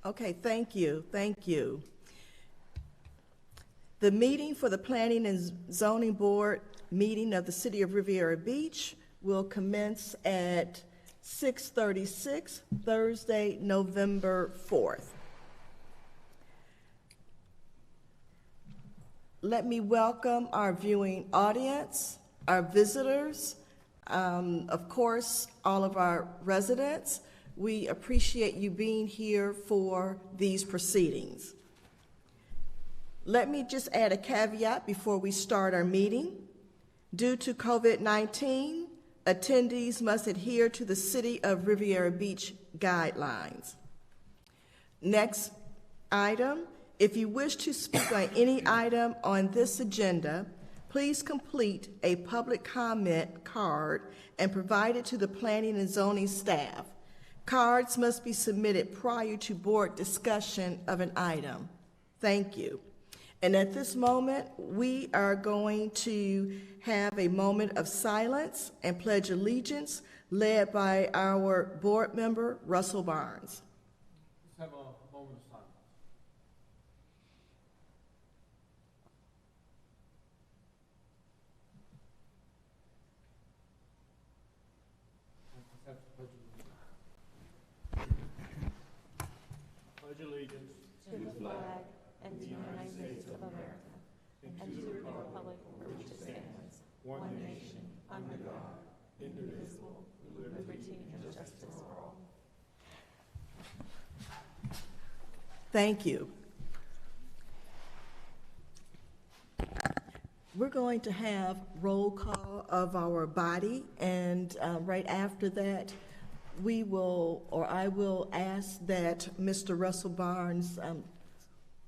Okay, thank you, thank you. The meeting for the Planning and Zoning Board meeting of the City of Riviera Beach will commence at 6:36, Thursday, November 4th. Let me welcome our viewing audience, our visitors, of course, all of our residents. We appreciate you being here for these proceedings. Let me just add a caveat before we start our meeting. Due to COVID-19, attendees must adhere to the City of Riviera Beach guidelines. Next item, if you wish to speak on any item on this agenda, please complete a public comment card and provide it to the Planning and Zoning staff. Cards must be submitted prior to board discussion of an item. Thank you. And at this moment, we are going to have a moment of silence and pledge allegiance led by our board member, Russell Barnes. Let's have a moment of silence. Let's have the pledge allegiance. Pledge allegiance to the flag and to the United States of America, and to the republic for which it stands, one nation, under God, indivisible, with liberty and justice for all. Thank you. We're going to have roll call of our body, and right after that, we will, or I will ask that Mr. Russell Barnes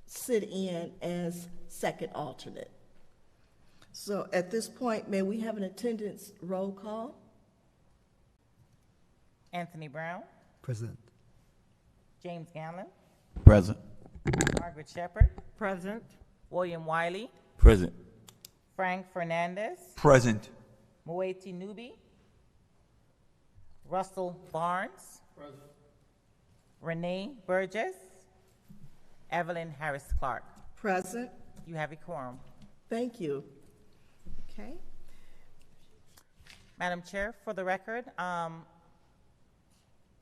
sit in as second alternate. So at this point, may we have an attendance roll call? Anthony Brown. Present. James Ganlon. Present. Margaret Shepard. Present. William Wiley. Present. Frank Fernandez. Present. Moeti Nubi. Russell Barnes. Present. Renee Burgess. Evelyn Harris Clark. Present. You have a quorum. Thank you. Okay. Madam Chair, for the record,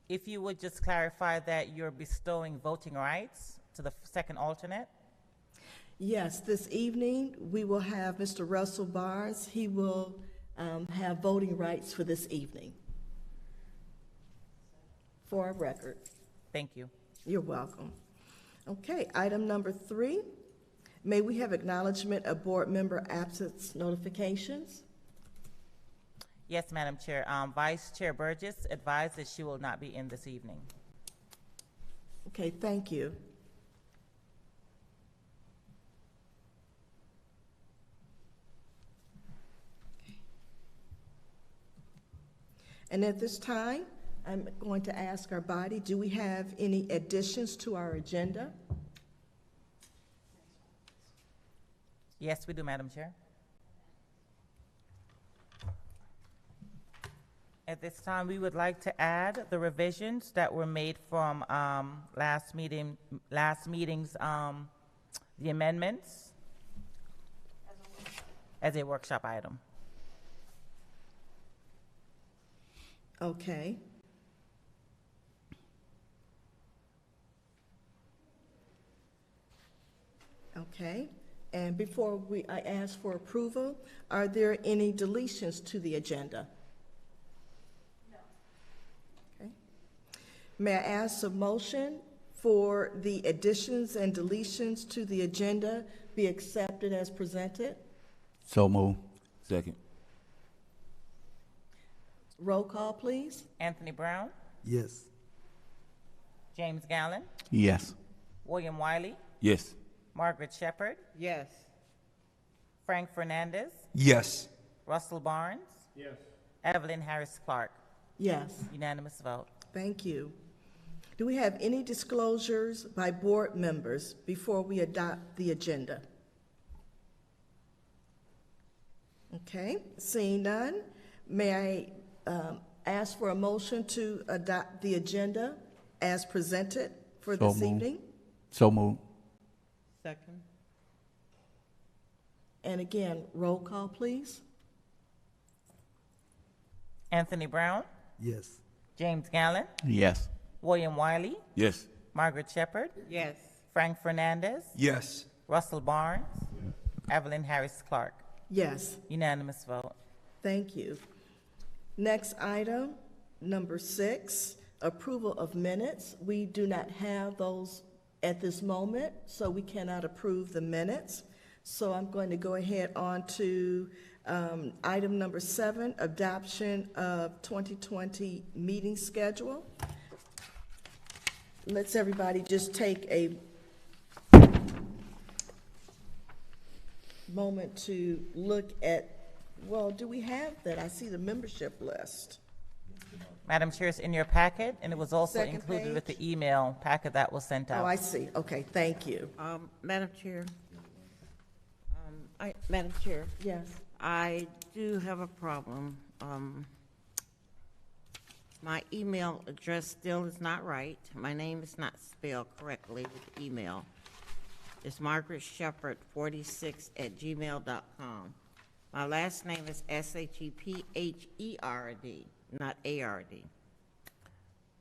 if you would just clarify that you're bestowing voting rights to the second alternate. Yes, this evening we will have Mr. Russell Barnes. He will have voting rights for this evening. For our record. Thank you. You're welcome. Okay, item number 3. May we have acknowledgement of board member absence notifications? Yes, Madam Chair. Vice Chair Burgess advised that she will not be in this evening. Okay, thank you. And at this time, I'm going to ask our body, do we have any additions to our agenda? Yes, we do, Madam Chair. At this time, we would like to add the revisions that were made from last meeting's the amendments as a workshop item. Okay. Okay, and before I ask for approval, are there any deletions to the agenda? No. Okay. May I ask a motion for the additions and deletions to the agenda be accepted as presented? So move. Second. Roll call, please. Anthony Brown, Yes. James Gallen, Yes. William Wiley, Yes. Margaret Shepard, Yes. Frank Fernandez, Yes. Russell Barnes, Yes. Evelyn Harris Clark. Yes, Unanimous vote. thank you. Do we have any disclosures by board members before we adopt the agenda? Okay, seeing none, may I ask for a motion to adopt the agenda as presented for So this moved. evening? So move. Second. And again, roll call, please. Anthony Brown, Yes. James Gallen, Yes. William Wiley, Yes. Margaret Shepherd, Yes. Frank Fernandez, Yes. Russell Barnes, Evelyn Harris Clark. Yes, Unanimous vote. thank you. Next item, number 6, approval of minutes. We do not have those at this moment, so we cannot approve the minutes. So I'm going to go ahead on to item number 7, adoption of 2020 meeting schedule. Let's everybody just take a moment to look at, well, do we have that? I see the membership list. Madam Chair, it's in your packet, and it was also Second included with page. the email packet that was sent Oh, out. I see. Okay, thank you. Madam Chair, Madam Chair, Yes. I do have a problem. My email address still is not right. My name is not spelled correctly with the email. It's Margaret Shepherd 46@gmail.com. My last name is Shepherd, not ARD.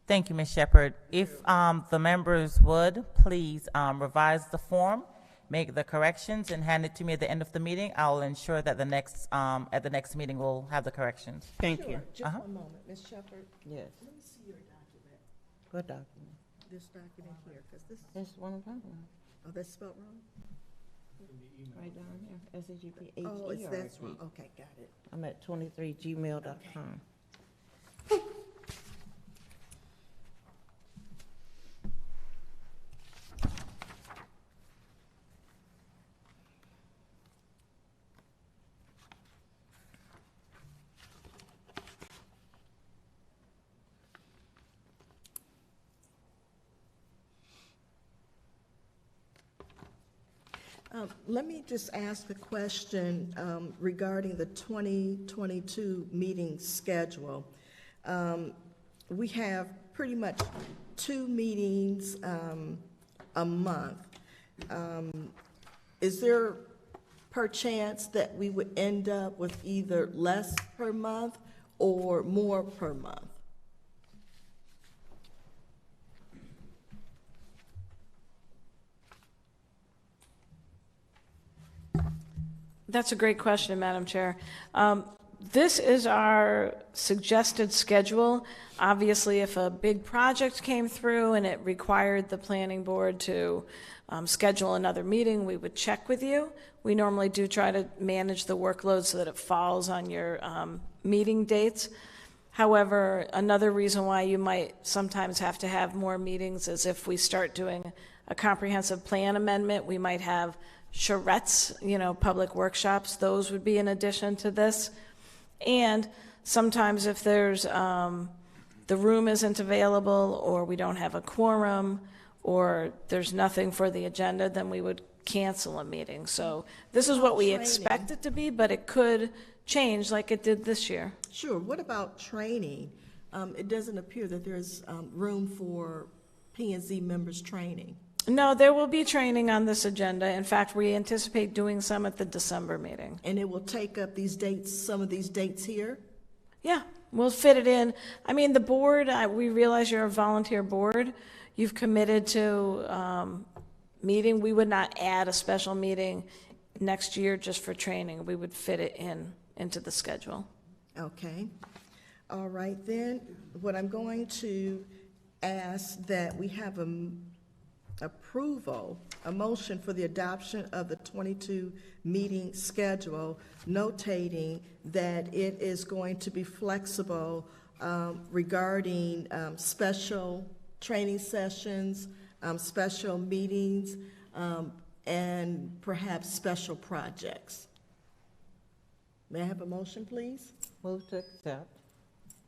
Thank you, Ms. Shepherd. If the members would, please revise the form, make the corrections, and hand it to me at the end of the meeting. I'll ensure that at the next meeting, we'll have the corrections. Thank you. Just one moment, Ms. Shepherd. Yes. Let me see your document, Good document. this document here, because this, That's one I'm talking about. oh, that's spelled wrong? Right down here, Shepherd. Oh, it's that one. Okay, got it. I'm at 23gmail.com. Let me just ask a question regarding the 2022 meeting schedule. We have pretty much 2 meetings a month. Is there per chance that we would end up with either less per month or more per month? That's a great question, Madam Chair. This is our suggested schedule. Obviously, if a big project came through and it required the planning board to schedule another meeting, we would check with you. We normally do try to manage the workload so that it falls on your meeting dates. However, another reason why you might sometimes have to have more meetings is if we start doing a comprehensive plan amendment, we might have charrettes, public workshops. Those would be in addition to this. And sometimes if there's, the room isn't available, or we don't have a quorum, or there's nothing for the agenda, then we would cancel a meeting. So this is what we Training. expect it to be, but it could change like it did this year. Sure. What about training? It doesn't appear that there's room for P&Z members' training. No, there will be training on this agenda. In fact, we anticipate doing some at the December meeting. And it will take up these dates, some of these dates here? Yeah, we'll fit it in. I mean, the board, we realize you're a volunteer board. You've committed to meeting. We would not add a special meeting next year just for training. We would fit it into the schedule. Okay. All right, then, what I'm going to ask that we have a motion for the adoption of the 22 meeting schedule, notating that it is going to be flexible regarding special training sessions, special meetings, and perhaps special projects. May I have a motion, please? Move to accept.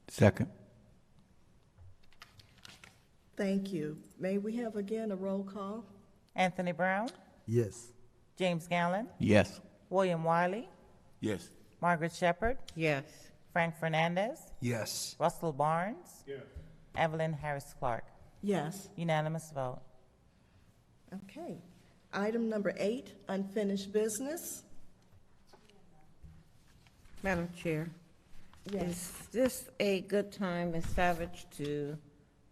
Second. Thank you. May we have again a roll call? Anthony Brown, Yes. James Gallen, Yes. William Wiley, Yes. Margaret Shepherd, Yes. Frank Fernandez, Yes. Russell Barnes, Yes. Evelyn Harris Clark. Yes. Unanimous vote. Okay. Item number 8, unfinished business. Madam Chair, is this a good time, Ms. Savage, to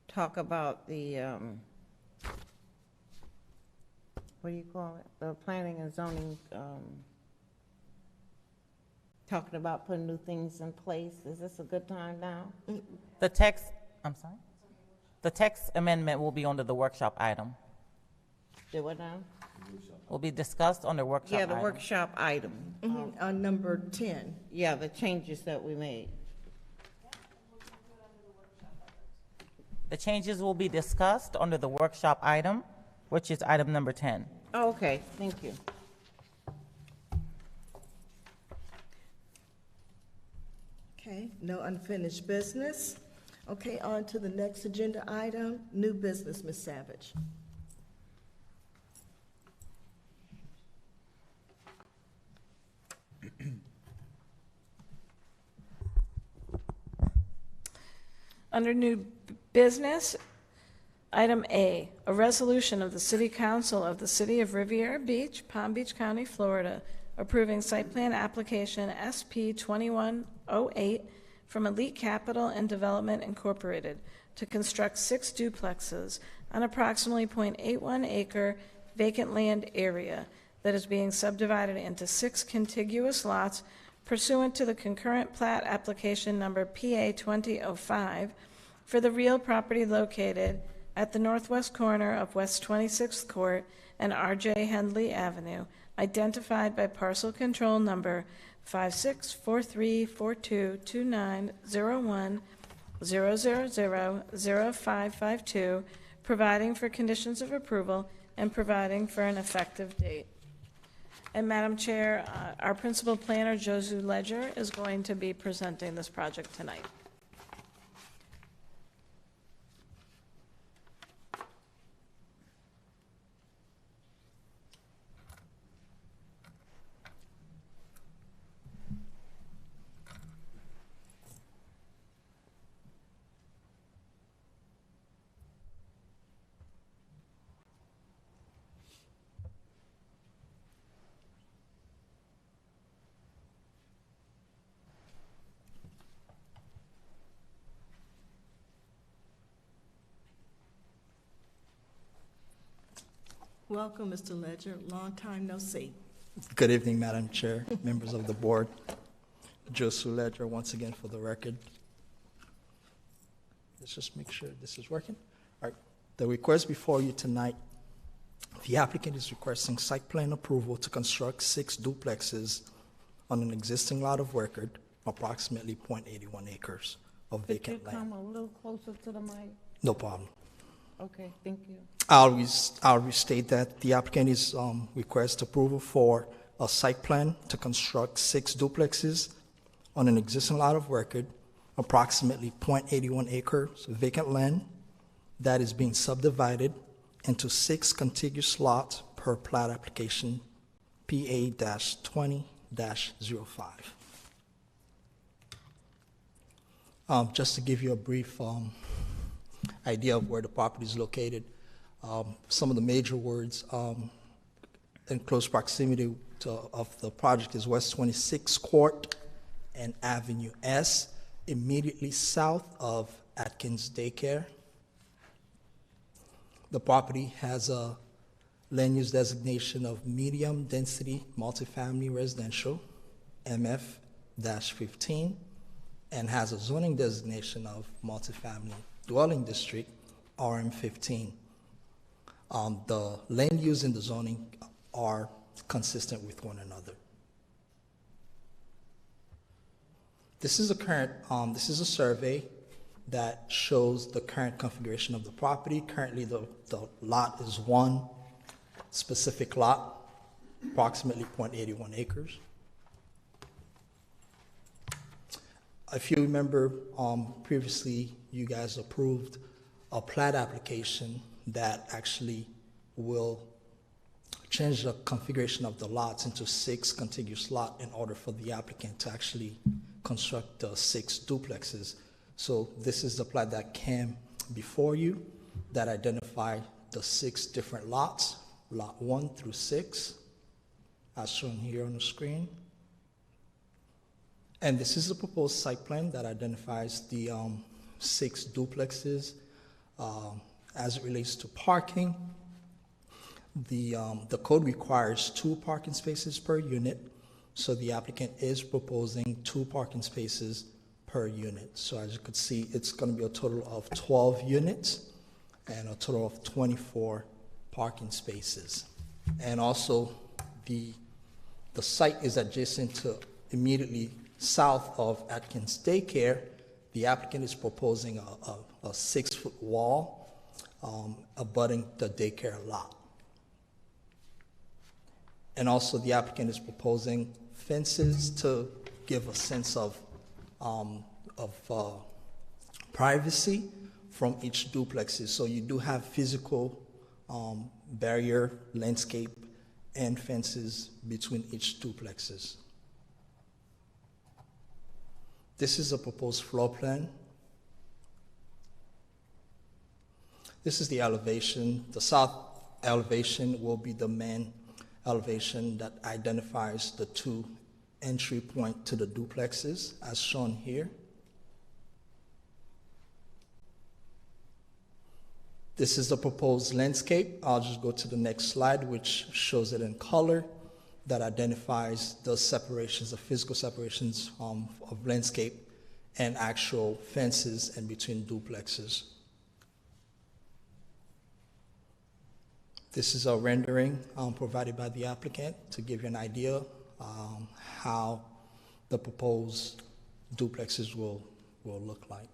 talk about the, what do you call it? The planning and zoning, talking about putting new things in place. Is this a good time now? The text, I'm sorry? The text amendment will be under the workshop item. Do what now? Will be discussed on the workshop Yeah, item. the workshop item. On number 10. Yeah, the changes that we made. The changes will be discussed under the workshop item, which is item number 10. Oh, okay, thank you. Okay, no unfinished business. Okay, on to the next agenda item, new business, Ms. Savage. Under new business, item A, a resolution of the City Council of the City of Riviera Beach, Palm Beach County, Florida, approving site plan application SP 2108 from Elite Capital and Development Incorporated to construct 6 duplexes on approximately .81 acre vacant land area that is being subdivided into 6 contiguous lots pursuant to the concurrent plat application number PA 2005 for the real property located at the northwest corner of West 26th Court and R.J. Hendley Avenue, identified by parcel control number 564342290100000552, providing for conditions of approval and providing for an effective date. And Madam Chair, our principal planner, Josu Ledger, is going to be presenting this project tonight. Welcome, Mr. Ledger. Long time no see. Good evening, Madam Chair, members of the board. Josu Ledger, once again for the record. Let's just make sure this is working. All right, the request before you tonight, the applicant is requesting site plan approval to construct 6 duplexes on an existing lot of record, approximately .81 acres of Could you vacant land. come a little closer to the mic? No problem. Okay, thank you. I'll restate that the applicant is request approval for a site plan to construct 6 duplexes on an existing lot of record, approximately .81 acres of vacant land that is being subdivided into 6 contiguous lots per plat application PA-20-05. Just to give you a brief idea of where the property is located, some of the major words in close proximity of the project is West 26th Court and Avenue S, immediately south of Atkins Daycare. The property has a land use designation of medium density multifamily residential, MF-15, and has a zoning designation of multifamily dwelling district, RM-15. The land use and the zoning are consistent with one another. This is a survey that shows the current configuration of the property. Currently, the lot is one specific lot, approximately .81 acres. If you remember, previously you guys approved a plat application that actually will change the configuration of the lots into 6 contiguous lots in order for the applicant to actually construct the 6 duplexes. So this is the plat that came before you that identified the 6 different lots Lot 1 through 6, as shown here on the screen. And this is a proposed site plan that identifies the 6 duplexes as it relates to parking. The code requires 2 parking spaces per unit, so the applicant is proposing 2 parking spaces per unit. So as you could see, it's going to be a total of 12 units and a total of 24 parking spaces. And also, the site is adjacent to immediately south of Atkins Daycare. The applicant is proposing a 6-foot wall abutting the daycare lot. And also, the applicant is proposing fences to give a sense of privacy from each duplexes. So you do have physical barrier, landscape, and fences between each duplexes. This is a proposed floor plan. This is the elevation. The south elevation will be the main elevation that identifies the 2 entry points to the duplexes, as shown here. This is the proposed landscape. I'll just go to the next slide, which shows it in color, that identifies the separations, the physical separations of landscape and actual fences in between duplexes. This is a rendering provided by the applicant to give you an idea how the proposed duplexes will look like.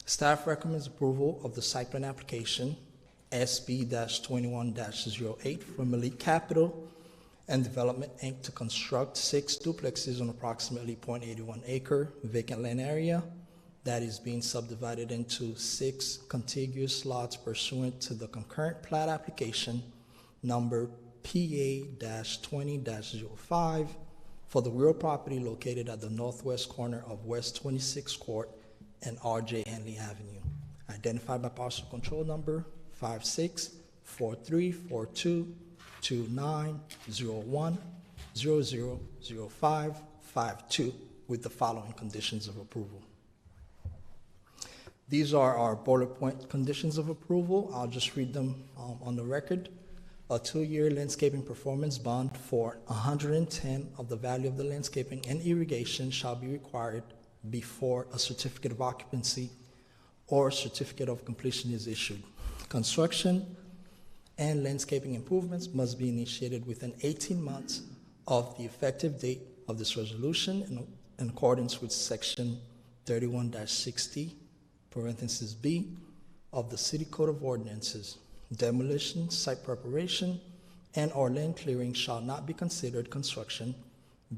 Staff recommends approval of the site plan application SB-21-08 from Elite Capital and Development, Inc. to construct 6 duplexes on approximately 0.81 acre vacant land area that is being subdivided into 6 contiguous lots pursuant to the concurrent plat application number PA-20-05 for the real property located at the northwest corner of West 26th Court and R.J. Henley Avenue, identified by parcel control number 5643422901000552 with the following conditions of approval. These are our bullet point conditions of approval. I'll just read them on the record. A 2-year landscaping performance bond for 110 of the value of the landscaping and irrigation shall be required before a certificate of occupancy or certificate of completion is issued. Construction and landscaping improvements must be initiated within 18 months of the effective date of this resolution in accordance with Section 31-60, parenthesis B, of the City Code of Ordinances. Demolition, site preparation, and/or land clearing shall not be considered construction.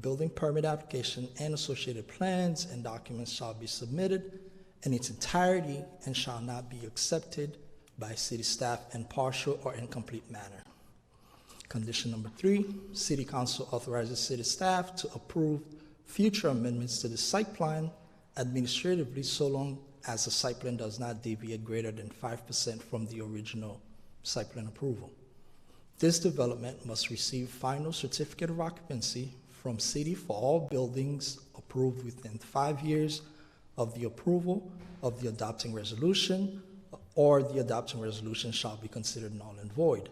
Building permit application and associated plans and documents shall be submitted in its entirety and shall not be accepted by city staff in partial or incomplete manner. Condition number 3, City Council authorizes city staff to approve future amendments to the site plan administratively so long as the site plan does not deviate greater than 5% from the original site plan approval. This development must receive final certificate of occupancy from city for all buildings approved within 5 years of the approval of the adopting resolution, or the adopting resolution shall be considered null and void,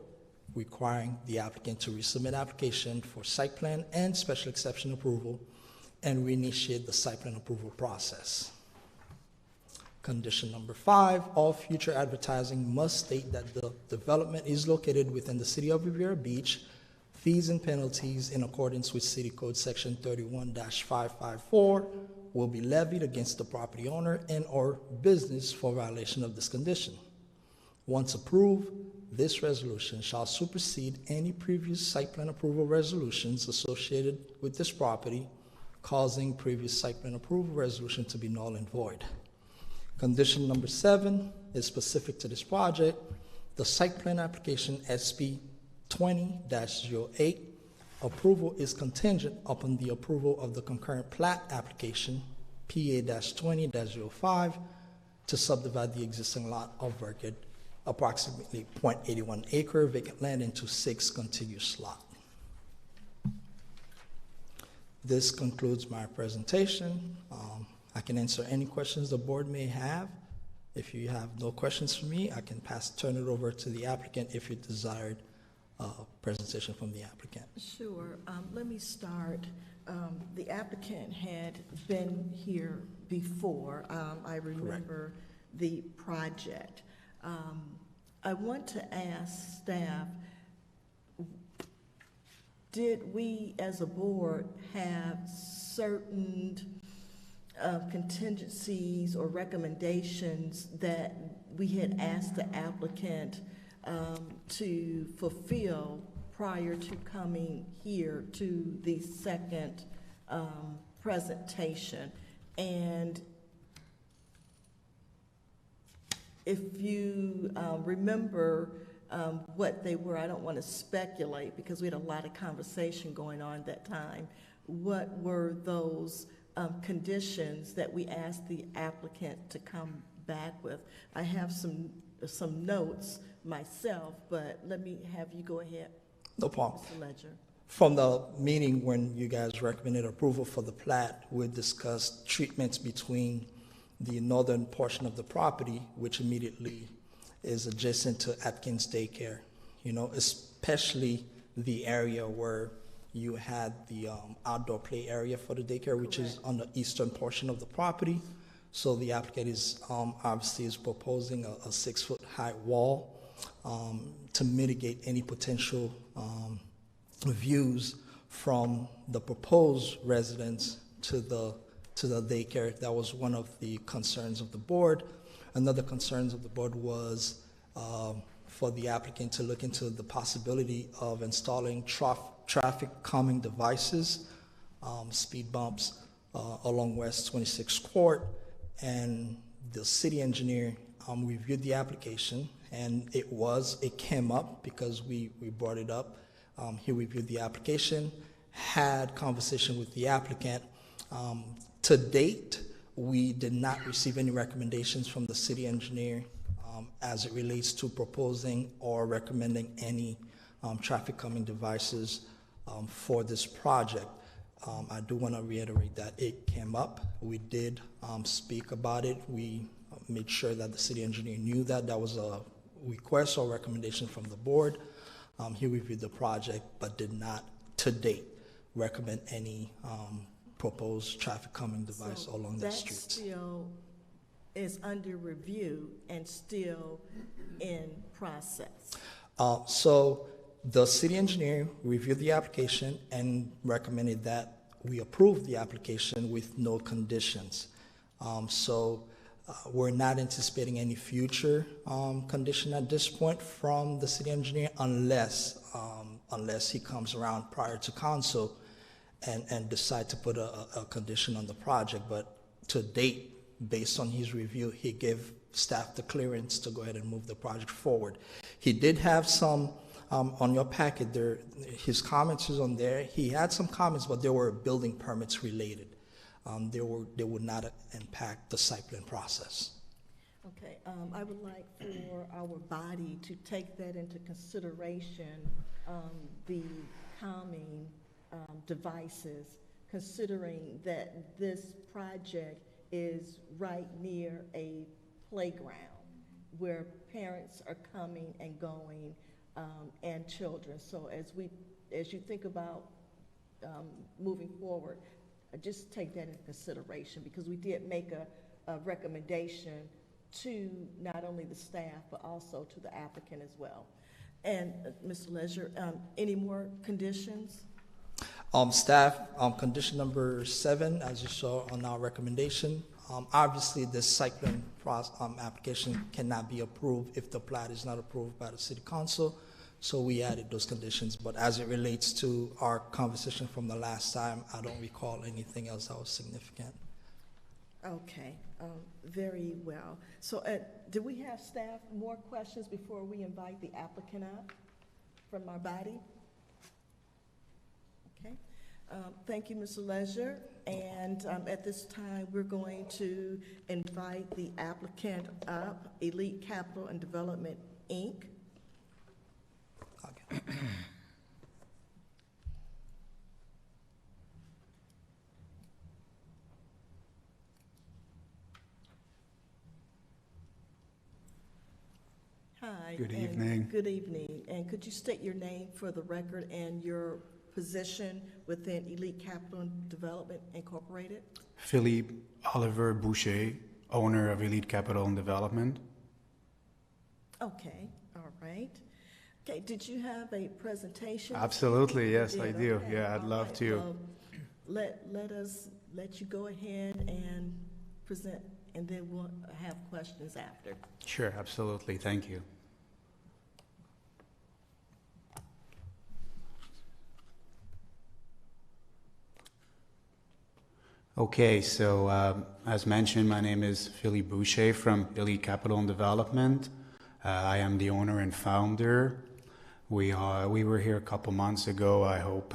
requiring the applicant to resubmit application for site plan and special exception approval and reinitiate the site plan approval process. Condition number 5, all future advertising must state that the development is located within the city of Riviera Beach. Fees and penalties in accordance with City Code Section 31-554 will be levied against the property owner and/or business for violation of this condition. Once approved, this resolution shall supersede any previous site plan approval resolutions associated with this property, causing previous site plan approval resolution to be null and void. Condition number 7 is specific to this project. The site plan application SB 20-08 approval is contingent upon the approval of the concurrent plat application PA-20-05 to subdivide the existing lot of record, approximately .81 acre vacant land, into 6 contiguous lots. This concludes my presentation. I can answer any questions the board may have. If you have no questions for me, I can turn it over to the applicant if you desired a presentation from the applicant. Sure. Let me start. The applicant had been here before. I remember the project. I want to ask staff, did we as a board have certain contingencies or recommendations that we had asked the applicant to fulfill prior to coming here to the second presentation? And if you remember what they were, I don't want to speculate because we had a lot of conversation going on at that time. What were those conditions that we asked the applicant to come back with? I have some notes myself, but let me have you go ahead. No problem. Mr. Ledger. From the meeting when you guys recommended approval for the plat, we discussed treatments between the northern portion of the property, which immediately is adjacent to Atkins Daycare, especially the area where you had the outdoor play area for the daycare, which is on the eastern portion of the property. So the applicant is obviously is proposing a 6-foot high wall to mitigate any potential views from the proposed residence to the daycare. That was one of the concerns of the board. Another concerns of the board was for the applicant to look into the possibility of installing traffic calming devices, speed bumps along West 26th Court. And the city engineer reviewed the application, and it came up because we brought it up. He reviewed the application, had conversation with the applicant. To date, we did not receive any recommendations from the city engineer as it relates to proposing or recommending any traffic calming devices for this project. I do want to reiterate that it came up. We did speak about it. We made sure that the city engineer knew that was a request or recommendation from the board. He reviewed the project but did not, to date, recommend any proposed traffic calming device along the streets. That still is under review and still in process. So the city engineer reviewed the application and recommended that we approve the application with no conditions. We're not anticipating any future condition at this point from the city engineer unless he comes around prior to council and decide to put a condition on the project. But to date, based on his review, he gave staff the clearance to go ahead and move the project forward. He did have some, on your packet there, his comments is on there. He had some comments, but they were building permits related. They would not impact the site plan process. Okay, I would like for our body to take that into consideration, the calming devices, considering that this project is right near a playground where parents are coming and going, and children. So as you think about moving forward, just take that into consideration, because we did make a recommendation to not only the staff but also to the applicant as well. And Mr. Leisure, any more conditions? Staff, condition number 7, as you saw on our recommendation, obviously this site plan application cannot be approved if the plat is not approved by the city council. So we added those conditions, but as it relates to our conversation from the last time, I don't recall anything else that was significant. Okay, very well. So do we have staff more questions before we invite the applicant up from our body? Okay, Thank you, Mr. Leisure. And at this time, we're going to invite the applicant up, Elite Capital and Development, Inc. Okay. Hi. Good and evening. Good evening. And could you state your name for the record and your position within Elite Capital and Development Incorporated? Philippe Oliver Boucher, owner of Elite Capital and Development. Okay, all right. Okay, did you have a presentation? Absolutely, yes, You I did, do. okay, Yeah, I'd all love right. to. Well, let you go ahead and present, and then we'll have questions after. Sure, absolutely. Thank you. Okay, so as mentioned, my name is Philippe Boucher from Elite Capital and Development. I am the owner and founder. We were here a couple months ago. I hope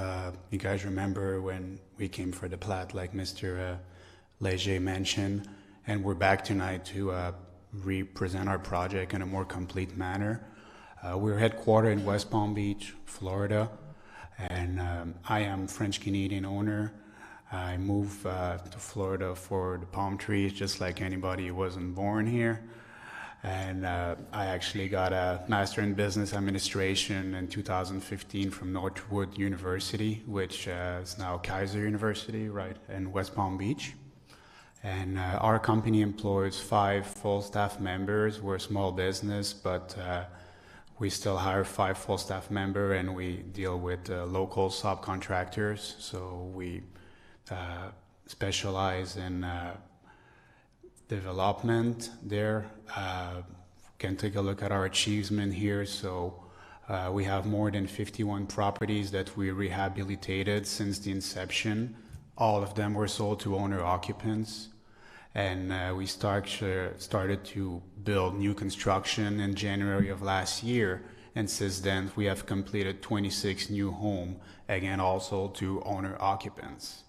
you guys remember when we came for the plat, like Mr. Leger mentioned. And we're back tonight to represent our project in a more complete manner. We're headquartered in West Palm Beach, Florida, and I am French-Canadian owner. I moved to Florida for the palm trees, just like anybody who wasn't born here. And I actually got a Master in Business Administration in 2015 from Northwood University, which is now Kaiser University, right in West Palm Beach. And our company employs 5 full staff members. We're a small business, but we still hire 5 full staff members, and we deal with local subcontractors. So we specialize in development there. Can take a look at our achievement here. So we have more than 51 properties that we rehabilitated since the inception. All of them were sold to owner occupants. And we started to build new construction in January of last year. And since then, we have completed 26 new homes, again, also to owner occupants.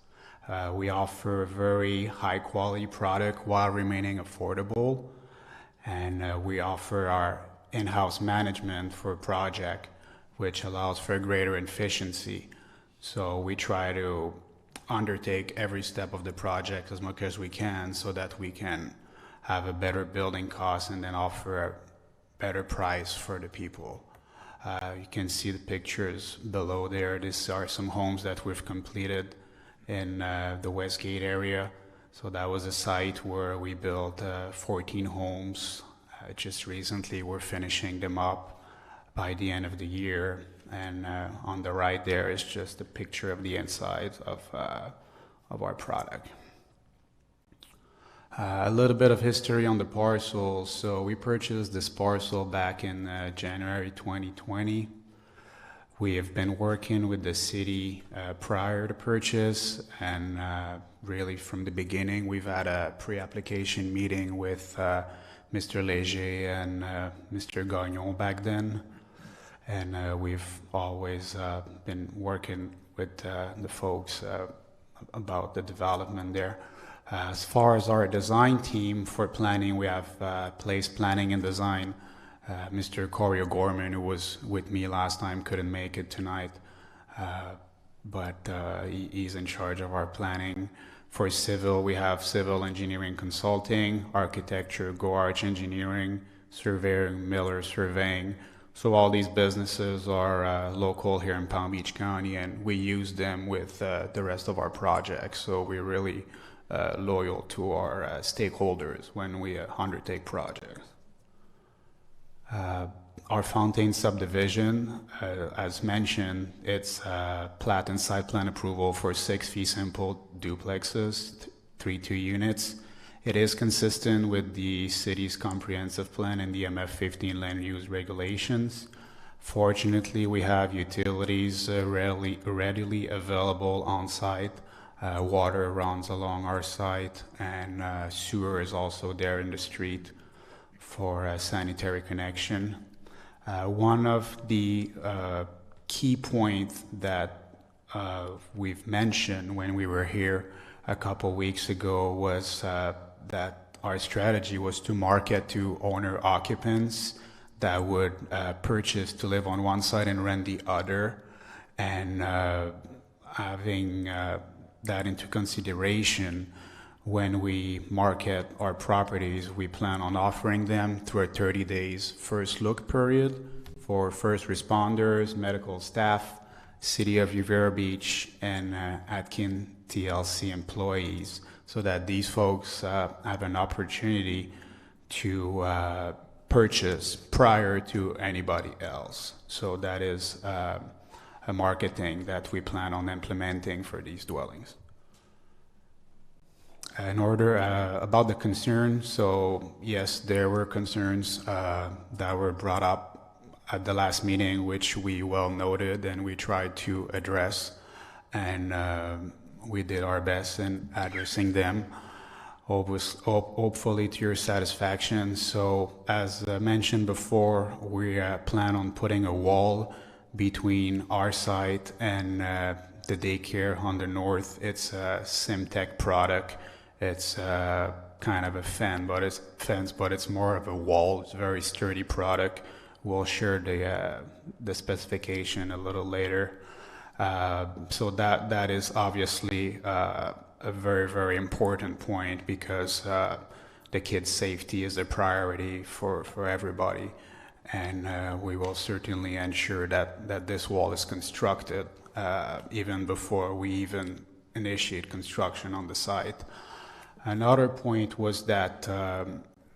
We offer a very high quality product while remaining affordable. And we offer our in-house management for a project, which allows for greater efficiency. So we try to undertake every step of the project as much as we can so that we can have a better building cost and then offer a better price for the people. You can see the pictures below there. These are some homes that we've completed in the Westgate area. So that was a site where we built 14 homes. Just recently, we're finishing them up by the end of the year. And on the right there is just a picture of the inside of our product. A little bit of history on the parcel. So we purchased this parcel back in January 2020. We have been working with the city prior to purchase, and really from the beginning, we've had a pre-application meeting with Mr. Leger and Mr. Gagnon back then. And we've always been working with the folks about the development there. As far as our design team for planning, we have place planning and design. Mr. Corey O'Gorman, who was with me last time, couldn't make it tonight, but he's in charge of our planning. For civil, we have civil engineering consulting, architecture, GoArch engineering, surveying, Miller surveying. So all these businesses are local here in Palm Beach County, and we use them with the rest of our projects. So we're really loyal to our stakeholders when we undertake projects. Our Fontaine subdivision, as mentioned, it's plat and site plan approval for 6 fee simple duplexes, 3 2-units. It is consistent with the city's comprehensive plan and the MF15 land use regulations. Fortunately, we have utilities readily available on site. Water runs along our site, and sewer is also there in the street for a sanitary connection. One of the key points that we've mentioned when we were here a couple weeks ago was that our strategy was to market to owner occupants that would purchase to live on one side and rent the other. And having that into consideration, when we market our properties, we plan on offering them through a 30 days first look period for first responders, medical staff, City of Rivera Beach, and Atkin TLC employees, so that these folks have an opportunity to purchase prior to anybody else. So that is a marketing that we plan on implementing for these dwellings. In order about the concerns, so yes, there were concerns that were brought up at the last meeting, which we well noted and we tried to address, and we did our best in addressing them, hopefully to your satisfaction. So as mentioned before, we plan on putting a wall between our site and the daycare on the north. It's a Simtech product. It's kind of a fence, but it's more of a wall. It's a very sturdy product. We'll share the specification a little later. So that is obviously a very, very important point, because the kids' safety is a priority for everybody. And we will certainly ensure that this wall is constructed even before we even initiate construction on the site. Another point was that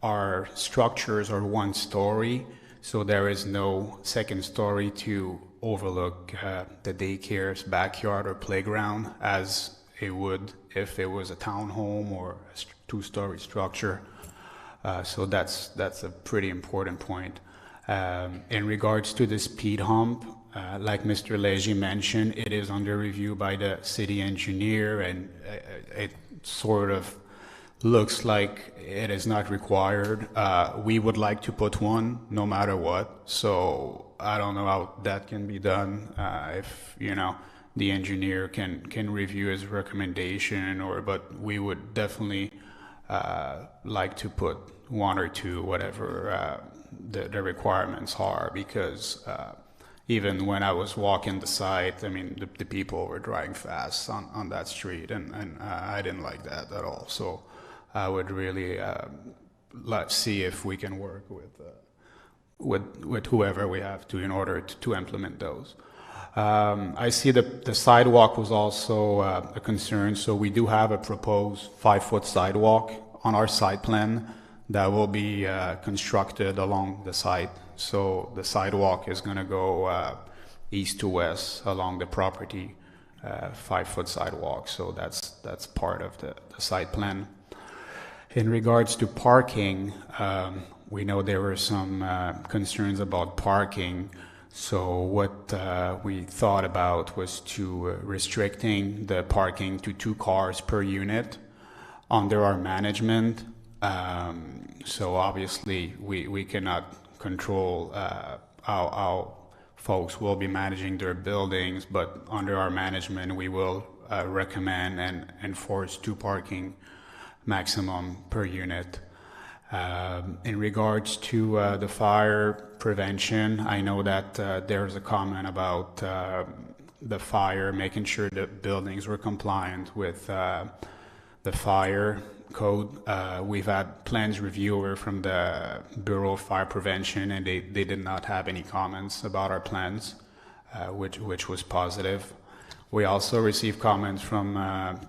our structures are one story, so there is no second story to overlook the daycare's backyard or playground, as it would if it was a townhome or a two-story structure. So that's a pretty important point. In regards to the speed hump, like Mr. Leger mentioned, it is under review by the city engineer, and it sort of looks like it is not required. We would like to put one no matter what, so I don't know how that can be done. If the engineer can review his recommendation, but we would definitely like to put one or two, whatever the requirements are, because even when I was walking the site, I mean, the people were driving fast on that street, and I didn't like that at all. So I would really let's see if we can work with whoever we have to in order to implement those. I see the sidewalk was also a concern, so we do have a proposed 5-foot sidewalk on our site plan that will be constructed along the site. So the sidewalk is going to go east to west along the property, 5-foot sidewalk. So that's part of the site plan. In regards to parking, we know there were some concerns about parking. So what we thought about was to restricting the parking to 2 cars per unit under our management. So obviously we cannot control how folks will be managing their buildings, but under our management we will recommend and enforce 2 parking maximum per unit. In regards to the fire prevention, I know that there's a comment about the fire, making sure that buildings were compliant with the fire code. We've had plans reviewer from the Bureau of Fire Prevention, and they did not have any comments about our plans, which was positive. We also received comments from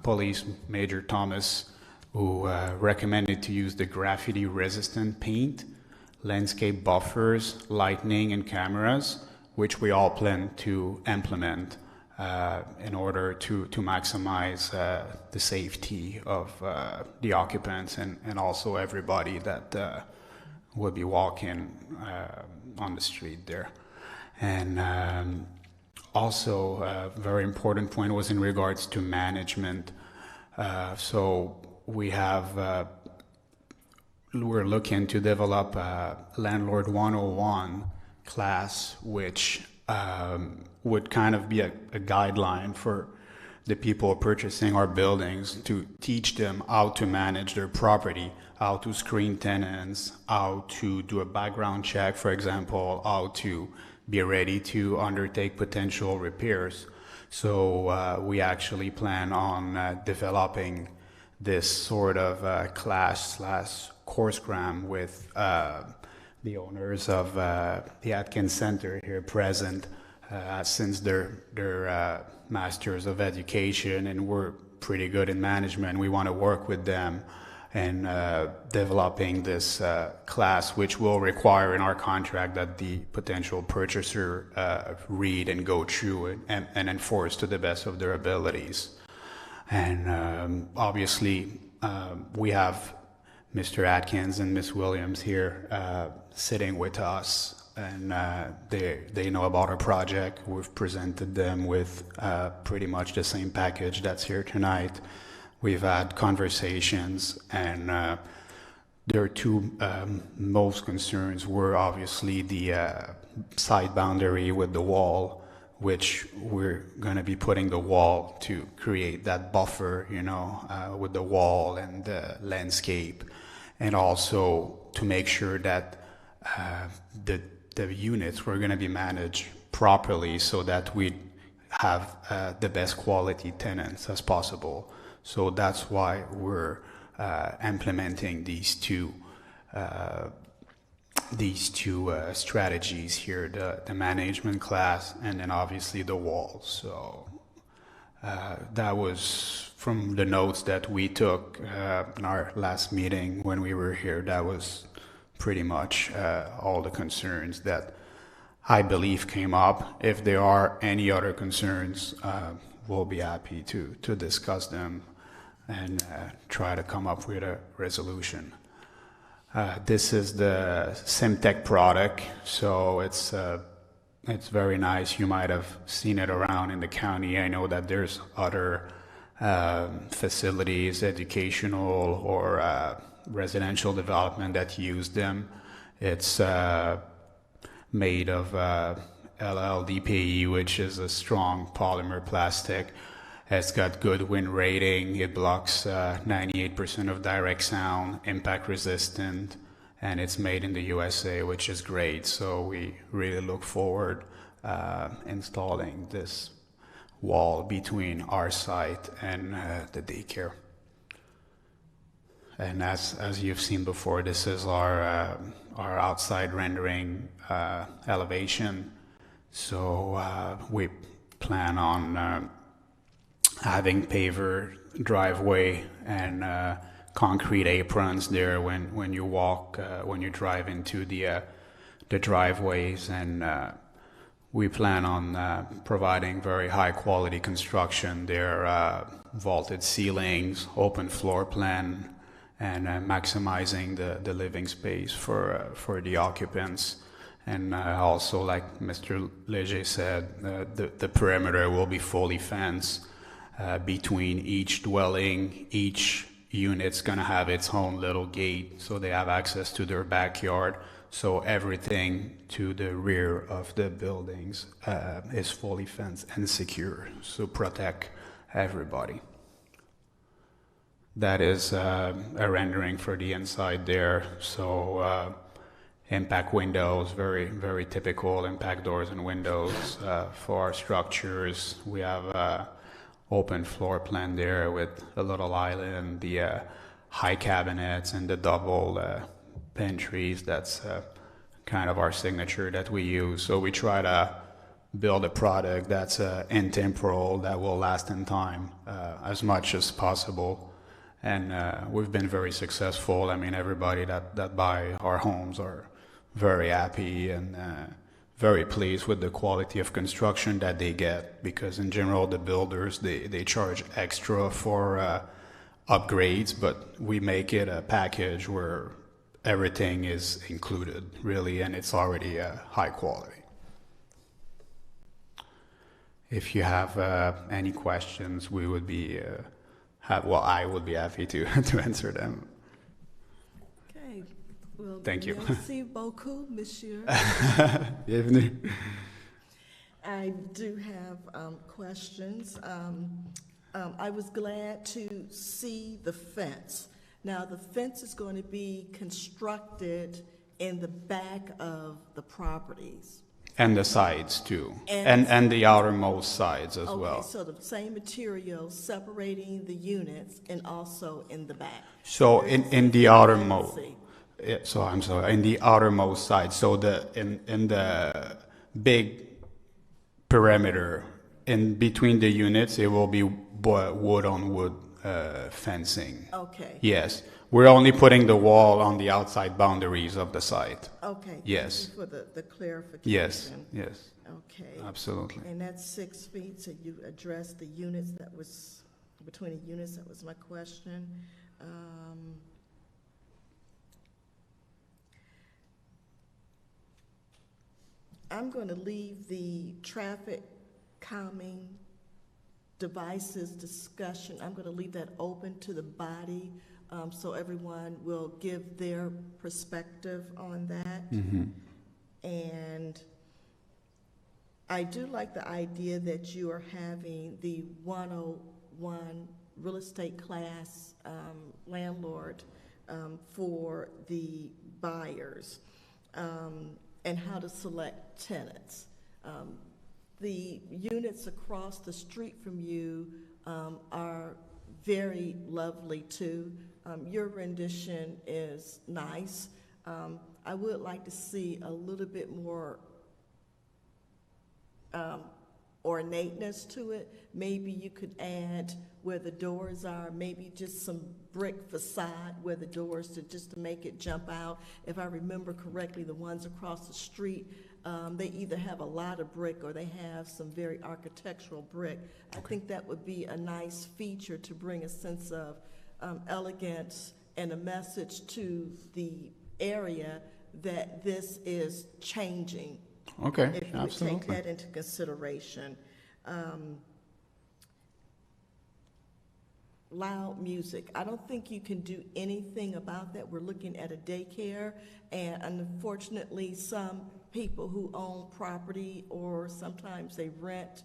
Police Major Thomas, who recommended to use the graffiti-resistant paint, landscape buffers, lighting, and cameras, which we all plan to implement in order to maximize the safety of the occupants and also everybody that will be walking on the street there. And also a very important point was in regards to management. So we have we're looking to develop a Landlord 101 class, which would kind of be a guideline for the people purchasing our buildings to teach them how to manage their property, how to screen tenants, how to do a background check, for example, how to be ready to undertake potential repairs. So we actually plan on developing this sort of class/coursegram with the owners of the Atkins Center here present, since they're masters of education and we're pretty good in management. We want to work with them in developing this class, which will require in our contract that the potential purchaser read and go through it and enforce to the best of their abilities. And obviously, we have Mr. Atkins and Ms. Williams here sitting with us, and they know about our project. We've presented them with pretty much the same package that's here tonight. We've had conversations, and their two most concerns were obviously the side boundary with the wall, which we're going to be putting the wall to create that buffer, with the wall and the landscape, and also to make sure that the units were going to be managed properly so that we have the best quality tenants as possible. So that's why we're implementing these two strategies here, the management class and then obviously the walls. So that was from the notes that we took in our last meeting when we were here. That was pretty much all the concerns that I believe came up. If there are any other concerns, we'll be happy to discuss them and try to come up with a resolution. This is the Simtech product, so it's very nice. You might have seen it around in the county. I know that there's other facilities, educational or residential development that use them. It's made of LLDPE, which is a strong polymer plastic. It's got good wind rating. It blocks 98% of direct sound, impact resistant, and it's made in the USA, which is great. So we really look forward installing this wall between our site and the daycare. And as you've seen before, this is our outside rendering elevation. So we plan on having paver driveway and concrete aprons there when you walk, when you drive into the driveways, and we plan on providing very high quality construction there, vaulted ceilings, open floor plan, and maximizing the living space for the occupants. And also, like Mr. Leger said, the perimeter will be fully fenced. Between each dwelling, each unit's gonna have its own little gate, so they have access to their backyard. So everything to the rear of the buildings is fully fenced and secure, so protect everybody. That is a rendering for the inside there. So impact windows, very, very typical impact doors and windows for our structures. We have open floor plan there with a little island, the high cabinets and the double pantries. That's kind of our signature that we use. So we try to build a product that's intemporal, that will last in time as much as possible. And we've been very successful. I mean, everybody that buy our homes are very happy and very pleased with the quality of construction that they get, because in general the builders they charge extra for upgrades, but we make it a package where everything is included really, and it's already high quality. If you have any questions, we would be I would be happy to answer them. Okay. Well, Thank you. Merci beaucoup, monsieur. Bienvenue. I do have questions. I was glad to see the fence. Now, the fence is going to be constructed in the back of the properties. And the sides too, And- and the outermost sides as Okay, well. so the same material separating the units and also in the back. So There is in the a outermost, redundancy. so I'm sorry, in the outermost side, so in the big perimeter, in between the units, it will be wood on wood fencing. Okay. Yes, we're only putting the wall on the outside boundaries of the site. Okay. Thank Yes. you for the clarification. Yes, yes, Okay. absolutely. And that's 6 feet, so you addressed the units, that was, between the units, that was my question. I'm going to leave the traffic calming devices discussion, I'm going to leave that open to the body, so everyone will give their perspective on that. And I do like the idea that you are having the 101 real estate class landlord for the buyers, and how to select tenants. The units across the street from you are very lovely too. Your rendition is nice. I would like to see a little bit more ornateness to it. Maybe you could add where the doors are, maybe just some brick facade where the doors just to make it jump out. If I remember correctly, the ones across the street, they either have a lot of brick or they have some very architectural brick. I think that would be a nice feature to bring a sense of elegance and a message to the area that this is changing. Okay, If you would take absolutely. that into consideration. Loud music, I don't think you can do anything about that. We're looking at a daycare, and unfortunately, some people who own property or sometimes they rent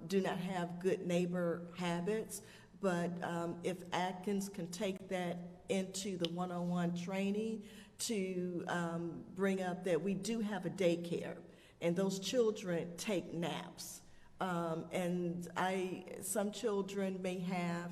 do not have good neighbor habits. But if Atkins can take that into the one-on-one training to bring up that we do have a daycare, and those children take naps. And some children may have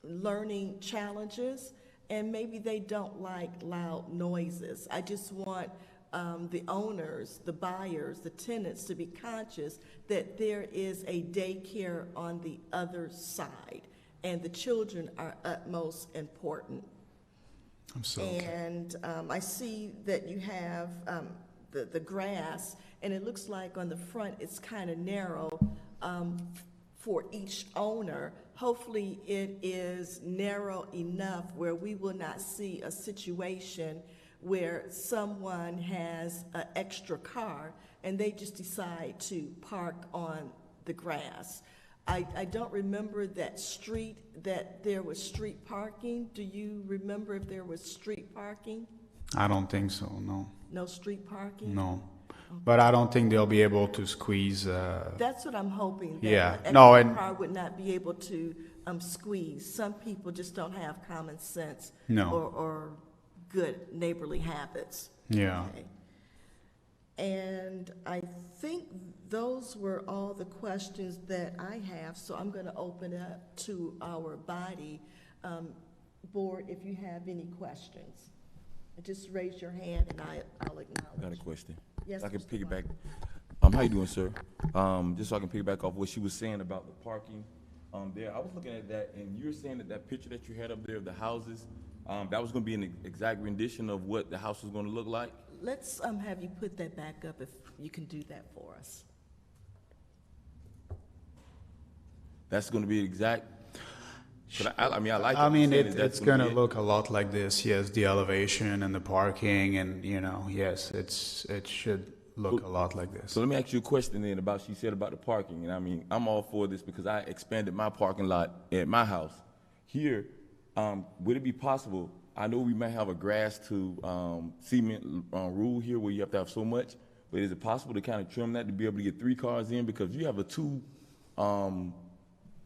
learning challenges, and maybe they don't like loud noises. I just want the owners, the buyers, the tenants to be conscious that there is a daycare on the other side, and the children are utmost important. Absolutely. And I see that you have the grass, and it looks like on the front it's kind of narrow for each owner. Hopefully it is narrow enough where we will not see a situation where someone has an extra car and they just decide to park on the grass. I don't remember that there was street parking. Do you remember if there was street parking? I don't think so, no. No street parking? No. But I don't think they'll be able to squeeze, That's what I'm hoping. That Yeah. an No, extra and- car would not be able to squeeze. Some people just don't have common sense. No. Or good neighborly habits. yeah. Okay. And I think those were all the questions that I have, so I'm going to open up to our body. Board, if you have any questions, just raise your hand and I'll I got a acknowledge. question. Yes, I can Mr. piggyback. How you doing, sir? Just so I can piggyback off what she was saying about the parking there. I was looking at that, and you were saying that picture that you had up there of the houses, that was going to be an exact rendition of what the house was going to look like? Let's have you put that back up if you can do that for us. That's going to be exact? But I like I what mean, you're saying, is it's that's gonna be it? look a lot like this, yes, the elevation and the parking and, yes, it should look a lot like this. So let me ask you a question then about, she said about the parking, and I mean, I'm all for this because I expanded my parking lot at my house. Here, would it be possible, I know we might have a grass to cement rule here where you have to have so much, but is it possible to kind of trim that to be able to get 3 cars in? Because you have a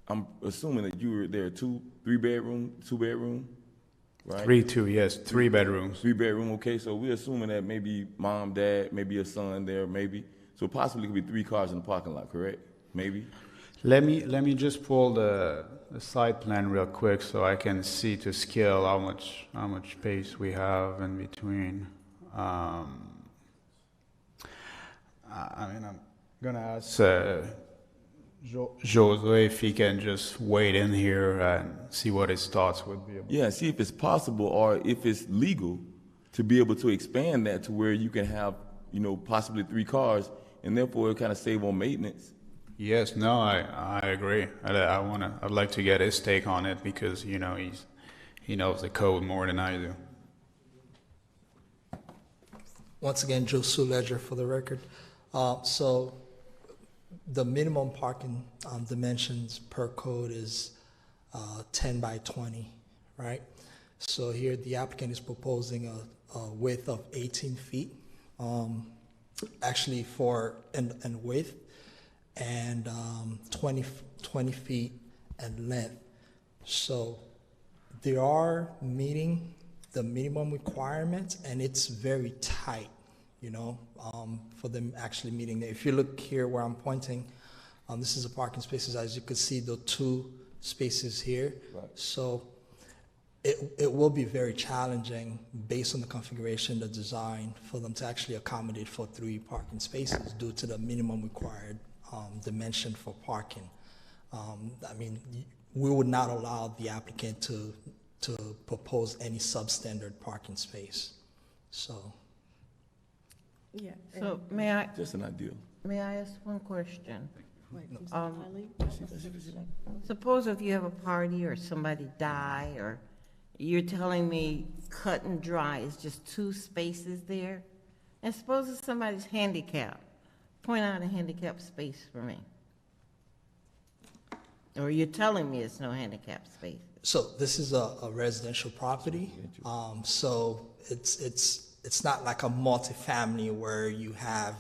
I'm assuming that there are 3 bedroom, 2 bedroom, right? 3 bedrooms. 3 bedroom, okay, so we're assuming that maybe mom, dad, maybe a son there, maybe. So possibly could be 3 cars in the parking lot, correct? Maybe? Let me just pull the site plan real quick so I can see to scale how much space we have in between. I mean, I'm gonna ask Jose if he can just wait in here and see what his thoughts would be about. Yeah, see if it's possible or if it's legal to be able to expand that to where you can have, possibly 3 cars, and therefore it kind of save on maintenance. Yes, no, I agree. I'd like to get his take on it because he knows the code more than I do. Once again, Joe Sue Ledger for the record. So the minimum parking dimensions per code is 10 by 20, right? So here the applicant is proposing a width of 18 feet, actually in width, and 20 feet in length. So they are meeting the minimum requirements, and it's very tight, for them actually meeting it. If you look here where I'm pointing, this is the parking spaces. As you can see, the 2 spaces here. Right. So it will be very challenging based on the configuration, the design, for them to actually accommodate for 3 parking spaces due to the minimum required dimension for parking. We would not allow the applicant to propose any substandard parking space. So. Yeah. So may I Just an idea. ask one question? Suppose if you have a party or somebody die, or you're telling me cut and dry is just 2 spaces there? And suppose if somebody's handicapped, point out a handicapped space for me. Or you're telling me it's no handicapped space. So this is a residential property. So it's not like a multifamily where you have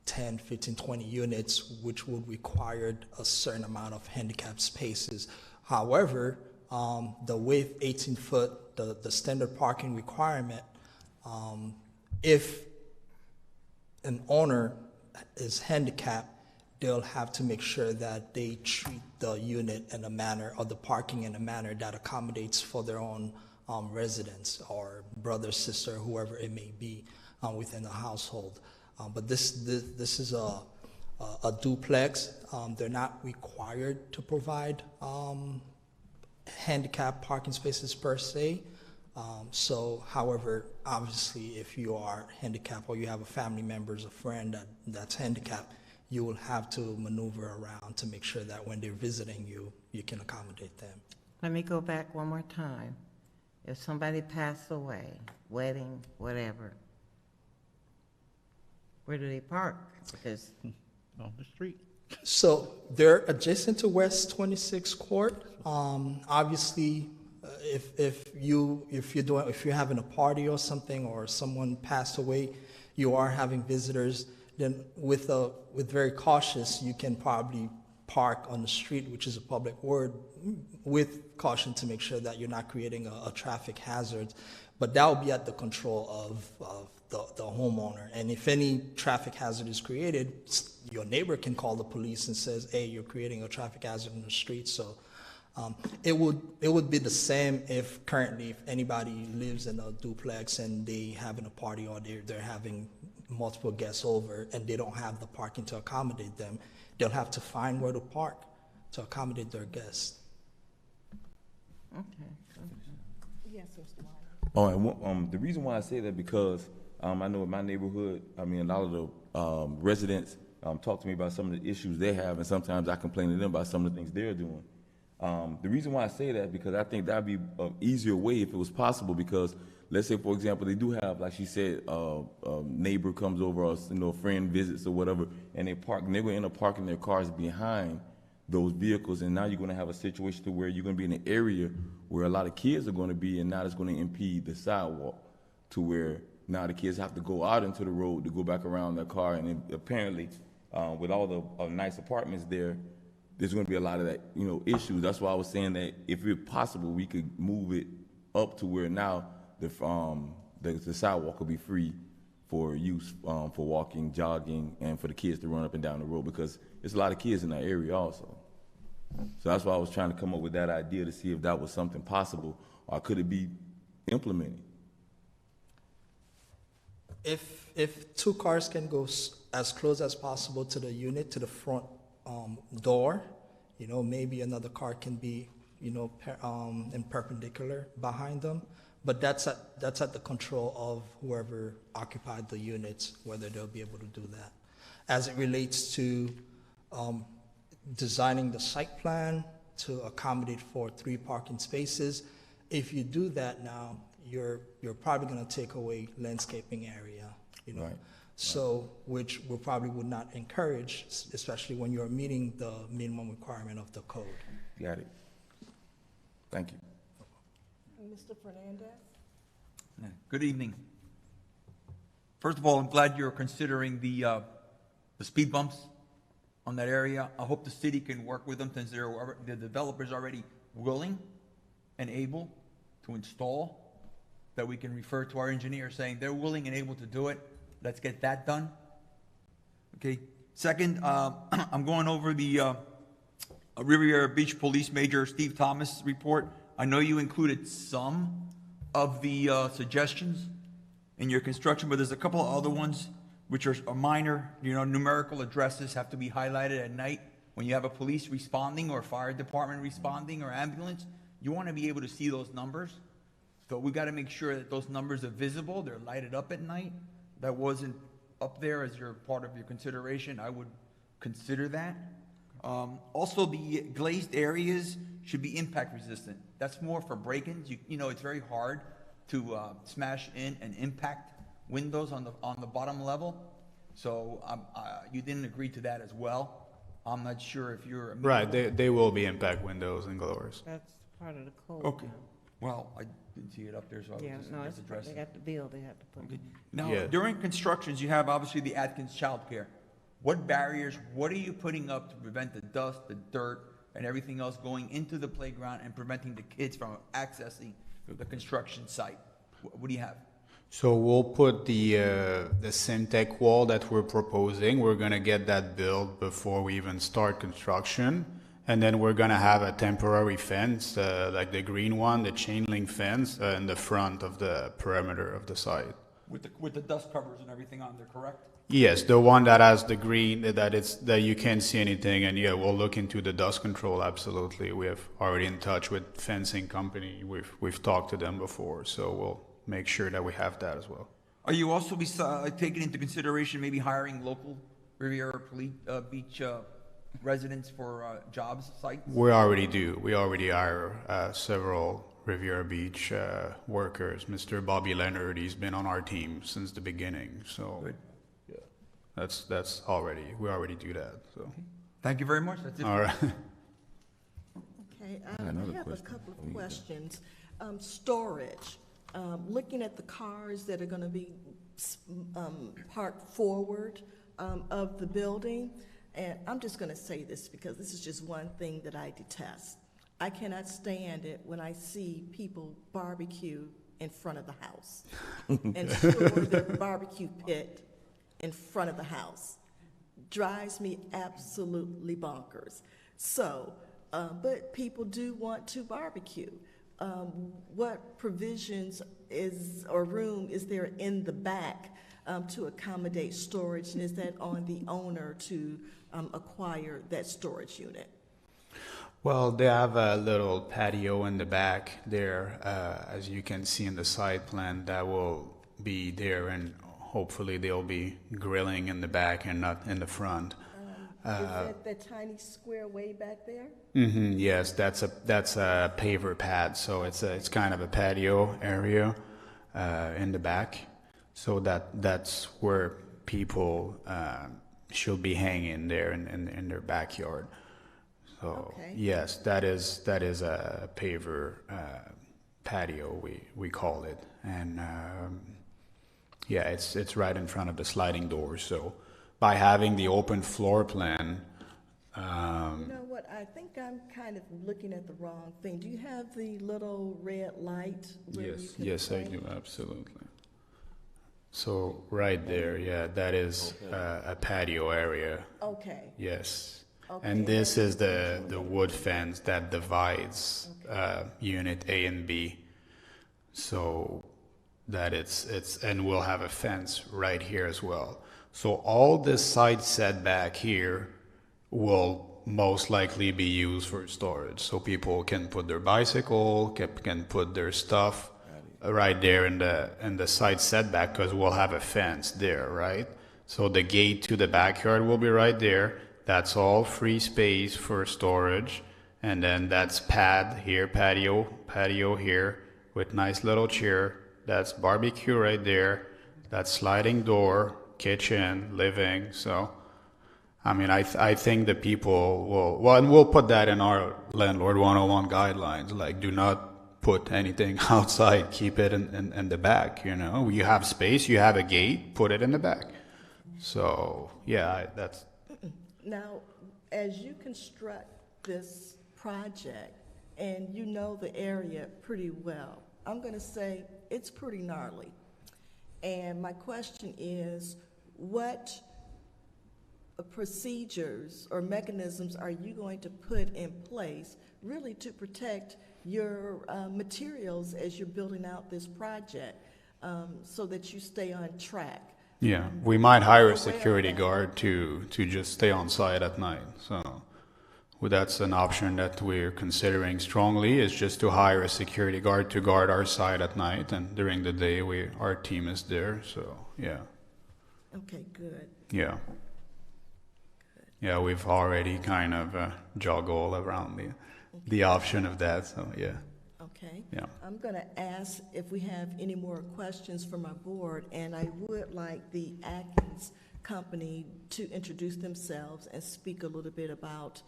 10, 15, 20 units, which would require a certain amount of handicapped spaces. However, the width, 18 foot, the standard parking requirement, if an owner is handicapped, they'll have to make sure that they treat the unit in a manner, or the parking in a manner that accommodates for their own residents or brother, sister, whoever it may be within the household. But this is a duplex. They're not required to provide handicap parking spaces per se. However, obviously, if you are handicapped or you have a family member, a friend that's handicapped, you will have to maneuver around to make sure that when they're visiting you, you can accommodate them. Let me go back one more time. If somebody passed away, wedding, whatever, where do they park? Because On the street. So they're adjacent to West 26th Court. Obviously, if you're having a party or something, or someone passed away, you are having visitors, then with very cautious, you can probably park on the street, which is a public road, with caution to make sure that you're not creating a traffic hazard. But that will be at the control of the homeowner. And if any traffic hazard is created, your neighbor can call the police and says, hey, you're creating a traffic hazard in the street. So it would be the same if anybody lives in a duplex and they having a party, or they're having multiple guests over and they don't have the parking to accommodate them. They'll have to find where to park to accommodate their guests. okay. Yes, Mr. Wiley. Oh, and the reason why I say that because I know in my neighborhood, a lot of the residents talk to me about some of the issues they have, and sometimes I complain to them about some of the things they're doing. The reason why I say that, because I think that'd be an easier way if it was possible, because let's say, for example, they do have, like she said, a neighbor comes over, or a friend visits or whatever, and they park, and they're going to end up parking their cars behind those vehicles, and now you're going to have a situation to where you're going to be in an area where a lot of kids are going to be, and now it's going to impede the sidewalk to where now the kids have to go out into the road to go back around their car, and apparently, with all the nice apartments there, there's going to be a lot of that, issues. That's why I was saying that if it's possible, we could move it up to where now the sidewalk will be free for use for walking, jogging, and for the kids to run up and down the road, because there's a lot of kids in that area also. So that's why I was trying to come up with that idea to see if that was something possible, or could it be implemented? If two cars can go as close as possible to the unit, to the front door, maybe another car can be, in perpendicular behind them. But that's at the control of whoever occupied the units, whether they'll be able to do that. As it relates to designing the site plan to accommodate for 3 parking spaces, if you do that now, you're probably going to take away landscaping area, Right. So, which we probably would not encourage, especially when you're meeting the minimum requirement of the code. Got it. Thank you. Mr. Fernandez? Good evening. First of all, I'm glad you're considering the speed bumps on that area. I hope the city can work with them, since the developer's already willing and able to install, that we can refer to our engineer saying they're willing and able to do it. Let's get that done. Okay. Second, I'm going over the Riviera Beach Police Major Steve Thomas report. I know you included some of the suggestions in your construction, but there's a couple of other ones which are minor. Numerical addresses have to be highlighted at night when you have a police responding or fire department responding or ambulance. You want to be able to see those numbers. So we got to make sure that those numbers are visible. They're lighted up at night. That wasn't up there as part of your consideration. I would consider that. Also, the glazed areas should be impact resistant. That's more for break-ins. It's very hard to smash in and impact windows on the bottom level. So you didn't agree to that as well. I'm not sure if you're Right, they will be impact windows and glowers. That's part of the code. okay. now. Well, I didn't see it up there, so I Yeah, was no, just it's, addressing. they got the bill, they have to put. Okay. Now, Yeah. during constructions, you have obviously the Atkins childcare. What barriers, what are you putting up to prevent the dust, the dirt, and everything else going into the playground and preventing the kids from accessing the construction site? What do you have? So we'll put the Simtech wall that we're proposing. We're gonna get that built before we even start construction. And then we're gonna have a temporary fence, like the green one, the chain link fence, in the front of the perimeter of the site. With the dust covers and everything on there, correct? Yes, the one that has the green, that you can't see anything, and yeah, we'll look into the dust control, absolutely. We have already in touch with fencing company. We've talked to them before, so we'll make sure that we have that as well. Are you also taking into consideration maybe hiring local Riviera Beach residents for jobs sites? We already do. We already hire several Riviera Beach workers. Mr. Bobby Leonard, he's been on our team since the beginning, so Good. that's we already do that, so. Thank you very much. That's it. All right. Okay, I another have a question. couple of questions. Storage, looking at the cars that are going to be parked forward of the building, and I'm just going to say this because this is just one thing that I detest. I cannot stand it when I see people barbecue in front of the house and store their barbecue pit in front of the house. Drives me absolutely bonkers. So, but people do want to barbecue. What provisions or room is there in the back to accommodate storage, and is that on the owner to acquire that storage unit? Well, they have a little patio in the back there, as you can see in the site plan, that will be there, and hopefully they'll be grilling in the back and not in the front. Is that the tiny square way back there? Yes, that's a paver pad, so it's kind of a patio area in the back, so that's where people should be hanging there in their backyard. So Okay. yes, that is a paver patio, we call it, and Yeah, it's right in front of the sliding door. So by having the open floor plan, You know what, I think I'm kind of looking at the wrong thing. Do you have the little red light? Where you can yes, I point? do, absolutely. So right there, yeah, that is a patio area. Okay, Yes. Okay. And this is the wood fence that divides unit A and B. So that it's and we'll have a fence right here as well. So all this side setback here will most likely be used for storage. So people can put their bicycle, can put their stuff right there in the side setback, because we'll have a fence there, right? So the gate to the backyard will be right there. That's all free space for storage. And then that's pad here, patio here with nice little chair. That's barbecue right there. That's sliding door, kitchen, living. So, I mean, I think the people will, well, and we'll put that in our landlord 101 guidelines, like do not put anything outside, keep it in the back, you know. You have space, you have a gate, put it in the back. So, yeah, that's... now, as you construct this project, and you know the area pretty well, I'm gonna say it's pretty gnarly. And my question is, what procedures or mechanisms are you going to put in place really to protect your materials as you're building out this project, so that you stay on track? Yeah, we might hire a security guard to just stay on site at night. So well, that's an option that we're considering strongly, is just to hire a security guard to guard our site at night, and during the day our team is there. So yeah. Okay, good. Yeah. Yeah, we've already kind of juggled around the option of that. So yeah. Okay. Yeah. I'm going to ask if we have any more questions from our board, and I would like the Atkins company to introduce themselves and speak a little bit about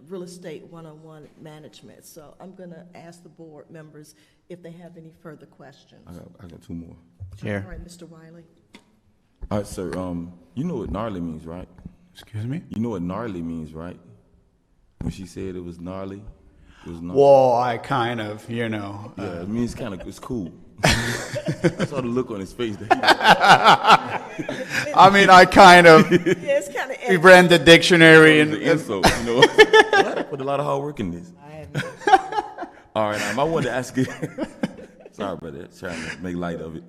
real estate one-on-one management. So I'm going to ask the board members if they have any further questions. I got two more. All right, Mr. Wiley. All right, sir. You know what gnarly means, right? Excuse me? You know what gnarly means, right? When she said it was gnarly, it was gnarly. Well, I kind of, you know. Yeah, it means it's cool. I saw the look on his face. I mean, I kind of Yeah, it's kind of we ran the dictionary and The insult, you know. I put a lot of hard work in this. All right, I wanted to ask you. Sorry about that. Trying to make light of it.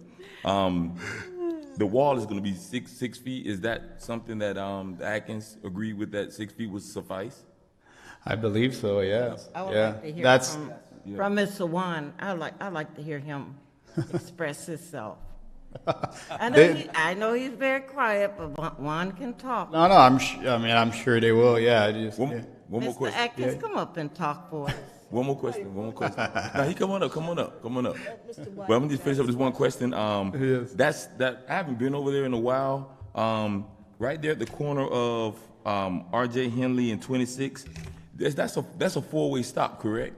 The wall is going to be 6 feet. Is that something that the Atkins agreed with, that 6 feet would suffice? I believe so. Yeah. I would Yeah. like to hear That's from Mr. Juan. I'd like to hear him express himself. I know he's very quiet, but Juan can talk. no. I'm sure they will. Yeah. One more Mr. question. Atkins, come up and talk for us. One more question. Now he come on up. Mr. Well, I'm gonna just finish up this one question. Yes. I haven't been over there in a while. Right there at the corner of R.J. Henley and 26. That's a four-way stop, correct?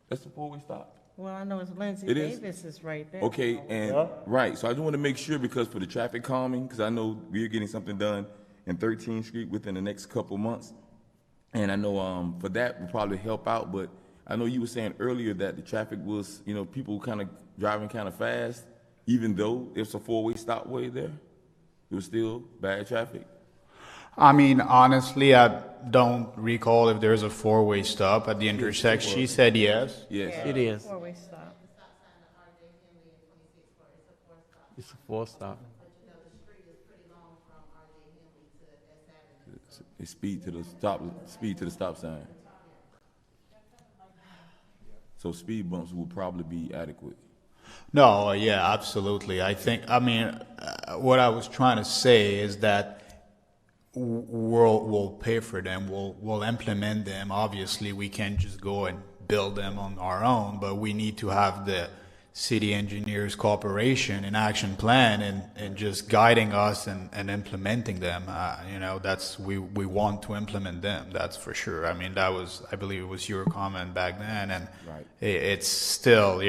That's a four-way stop. Well, I know it's Lindsay It is? Davis is right there. Okay, and right. So I just want to make sure, because for the traffic calming, because I know we're getting something done in 13th Street within the next couple months, and I know for that will probably help out. But I know you were saying earlier that the traffic was, people kind of driving kind of fast, even though it's a four-way stop way there. It was still bad traffic. I mean, honestly, I don't recall if there's a four-way stop at the intersection. She said yes. Yes. It is. Four-way stop. It's a four-stop. It's speed to the stop sign. So speed bumps will probably be adequate. No, yeah, absolutely. What I was trying to say is that we'll pay for them. We'll implement them. Obviously, we can't just go and build them on our own, but we need to have the city engineers' cooperation and action plan and just guiding us and implementing them. We want to implement them. That's for sure. I mean, I believe it was your comment back then, and Right. it's still,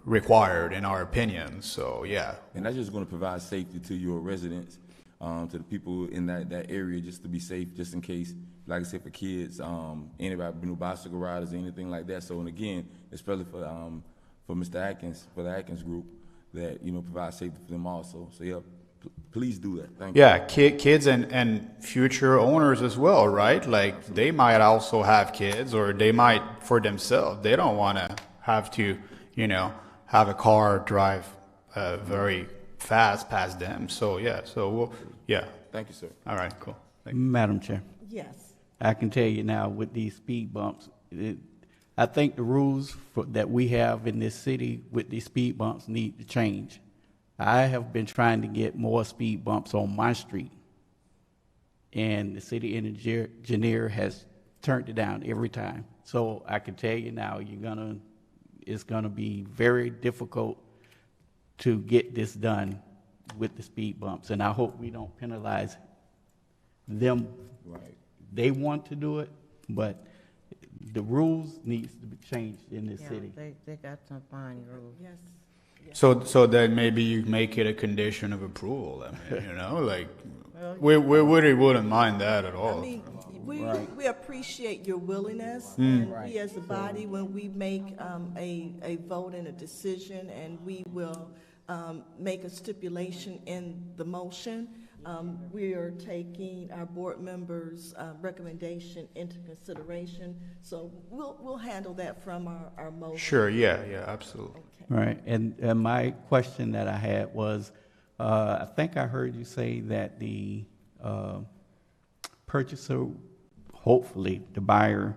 required in our opinion. So yeah. And that's just going to provide safety to your residents, to the people in that area, just to be safe, just in case, like I said, for kids, anybody, new bicycle riders, anything like that. So, and again, especially for Mr. Atkins, for the Atkins group, that, provide safety for them also. So yeah, please do that. Thank you. Yeah, kids and future owners as well, right? Like they might also have kids, or they might for themselves. They don't want to have to, have a car drive very fast past them. So yeah, yeah. Thank you, sir. All right, cool. Thank you. Madam Chair, Yes. I can tell you now with these speed bumps, I think the rules that we have in this city with these speed bumps need to change. I have been trying to get more speed bumps on my street, and the city engineer has turned it down every time. So I can tell you now, it's gonna be very difficult to get this done with the speed bumps, and I hope we don't penalize them. Right. They want to do it, but the rules needs to be changed in this Yeah, city. they got some fine rules. Yes. So then maybe you make it a condition of approval. I mean, like we really wouldn't mind that at all. I mean, we appreciate your willingness, and we as a body, when we make a vote and a decision, and we will make a stipulation in the motion, we are taking our board members' recommendation into consideration. So we'll handle that from our motion. Sure. Yeah. Absolutely. Okay. Right, and my question that I had was, I think I heard you say that the purchaser, hopefully the buyer,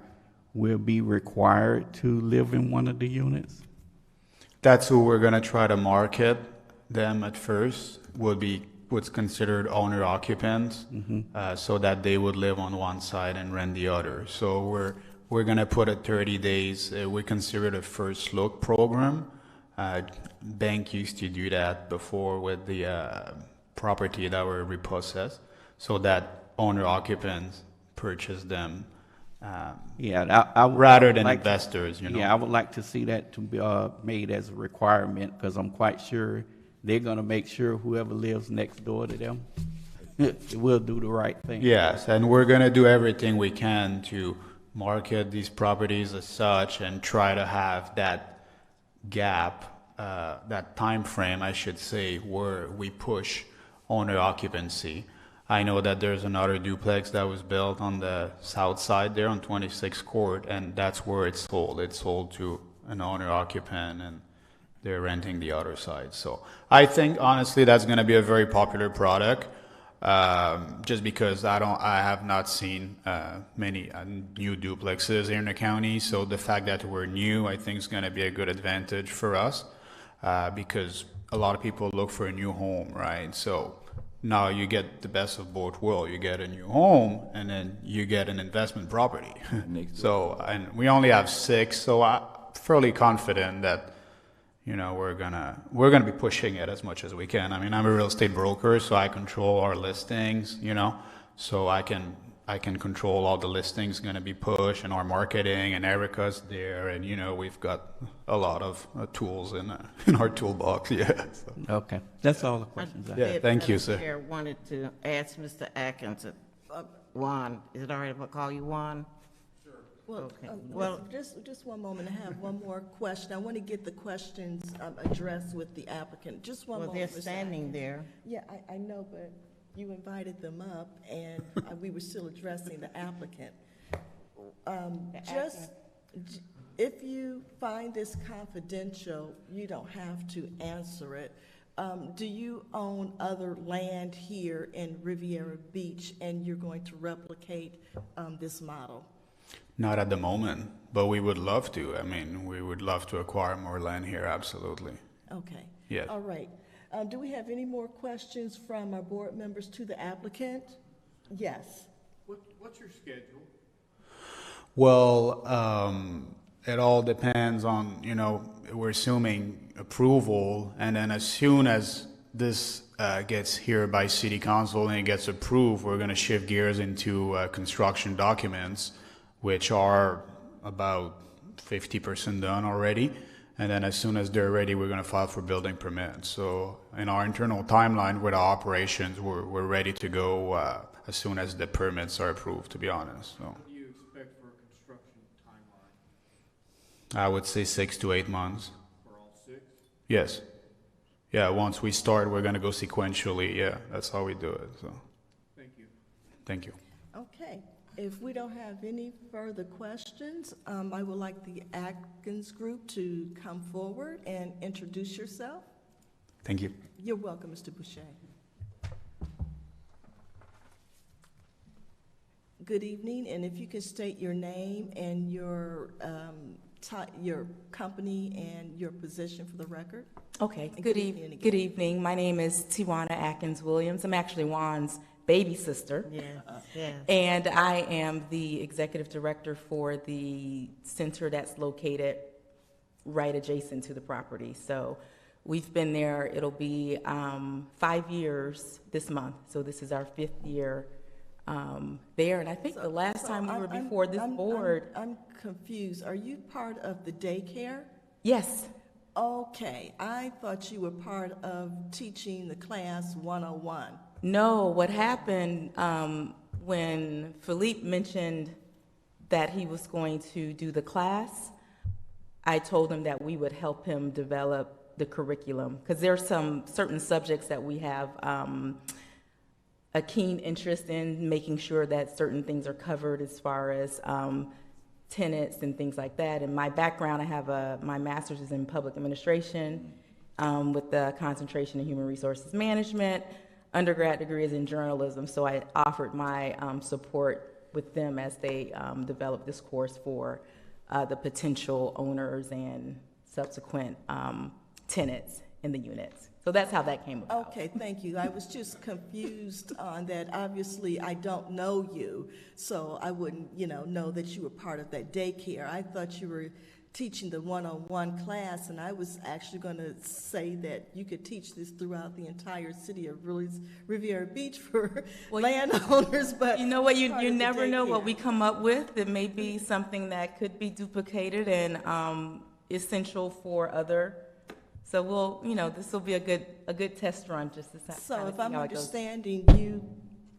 will be required to live in one of the units? That's who we're gonna try to market them at first. Would be what's considered owner occupants, so that they would live on one side and rent the other. So we're gonna put it 30 days. We consider it a first look program. Bank used to do that before with the property that were repossessed, so that owner occupants purchase them. I would rather than like investors, Yeah, I would like to see that to be made as a requirement, because I'm quite sure they're going to make sure whoever lives next door to them will do the right thing. Yes, and we're gonna do everything we can to market these properties as such and try to have that gap, that time frame, I should say, where we push owner occupancy. I know that there's another duplex that was built on the south side there on 26th Court, and that's where it's sold. It's sold to an owner occupant, and they're renting the other side. So I think honestly that's going to be a very popular product, just because I have not seen many new duplexes here in the county. So the fact that we're new, I think, is going to be a good advantage for us, because a lot of people look for a new home, right? So now you get the best of both worlds. You get a new home, and then you get an investment property. So, and we only have 6, so I'm fairly confident that, we're gonna be pushing it as much as we can. I mean, I'm a real estate broker, so I control our listings, so I can control all the listings going to be pushed, and our marketing, and Erica's there, and we've got a lot of tools in our toolbox. Yeah. So. Okay, that's all the questions I have. Yeah, thank you, sir. I wanted to ask Mr. Atkins, Juan, is it all right if I call you Juan? Well, Okay. well, just one moment. I have one more question. I want to get the questions addressed with the applicant. Just one Well, moment. they're Mr. standing Atkins. there. Yeah, I know, but you invited them up, and we were still addressing the applicant. If you find this confidential, you don't have to answer it. Do you own other land here in Riviera Beach, and you're going to replicate this model? Not at the moment, but we would love to. I mean, we would love to acquire more land here, absolutely. Okay. Yes. All right. Do we have any more questions from our board members to the applicant? Yes. What's your schedule? Well, it all depends on, we're assuming approval, and then as soon as this gets here by city council and it gets approved, we're going to shift gears into construction documents, which are about 50% done already. And then as soon as they're ready, we're going to file for building permits. So in our internal timeline with our operations, we're ready to go as soon as the permits are approved, to be honest. So What do you expect for a construction timeline I would say 6 to 8 months. for all 6? Yes. Yeah, once we start, we're going to go sequentially. Yeah, that's how we do it. So Thank you. thank you. Okay, if we don't have any further questions, I would like the Atkins Group to come forward and introduce yourself. Thank you. You're welcome, Mr. Boucher. Good evening, and if you could state your name and your company and your position for the record. Okay, And good evening again. good evening. My name is Tiwana Atkins Williams. I'm actually Juan's baby sister. Yes, yes. And I am the executive director for the center that's located right adjacent to the property. So we've been there, it'll be 5 years this month. So this is our 5th year there. And I think the last time we were before this board. I'm confused. Are you part of the daycare? Yes, Okay, I thought you were part of teaching the class 101. no, what happened when Philippe mentioned that he was going to do the class, I told him that we would help him develop the curriculum, because there are some certain subjects that we have a keen interest in, making sure that certain things are covered as far as tenants and things like that. And my background, I have my master's is in public administration with the concentration in human resources management. Undergrad degree is in journalism, so I offered my support with them as they developed this course for the potential owners and subsequent tenants in the units. So that's how that came about. Okay, thank you. I was just confused on that. Obviously, I don't know you, so I wouldn't, know that you were part of that daycare. I thought you were teaching the one-on-one class, and I was actually going to say that you could teach this throughout the entire city of Riviera Beach for landowners, but You know what, you part of the never know what daycare. we come up with. It may be something that could be duplicated and essential for other. So we'll, this will be a good test run just to So kind of if see I'm how it goes. understanding, you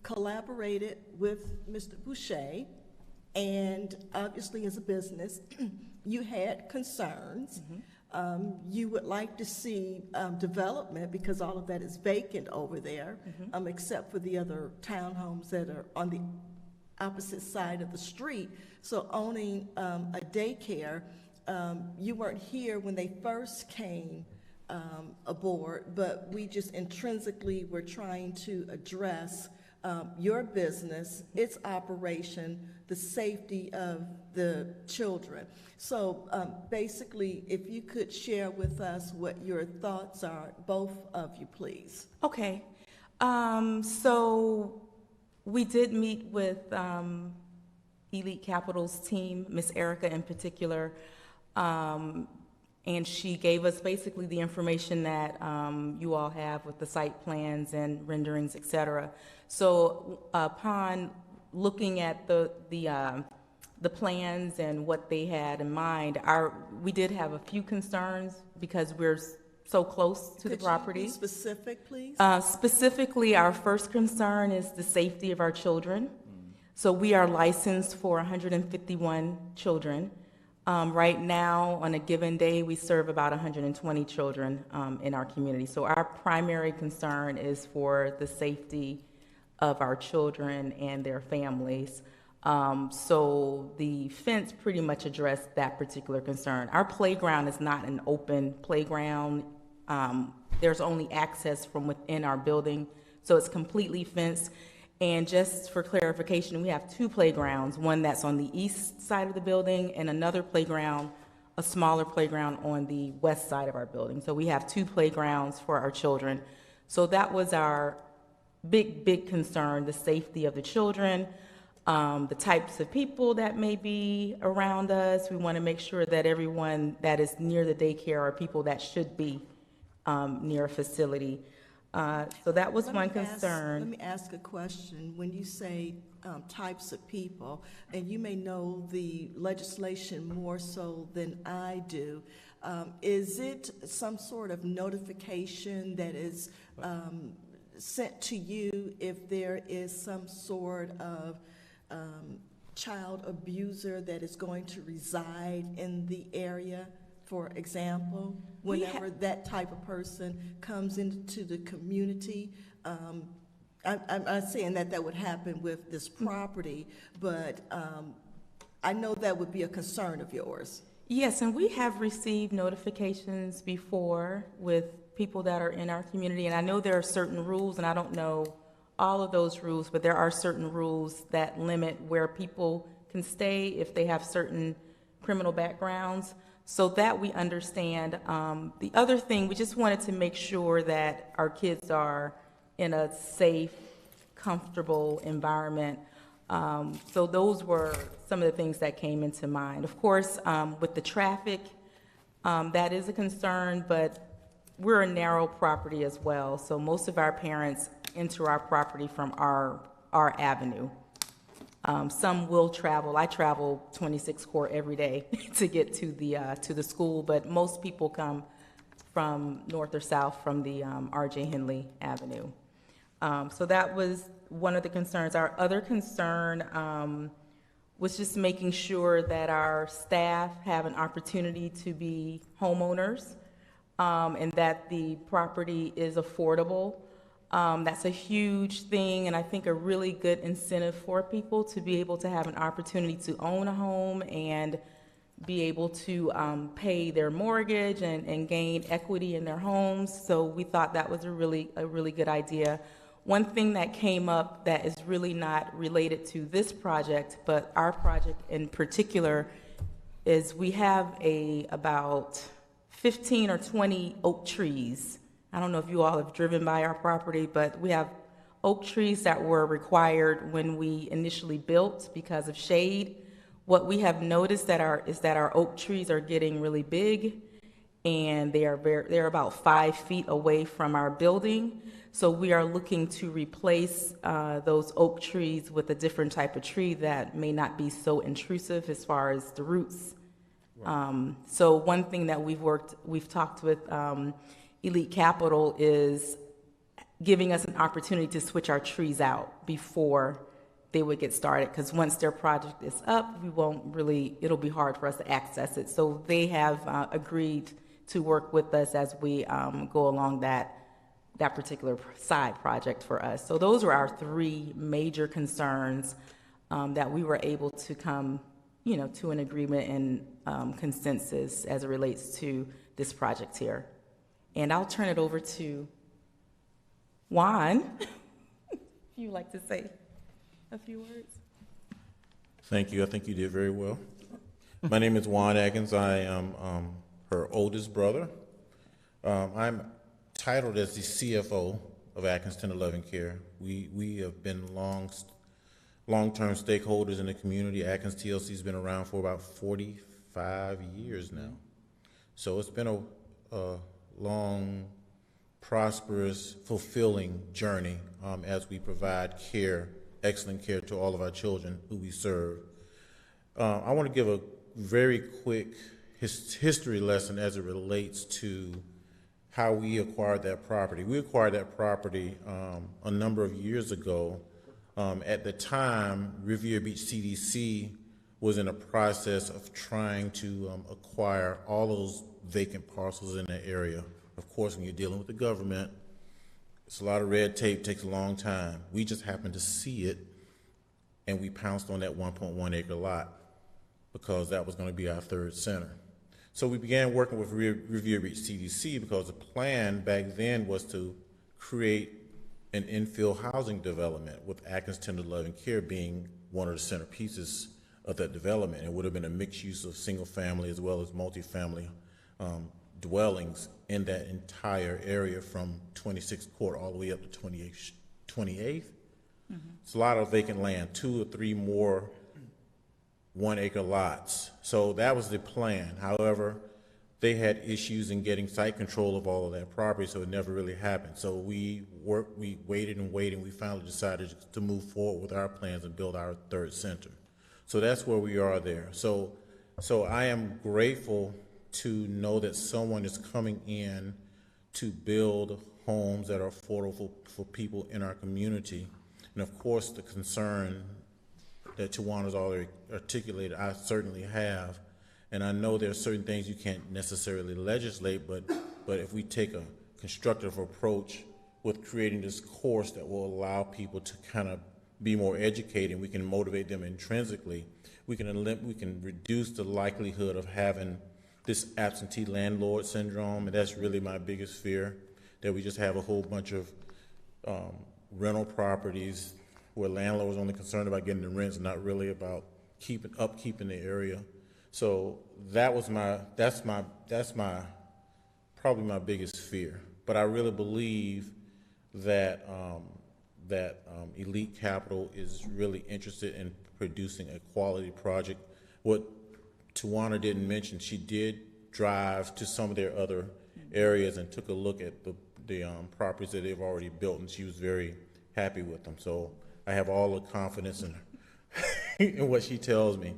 collaborated with Mr. Boucher, and obviously as a business, you had concerns. You would like to see development, because all of that is vacant over there, except for the other townhomes that are on the opposite side of the street. So owning a daycare, you weren't here when they first came aboard, but we just intrinsically were trying to address your business, its operation, the safety of the children. So basically, if you could share with us what your thoughts are, both of you, please. Okay. So we did meet with Elite Capital's team, Miss Erica in particular, and she gave us basically the information that you all have with the site plans and renderings, et cetera. So upon looking at the plans and what they had in mind, we did have a few concerns because we're so close to the property. Could you be specific, please? Specifically, our first concern is the safety of our children. So we are licensed for 151 children. Right now, on a given day, we serve about 120 children in our community. So our primary concern is for the safety of our children and their families. So the fence pretty much addressed that particular concern. Our playground is not an open playground. There's only access from within our building, so it's completely fenced. And just for clarification, we have 2 playgrounds, one that's on the east side of the building and another playground, a smaller playground on the west side of our building. So we have 2 playgrounds for our children. So that was our big concern, the safety of the children, the types of people that may be around us. We want to make sure that everyone that is near the daycare are people that should be near a facility. So that was one concern. Let me ask a question. When you say types of people, and you may know the legislation more so than I do, Is it some sort of notification that is sent to you if there is some sort of child abuser that is going to reside in the area, for example, whenever that type of person comes into the community? I'm not saying that that would happen with this property, but I know that would be a concern of yours. Yes, and we have received notifications before with people that are in our community, and I know there are certain rules, and I don't know all of those rules, but there are certain rules that limit where people can stay if they have certain criminal backgrounds, so that we understand. The other thing, we just wanted to make sure that our kids are in a safe, comfortable environment. So those were some of the things that came into mind. Of course, with the traffic, that is a concern, but we're a narrow property as well. So most of our parents enter our property from our avenue. Some will travel. I travel 26 Court every day to get to the school, but most people come from north or south from the R.J. Henley Avenue. So that was one of the concerns. Our other concern was just making sure that our staff have an opportunity to be homeowners, and that the property is affordable. That's a huge thing, and I think a really good incentive for people to be able to have an opportunity to own a home and be able to pay their mortgage and gain equity in their homes. So we thought that was a really good idea. One thing that came up that is really not related to this project, but our project in particular, is we have about 15 or 20 oak trees. I don't know if you all have driven by our property, but we have oak trees that were required when we initially built because of shade. What we have noticed is that our oak trees are getting really big, and they're about 5 feet away from our building. So we are looking to replace those oak trees with a different type of tree that may not be so intrusive as far as the roots. Right. So one thing that we've talked with Elite Capital is giving us an opportunity to switch our trees out before they would get started, because once their project is up, it'll be hard for us to access it. So they have agreed to work with us as we go along that particular side project for us. So those were our three major concerns that we were able to come, to an agreement and consensus as it relates to this project here. And I'll turn it over to Juan, if you'd like to say a few words. Thank you. I think you did very well. My name is Juan Atkins. I am her oldest brother. I'm titled as the CFO of Atkins 1011 Care. We have been long-term stakeholders in the community. Atkins TLC has been around for about 45 years now. So it's been a long, prosperous, fulfilling journey as we provide care, excellent care to all of our children who we serve. I want to give a very quick history lesson as it relates to how we acquired that property. We acquired that property a number of years ago. At the time, Riviera Beach CDC was in a process of trying to acquire all those vacant parcels in that area. Of course, when you're dealing with the government, it's a lot of red tape, takes a long time. We just happened to see it, and we pounced on that 1.1 acre lot because that was going to be our third center. So we began working with Riviera Beach CDC because the plan back then was to create an infill housing development, with Atkins 1011 Care being one of the centerpieces of that development. It would have been a mixed use of single family as well as multifamily dwellings in that entire area from 26th Court all the way up to 28th. Mm-hmm. It's a lot of vacant land, 2 or 3 more 1 acre lots. So that was the plan. However, they had issues in getting site control of all of that property, so it never really happened. So we waited and waited, and we finally decided to move forward with our plans and build our third center. So that's where we are there. So I am grateful to know that someone is coming in to build homes that are affordable for people in our community. And of course, the concern that Tawana's already articulated, I certainly have. And I know there are certain things you can't necessarily legislate, but if we take a constructive approach with creating this course that will allow people to kind of be more educated, we can motivate them intrinsically, we can reduce the likelihood of having this absentee landlord syndrome, and that's really my biggest fear, that we just have a whole bunch of rental properties where landlords are only concerned about getting the rents, not really about upkeeping the area. So that's probably my biggest fear. But I really believe that Elite Capital is really interested in producing a quality project. What Tawana didn't mention, she did drive to some of their other areas and took a look at the properties that they've already built, and she was very happy with them. So I have all the confidence in in what she tells me.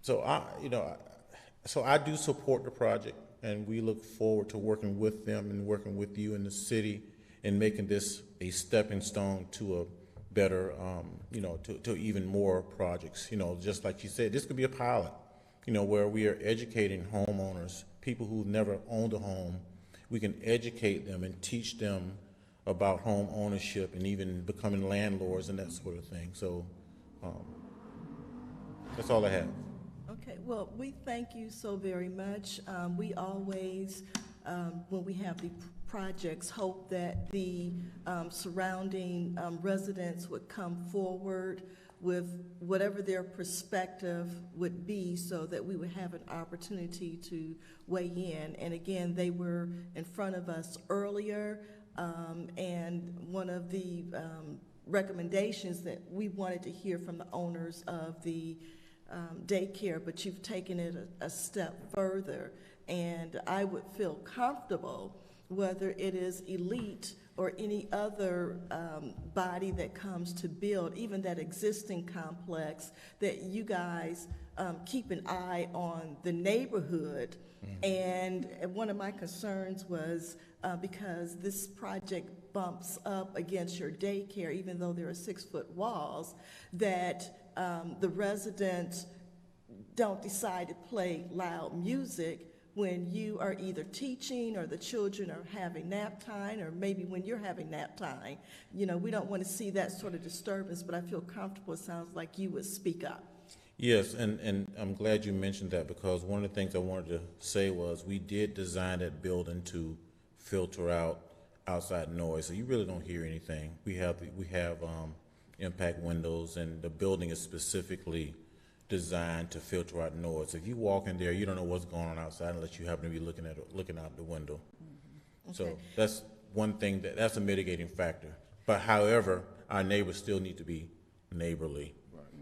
So I do support the project, and we look forward to working with them and working with you in the city and making this a stepping stone to a better, to even more projects. Just like you said, this could be a pilot, where we are educating homeowners, people who've never owned a home. We can educate them and teach them about home ownership and even becoming landlords and that sort of thing. So that's all I have. Okay, well, we thank you so very much. We always, when we have the projects, hope that the surrounding residents would come forward with whatever their perspective would be so that we would have an opportunity to weigh in. And again, they were in front of us earlier, and one of the recommendations that we wanted to hear from the owners of the daycare, but you've taken it a step further, and I would feel comfortable whether it is Elite or any other body that comes to build, even that existing complex, that you guys keep an eye on the neighborhood. And one of my concerns was because this project bumps up against your daycare, even though there are 6-foot walls, that the residents don't decide to play loud music when you are either teaching or the children are having nap time, or maybe when you're having nap time. We don't want to see that sort of disturbance, but I feel comfortable. It sounds like you would speak up. Yes, and I'm glad you mentioned that, because one of the things I wanted to say was we did design that building to filter out outside noise, so you really don't hear anything. We have impact windows, and the building is specifically designed to filter out noise. If you walk in there, you don't know what's going on outside unless you happen to be looking out the window. Okay. So that's one thing that's a mitigating factor. But however, our neighbors still need to be neighborly.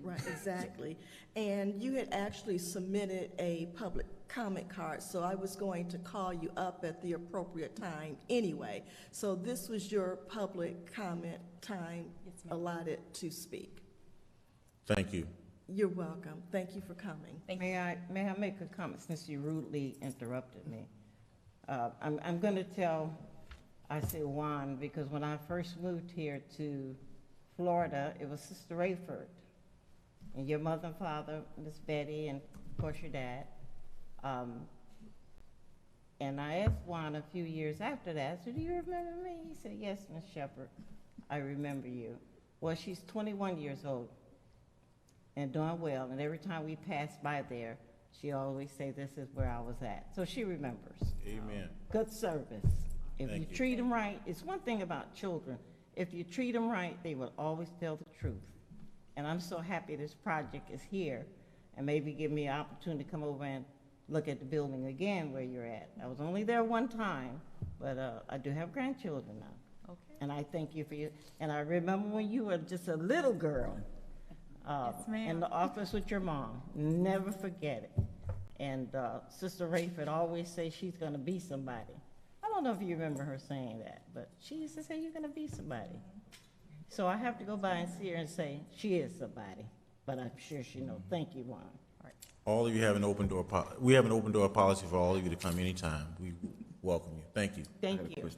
Right, exactly. And you had actually submitted a public comment card, so I was going to call you up at the appropriate time anyway. So this was your public comment time allotted to speak. Thank you. You're welcome. Thank you for coming. May I make a comment since you rudely interrupted me? I'm going to tell, I say Juan, because when I first moved here to Florida, it was Sister Rayford, and your mother and father, Miss Betty, and of course your dad. And I asked Juan a few years after that, I said, do you remember me? He said, yes, Miss Shepherd, I remember you. Well, she's 21 years old and doing well, and every time we pass by there, she always say, this is where I was at. So she remembers. Amen. Good service. If you treat them right, it's one thing about children. If you treat them right, they will always tell the truth. And I'm so happy this project is here, and maybe give me an opportunity to come over and look at the building again where you're at. I was only there one time, but I do have grandchildren now. Okay. And I thank you for you. And I remember when you were just a little girl, in the office with your mom. Never forget it. And Sister Rayford always say she's going to be somebody. I don't know if you remember her saying that, but she used to say, you're going to be somebody. So I have to go by and see her and say, she is somebody. But I'm sure she knows. Thank you, Juan. All of you have an open door, we have an open door policy for all of you to come anytime. We welcome you. Thank you. Thank you.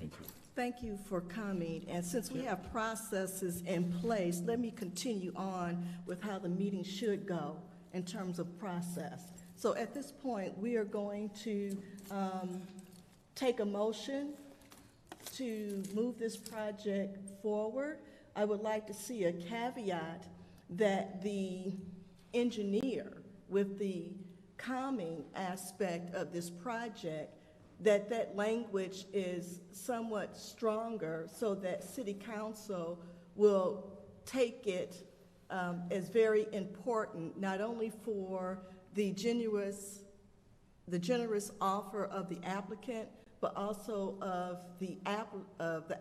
Thank you for coming, and since we have processes in place, let me continue on with how the meeting should go in terms of process. So at this point, we are going to take a motion to move this project forward. I would like to see a caveat that the engineer with the calming aspect of this project, that language is somewhat stronger so that City Council will take it as very important, not only for the generous offer of the applicant, but also of the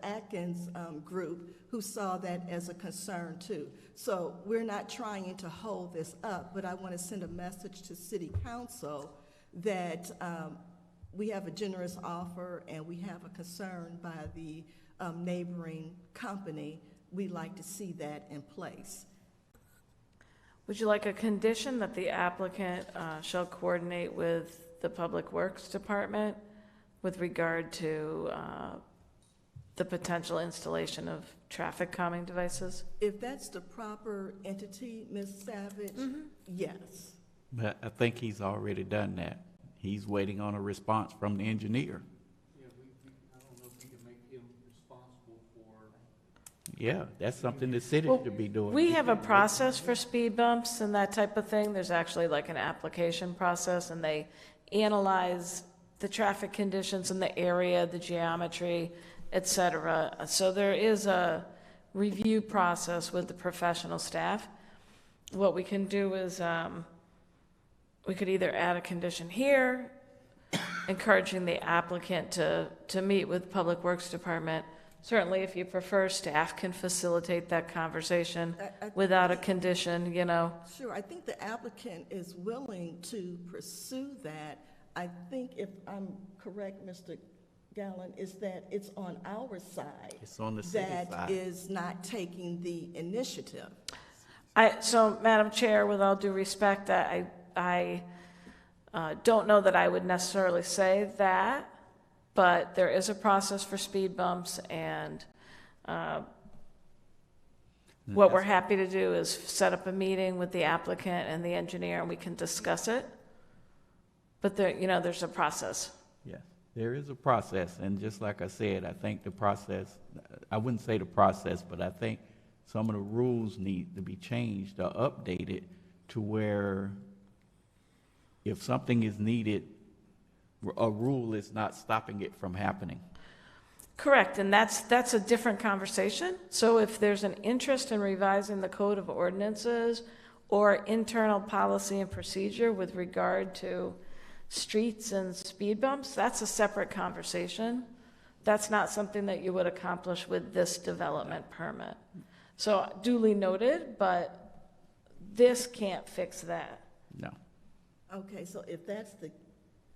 Atkins group, who saw that as a concern too. So we're not trying to hold this up, but I want to send a message to City Council that we have a generous offer and we have a concern by the neighboring company. We'd like to see that in place. Would you like a condition that the applicant shall coordinate with the Public Works Department with regard to the potential installation of traffic calming devices? If that's the proper entity, Ms. Savage, yes. But I think he's already done that. He's waiting on a response from the engineer. Yeah, I don't know if we can make him responsible for. Yeah, that's something the city Well, should be doing. we have a process for speed bumps and that type of thing. There's actually like an application process, and they analyze the traffic conditions in the area, the geometry, et cetera. So there is a review process with the professional staff. What we can do is we could either add a condition here, encouraging the applicant to meet with Public Works Department. Certainly, if you prefer, staff can facilitate that conversation without a condition, you know. Sure, I think the applicant is willing to pursue that. I think if I'm correct, Mr. Gallen, is that it's on our side. It's on the city side. That is not taking the initiative. So, Madam Chair, with all due respect, I don't know that I would necessarily say that, but there is a process for speed bumps, and what we're happy to do is set up a meeting with the applicant and the engineer, and we can discuss it. But there, you know, there's a process. Yeah, there is a process, and just like I said, I think the process, I wouldn't say the process, but I think some of the rules need to be changed or updated to where if something is needed, a rule is not stopping it from happening. Correct, and that's a different conversation. So if there's an interest in revising the Code of Ordinances or internal policy and procedure with regard to streets and speed bumps, that's a separate conversation. That's not something that you would accomplish with this development permit. So duly noted, but this can't fix that. No. Okay, so if that's the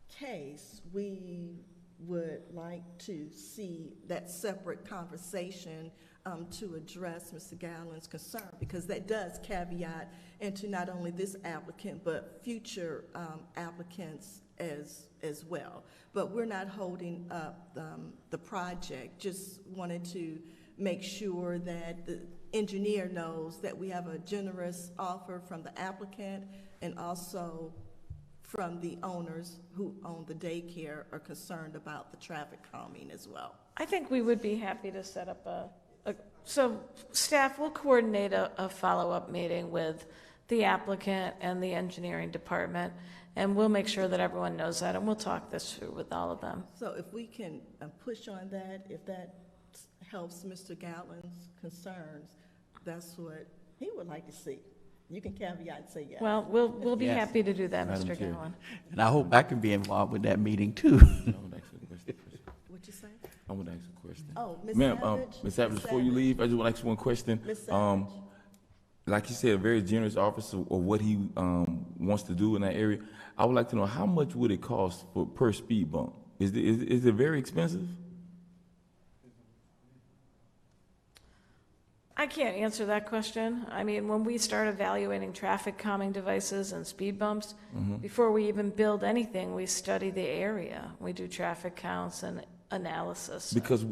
case, we would like to see that separate conversation to address Mr. Gallen's concern, because that does caveat into not only this applicant, but future applicants as well. But we're not holding up the project. Just wanted to make sure that the engineer knows that we have a generous offer from the applicant, and also from the owners who own the daycare are concerned about the traffic calming as well. I think we would be happy to set up so staff will coordinate a follow-up meeting with the applicant and the engineering department, and we'll make sure that everyone knows that, and we'll talk this through with all of them. So if we can push on that, if that helps Mr. Gallen's concerns, that's what he would like to see. You can caveat and say yes. Well, we'll be Yes. happy to do that, Madam Mr. Chair. Gallen. And I hope I can be involved with that meeting too. I want to ask you a question. What'd you say? I want to ask a question. Oh, Ms. Ma'am, Savage? Ms. Savage, before you leave, I just want to ask you one question. Ms. Savage? Like you said, a very generous officer of what he wants to do in that area. I would like to know, how much would it cost per speed bump? Is it very expensive? I can't answer that question. I mean, when we start evaluating traffic calming devices and speed bumps, before we even build anything, we study the area. We do traffic counts and analysis. Because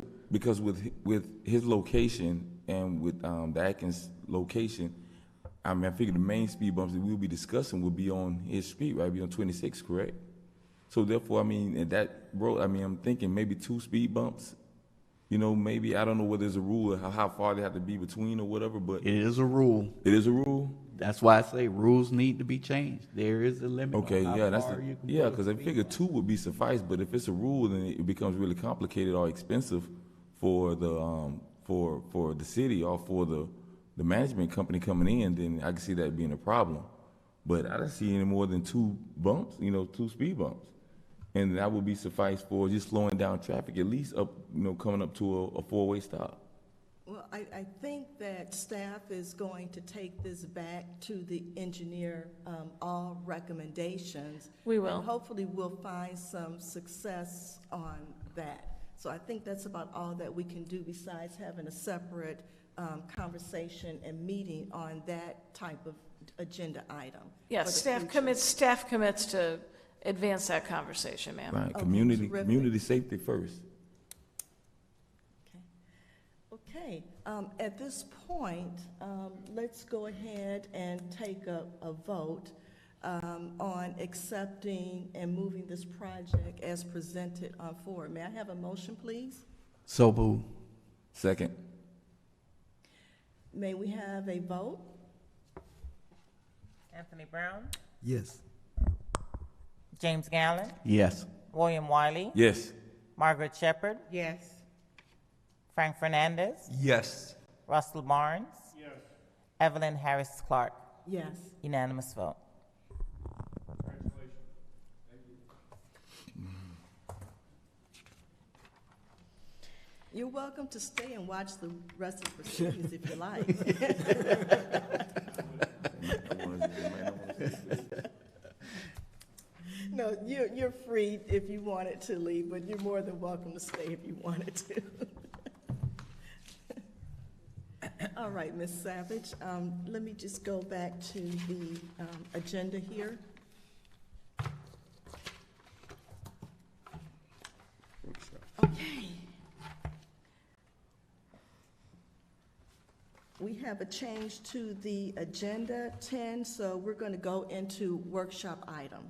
with his location and with the Atkins location, I mean, I figure the main speed bumps that we'll be discussing will be on his street, right? Be on 26, correct? So therefore, I mean, at that road, I mean, I'm thinking maybe 2 speed bumps. You know, maybe, I don't know whether there's a rule or how far they have to be between or whatever, but. It is a rule. It is a rule? That's why I say rules need to be changed. There is a limit Okay, on how yeah, that's far the, you can yeah, put a because I speed figure bump. 2 would be suffice, but if it's a rule, then it becomes really complicated or expensive for the, for the city or for the management company coming in, then I can see that being a problem. But I don't see any more than 2 bumps, you know, 2 speed bumps. And that would be suffice for just slowing down traffic, at least up, you know, coming up to a 4-way stop. Well, I think that staff is going to take this back to the engineer, all recommendations. We will. And hopefully we'll find some success on that. So I think that's about all that we can do besides having a separate conversation and meeting on that type of agenda item. Yeah, for the staff future. commits to advance that conversation, ma'am. Right, Okay, terrific. community safety first. Okay, at this point, let's go ahead and take a vote on accepting and moving this project as presented forward. May I have a motion, please? So boo. Second. May we have a vote? Anthony Brown, Yes. James Gallen, Yes. William Wiley, Yes. Margaret Shepherd, Yes. Frank Fernandez, Yes. Russell Barnes, Evelyn Harris Clark. Yes. Unanimous vote. You're welcome to stay and watch the rest of the proceedings if you like. No, you're free if you wanted to leave, but you're more than welcome to stay if you wanted to. All right, Ms. Savage, let me just go back to the agenda here. Okay. We have a change to the agenda 10, so we're going to go into workshop item.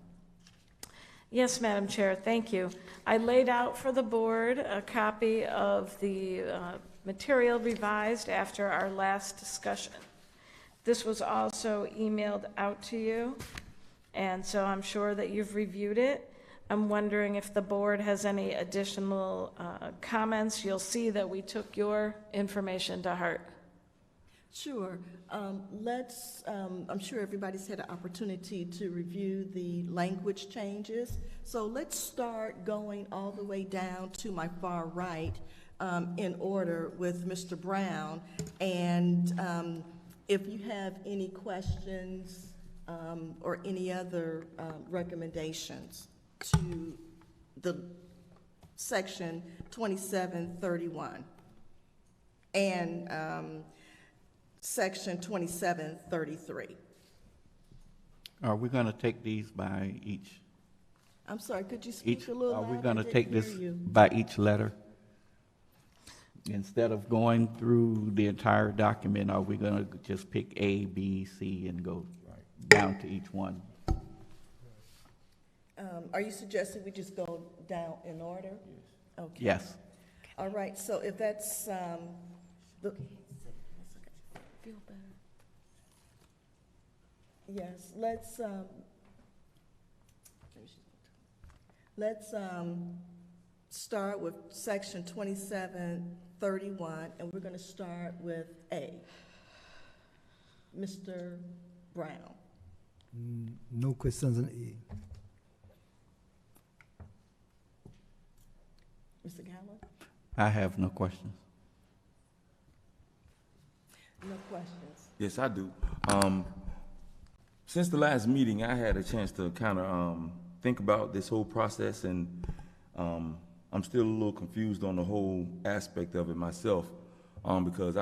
Yes, Madam Chair, thank you. I laid out for the board a copy of the material revised after our last discussion. This was also emailed out to you, and so I'm sure that you've reviewed it. I'm wondering if the board has any additional comments. You'll see that we took your information to heart. Sure. I'm sure everybody's had an opportunity to review the language changes. So let's start going all the way down to my far right in order with Mr. Brown. And if you have any questions or any other recommendations to the section 2731 and section 2733. Are we going to take these by each? I'm sorry, could you speak a little Are louder? we going to I didn't take this hear you. by each letter? Instead of going through the entire document, are we going to just pick A, B, C, and go down to each one? Are you suggesting we just go down in order? Okay. Yes. All right, so if that's, the, feel better. Yes, let's start with section 2731, and we're going to start with A. Mr. Brown. No questions on A. Mr. Gallo? I have no questions. No questions. Yes, I do. Since the last meeting, I had a chance to kind of think about this whole process, and I'm still a little confused on the whole aspect of it myself, because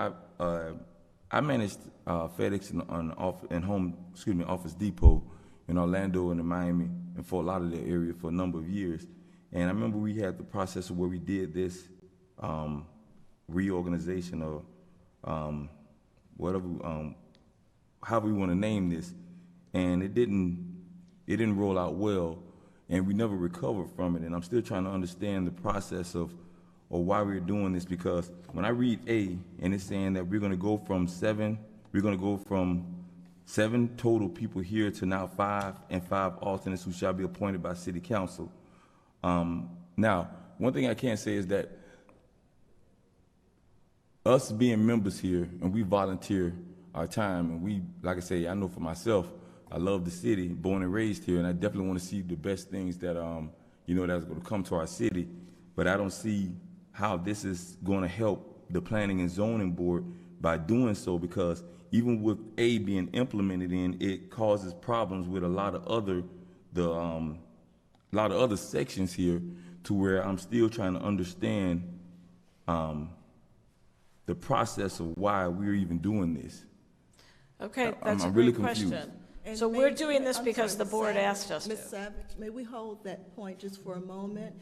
I managed FedEx and Office Depot in Orlando and in Miami and Fort Lauderdale area for a number of years. And I remember we had the process of where we did this reorganization or however we want to name this, and it didn't roll out well, and we never recovered from it. And I'm still trying to understand the process of why we're doing this, because when I read A and it's saying that we're going to go from seven total people here to now 5 and 5 alternates who shall be appointed by City Council. Now, one thing I can say is that us being members here, and we volunteer our time, and we, like I say, I know for myself, I love the city, born and raised here, and I definitely want to see the best things that, that's going to come to our city, but I don't see how this is going to help the Planning and Zoning Board by doing so, because even with A being implemented in, it causes problems with a lot of other sections here, to where I'm still trying to understand the process of why we're even doing this. Okay, that's a I'm really great confused. question. And So may- we're doing this I'm because sorry, the board Ms. asked us to. Ms. Savage, may we hold that point just for a moment?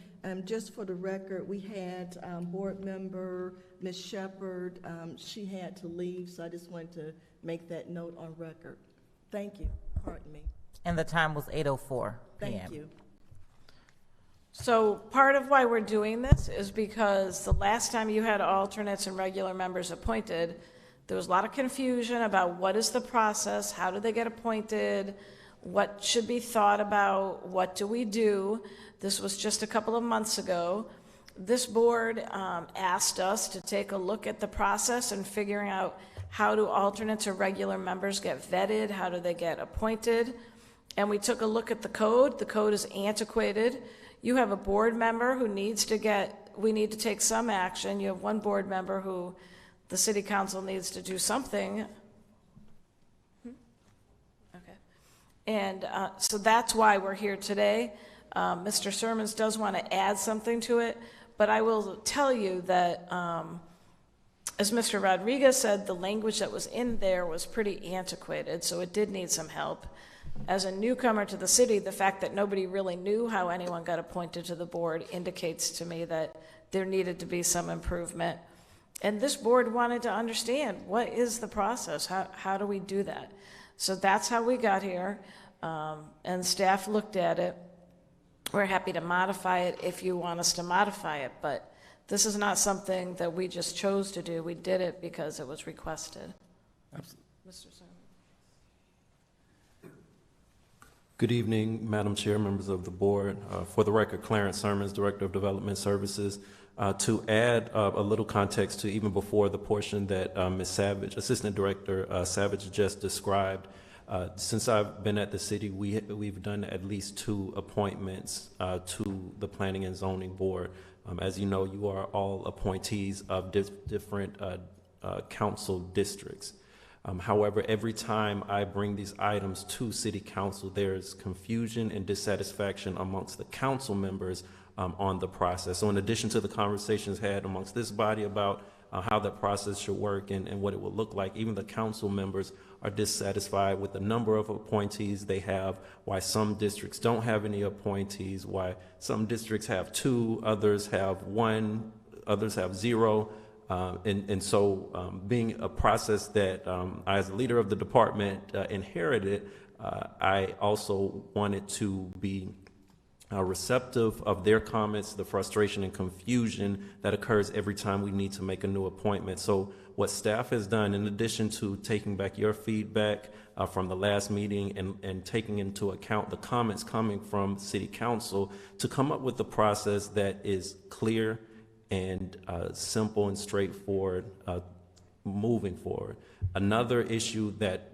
Just for the record, we had board member Ms. Shepherd. She had to leave, so I just wanted to make that note on record. Thank you. Pardon me. And the time was 8:04 Thank p.m. you. So part of why we're doing this is because the last time you had alternates and regular members appointed, there was a lot of confusion about what is the process, how do they get appointed, what should be thought about, what do we do. This was just a couple of months ago. This board asked us to take a look at the process and figuring out how do alternates or regular members get vetted, how do they get appointed. And we took a look at the code. The code is antiquated. You have a board member who we need to take some action. You have one board member who the city council needs to do something. Okay. And so that's why we're here today. Mr. Sermons does want to add something to it, but I will tell you that, as Mr. Rodriguez said, the language that was in there was pretty antiquated, so it did need some help. As a newcomer to the city, the fact that nobody really knew how anyone got appointed to the board indicates to me that there needed to be some improvement. And this board wanted to understand, what is the process? How do we do that? So that's how we got here, and staff looked at it. We're happy to modify it if you want us to modify it, but this is not something that we just chose to do. We did it because it was requested. Absolutely. Mr. Sermon. Good evening, Madam Chair, members of the board. For the record, Clarence Sermons, Director of Development Services. To add a little context to even before the portion that Ms. Savage, Assistant Director Savage just described, since I've been at the city, we've done at least 2 appointments to the Planning and Zoning Board. As you know, you are all appointees of different council districts. However, every time I bring these items to City Council, there's confusion and dissatisfaction amongst the council members on the process. So in addition to the conversations had amongst this body about how that process should work and what it will look like, even the council members are dissatisfied with the number of appointees they have, why some districts don't have any appointees, why some districts have 2, others have 1, others have 0. And so being a process that I, as a leader of the department, inherited, I also wanted to be receptive of their comments, the frustration and confusion that occurs every time we need to make a new appointment. So what staff has done, in addition to taking back your feedback from the last meeting and taking into account the comments coming from City Council, to come up with a process that is clear and simple and straightforward moving forward. Another issue that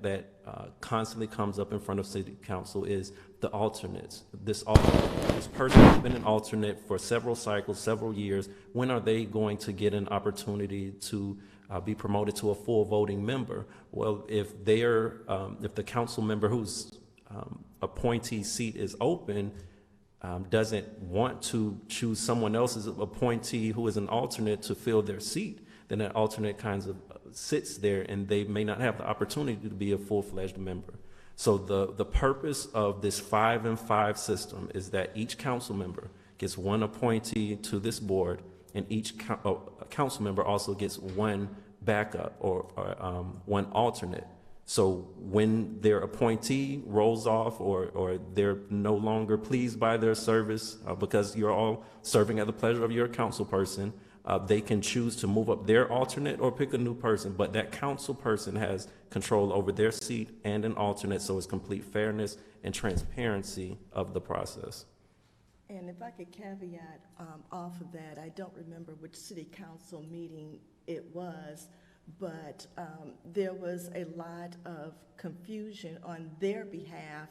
constantly comes up in front of City Council is the alternates. This person has been an alternate for several cycles, several years. When are they going to get an opportunity to be promoted to a full voting member? Well, if the council member whose appointee seat is open doesn't want to choose someone else's appointee who is an alternate to fill their seat, then that alternate kind of sits there and they may not have the opportunity to be a full-fledged member. So the purpose of this 5 and 5 system is that each council member gets one appointee to this board, and each council member also gets one backup or one alternate. So when their appointee rolls off or they're no longer pleased by their service because you're all serving at the pleasure of your council person, they can choose to move up their alternate or pick a new person, but that council person has control over their seat and an alternate, so it's complete fairness and transparency of the process. And if I could caveat off of that, I don't remember which city council meeting it was, but there was a lot of confusion on their behalf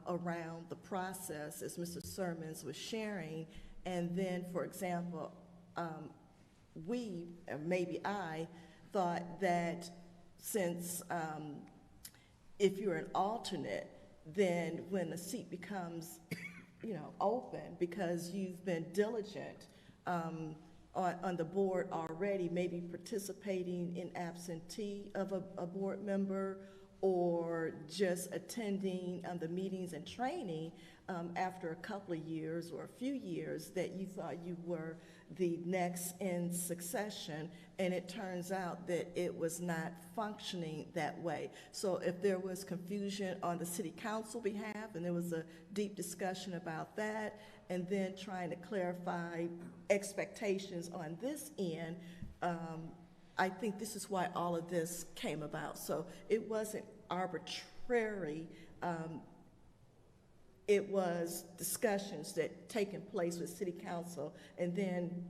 around the process, as Mr. Sermons was sharing. And then, for example, we, or maybe I, thought that since if you're an alternate, then when the seat becomes open because you've been diligent on the board already, maybe participating in absentee of a board member or just attending the meetings and training after a couple of years or a few years, that you thought you were the next in succession, and it turns out that it was not functioning that way. So if there was confusion on the city council behalf, and there was a deep discussion about that, and then trying to clarify expectations on this end, I think this is why all of this came about. So it wasn't arbitrary. It was discussions that taken place with city council, and then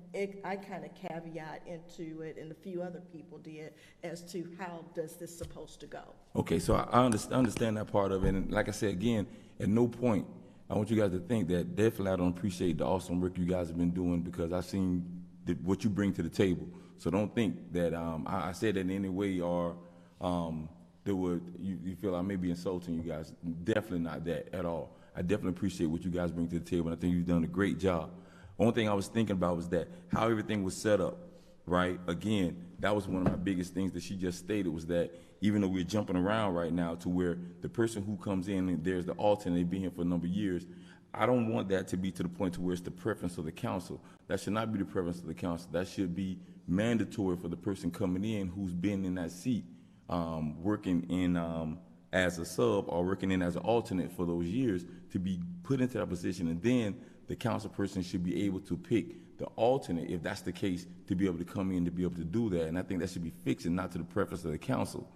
I kind of caveat into it, and a few other people did, as to how does this supposed to go. Okay, so I understand that part of it, and like I said, again, at no point, I want you guys to think that definitely I don't appreciate the awesome work you guys have been doing, because I've seen what you bring to the table. So don't think that I said that in any way, or you feel I may be insulting you guys. Definitely not that at all. I definitely appreciate what you guys bring to the table, and I think you've done a great job. Only thing I was thinking about was that how everything was set up, right? Again, that was one of my biggest things that she just stated, was that even though we're jumping around right now to where the person who comes in and there's the alternate, they've been here for a number of years, I don't want that to be to the point to where it's the preference of the council. That should not be the preference of the council. That should be mandatory for the person coming in who's been in that seat, working in as a sub or working in as an alternate for those years, to be put into that position. And then the council person should be able to pick the alternate, if that's the case, to be able to come in to be able to do that. And I think that should be fixed and not to the preference of the council.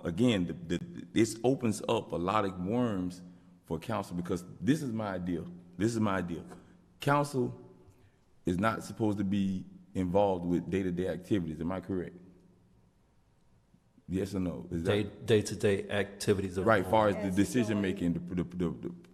Again, this opens up a lot of worms for council, because this is my idea. This is my idea. Council is not supposed to be involved with day-to-day activities. Am I correct? Yes or no? Is that Day-to-day activities of right? As far as the decision making,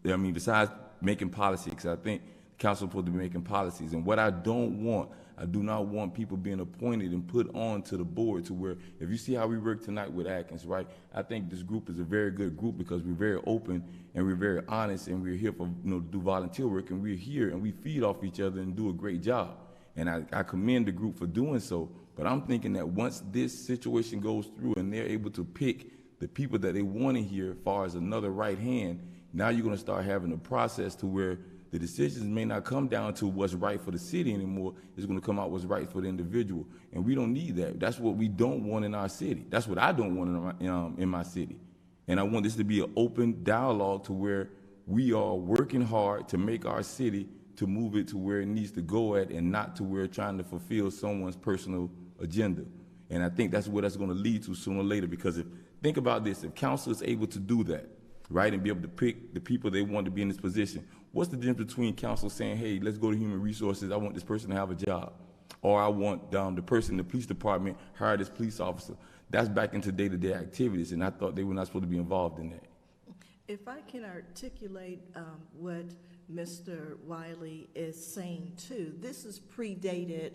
I mean, besides making policy, because I think the council is supposed to be making policies. And what I don't want, I do not want people being appointed and put on to the board to where, if you see how we work tonight with Atkins, right? I think this group is a very good group, because we're very open and we're very honest, and we're here for to do volunteer work, and we're here and we feed off each other and do a great job. And I commend the group for doing so. But I'm thinking that once this situation goes through and they're able to pick the people that they want to hear as far as another right hand, now you're going to start having a process to where the decisions may not come down to what's right for the city anymore. It's going to come out what's right for the individual. And we don't need that. That's what we don't want in our city. That's what I don't want in my city. And I want this to be an open dialogue to where we are working hard to make our city, to move it to where it needs to go at, and not to where trying to fulfill someone's personal agenda. And I think that's what that's going to lead to sooner or later, because think about this, if council is able to do that, right, and be able to pick the people they want to be in this position, what's the difference between council saying, hey, let's go to human resources, I want this person to have a job, or I want the person in the police department hire this police officer? That's back into day-to-day activities, and I thought they were not supposed to be involved in that. If I can articulate what Mr. Wiley is saying too, this is predated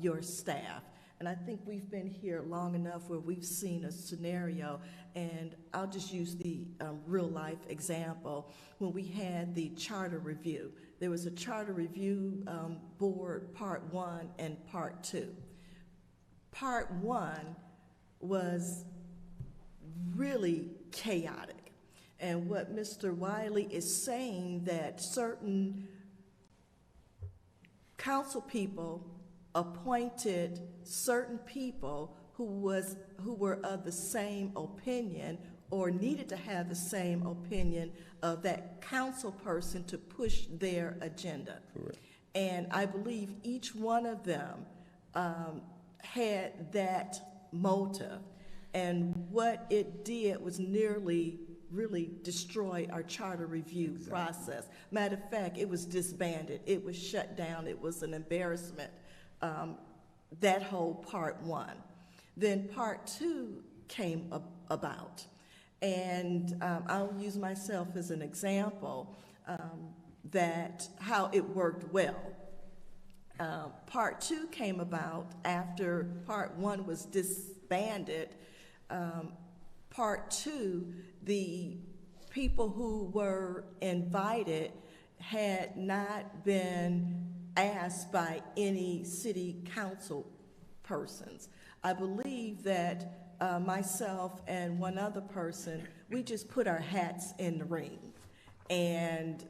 your staff. And I think we've been here long enough where we've seen a scenario, and I'll just use the real life example. When we had the charter review, there was a charter review board part 1 and part 2. part one was really chaotic. And what Mr. Wiley is saying, that certain council people appointed certain people who were of the same opinion or needed to have the same opinion of that council person to push their agenda. Correct. And I believe each one of them had that motive. And what it did was nearly really destroy our charter review process. Matter of fact, it was disbanded. It was shut down. It was an embarrassment, that whole part one. Then part two came about. And I'll use myself as an example that how it worked well. Part two came about after part one was disbanded. Part two, the people who were invited had not been asked by any city council persons. I believe that myself and one other person, we just put our hats in the ring. And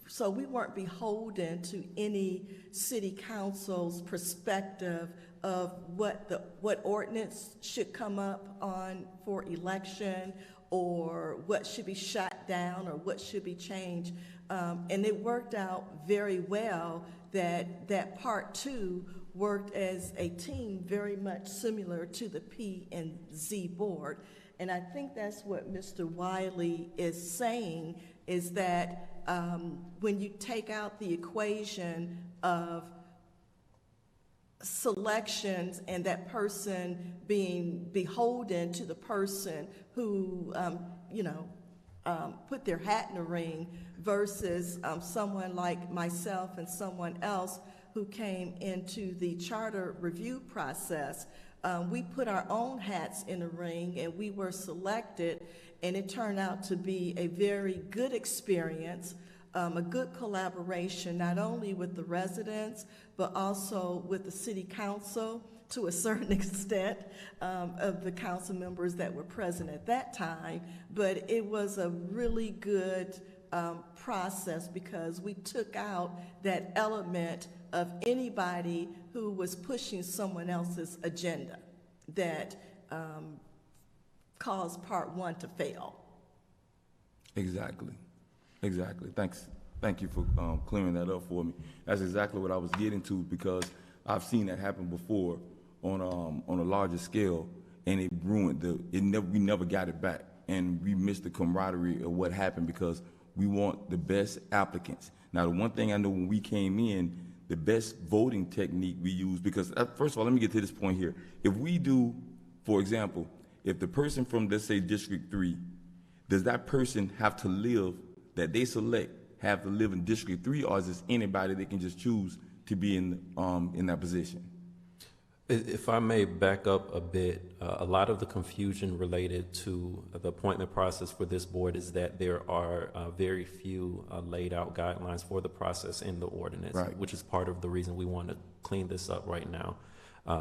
so we weren't beholden to any city council's perspective of what ordinance should come up on for election, or what should be shot down, or what should be changed. And it worked out very well that part two worked as a team very much similar to the P&Z board. And I think that's what Mr. Wiley is saying, is that when you take out the equation of selections and that person being beholden to the person who, put their hat in the ring, versus someone like myself and someone else who came into the charter review process, we put our own hats in the ring and we were selected, and it turned out to be a very good experience, a good collaboration, not only with the residents, but also with the city council to a certain extent, of the council members that were present at that time. But it was a really good process, because we took out that element of anybody who was pushing someone else's agenda that caused part one to fail. Exactly. Thanks. Thank you for clearing that up for me. That's exactly what I was getting to, because I've seen that happen before on a larger scale, and it ruined we never got it back, and we missed the camaraderie of what happened, because we want the best applicants. Now, the one thing I know, when we came in, the best voting technique we use, because first of all, let me get to this point here. If we do, for example, if the person from, let's say, District 3, does that person have to live, that they select, have to live in District 3, or is this anybody that can just choose to be in that position? If I may back up a bit, a lot of the confusion related to the appointment process for this board is that there are very few laid out guidelines for the process in the ordinance, right, which is part of the reason we want to clean this up right now.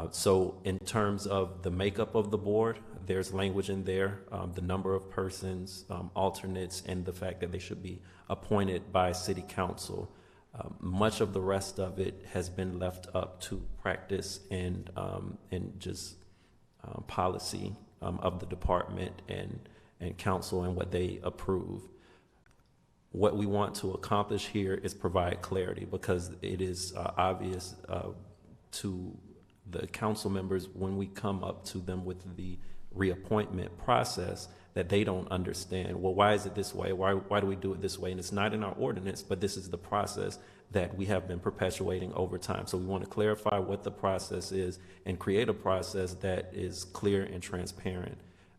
So in terms of the makeup of the board, there's language in there, the number of persons, alternates, and the fact that they should be appointed by city council. Much of the rest of it has been left up to practice and just policy of the department and council and what they approve. What we want to accomplish here is provide clarity, because it is obvious to the council members when we come up to them with the reappointment process that they don't understand, well, why is it this way? Why do we do it this way? And it's not in our ordinance, but this is the process that we have been perpetuating over time. So we want to clarify what the process is and create a process that is clear and transparent.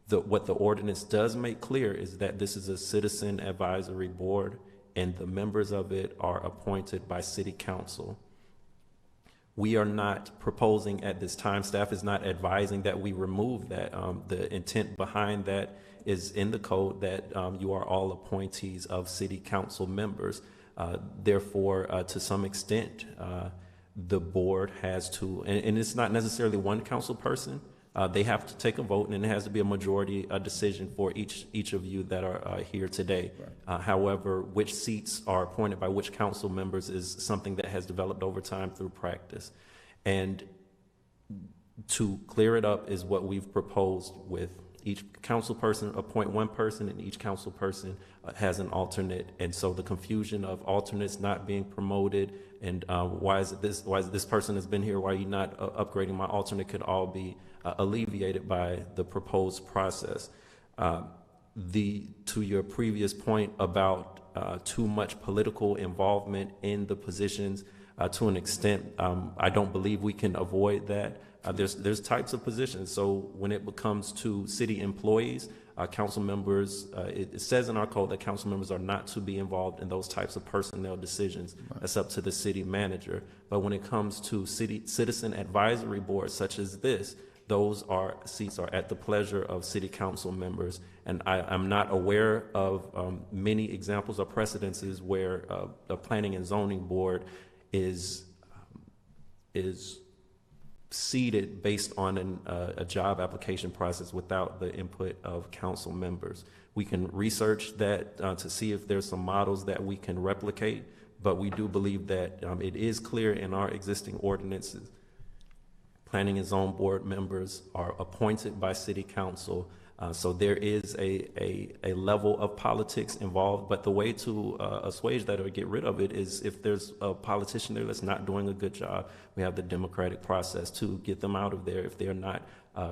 What the ordinance does make clear is that this is a citizen advisory board, and the members of it are appointed by city council. We are not proposing at this time, staff is not advising that we remove that. The intent behind that is in the code, that you are all appointees of city council members. Therefore, to some extent, the board has to, and it's not necessarily one council person. They have to take a vote, and it has to be a majority decision for each of you that are here today. Right. However, which seats are appointed by which council members is something that has developed over time through practice. And to clear it up is what we've proposed with each council person appoint one person, and each council person has an alternate. And so the confusion of alternates not being promoted and why is this person has been here, why are you not upgrading my alternate, could all be alleviated by the proposed process. To your previous point about too much political involvement in the positions, to an extent, I don't believe we can avoid that. There's types of positions. So when it comes to city employees, council members, it says in our code that council members are not to be involved in those types of personnel decisions. Right. That's up to the city manager. But when it comes to citizen advisory boards such as this, those seats are at the pleasure of city council members. And I'm not aware of many examples or precedences where a planning and zoning board is seated based on a job application process without the input of council members. We can research that to see if there's some models that we can replicate, but we do believe that it is clear in our existing ordinances. Planning and zone board members are appointed by city council. So there is a level of politics involved, but the way to assuage that or get rid of it is if there's a politician there that's not doing a good job, we have the democratic process to get them out of there if they're not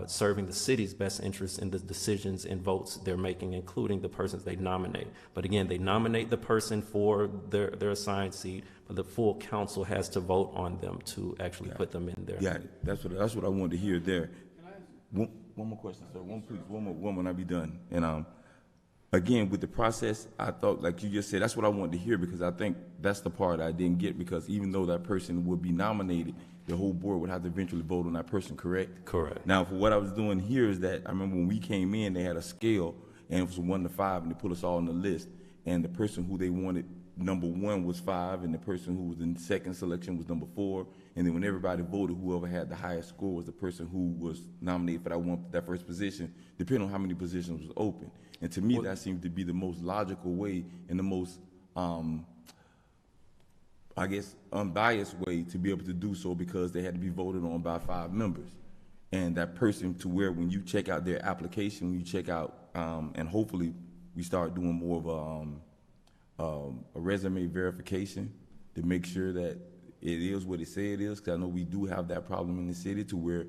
serving the city's best interests in the decisions and votes they're making, including the persons they nominate. But again, they nominate the person for their assigned seat, but the full council has to vote on them to actually put them in there. Yeah, that's what I wanted to hear there. One more question, sir. One when I be done. And again, with the process, I thought, like you just said, that's what I wanted to hear, because I think that's the part I didn't get, because even though that person would be nominated, the whole board would have to eventually vote on that person, correct? Correct. Now, for what I was doing here is that I remember when we came in, they had a scale, and it was 1 to 5, and they put us all on the list. And the person who they wanted number 1 was 5, and the person who was in second selection was number 4. And then when everybody voted, whoever had the highest score was the person who was nominated for that first position, depending on how many positions was open. And to me, that seemed to be the most logical way and the most, I guess, unbiased way to be able to do so, because they had to be voted on by 5 members. And that person, to where when you check out their application, when you check out, and hopefully we start doing more of a resume verification to make sure that it is what it say it is, because I know we do have that problem in the city to where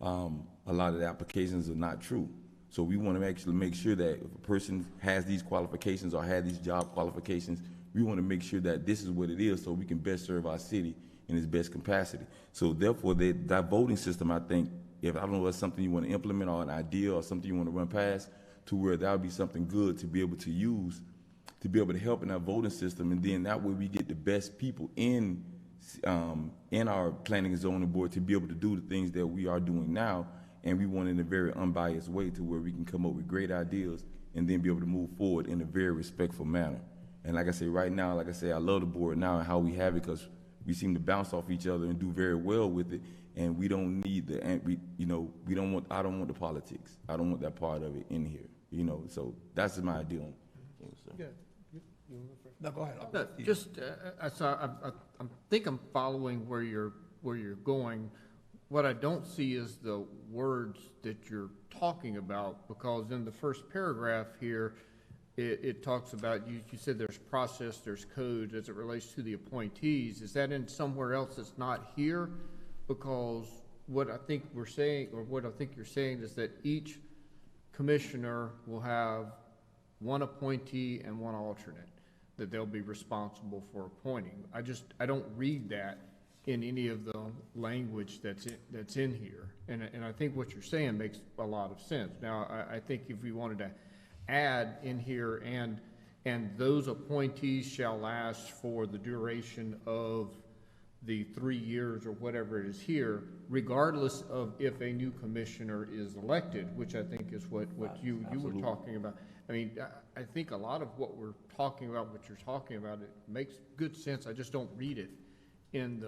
a lot of the applications are not true. So we want to actually make sure that if a person has these qualifications or had these job qualifications, we want to make sure that this is what it is so we can best serve our city in its best capacity. So therefore, that voting system, I think, I don't know if that's something you want to implement or an idea or something you want to run past, to where that would be something good to be able to use, to be able to help in our voting system. And then that way we get the best people in our planning and zoning board to be able to do the things that we are doing now, and we want it in a very unbiased way to where we can come up with great ideas and then be able to move forward in a very respectful manner. And like I say, right now, like I say, I love the board now and how we have it, because we seem to bounce off each other and do very well with it, and we don't need I don't want the politics. I don't want that part of it in here, so that's my idea on things, sir. Yeah. No, go ahead. No, just, I think I'm following where you're going. What I don't see is the words that you're talking about, because in the first paragraph here, it talks about, you said there's process, there's codes as it relates to the appointees. Is that in somewhere else that's not here? Because what I think we're saying, or what I think you're saying, is that each commissioner will have 1 appointee and 1 alternate that they'll be responsible for appointing. I don't read that in any of the language that's in here. And I think what you're saying makes a lot of sense. Now, I think if we wanted to add in here, and those appointees shall last for the duration of the 3 years or whatever it is here, regardless of if a new commissioner is elected, which I think is what you were talking about. I mean, I think a lot of what we're talking about, what you're talking about, it makes good sense. I just don't read it in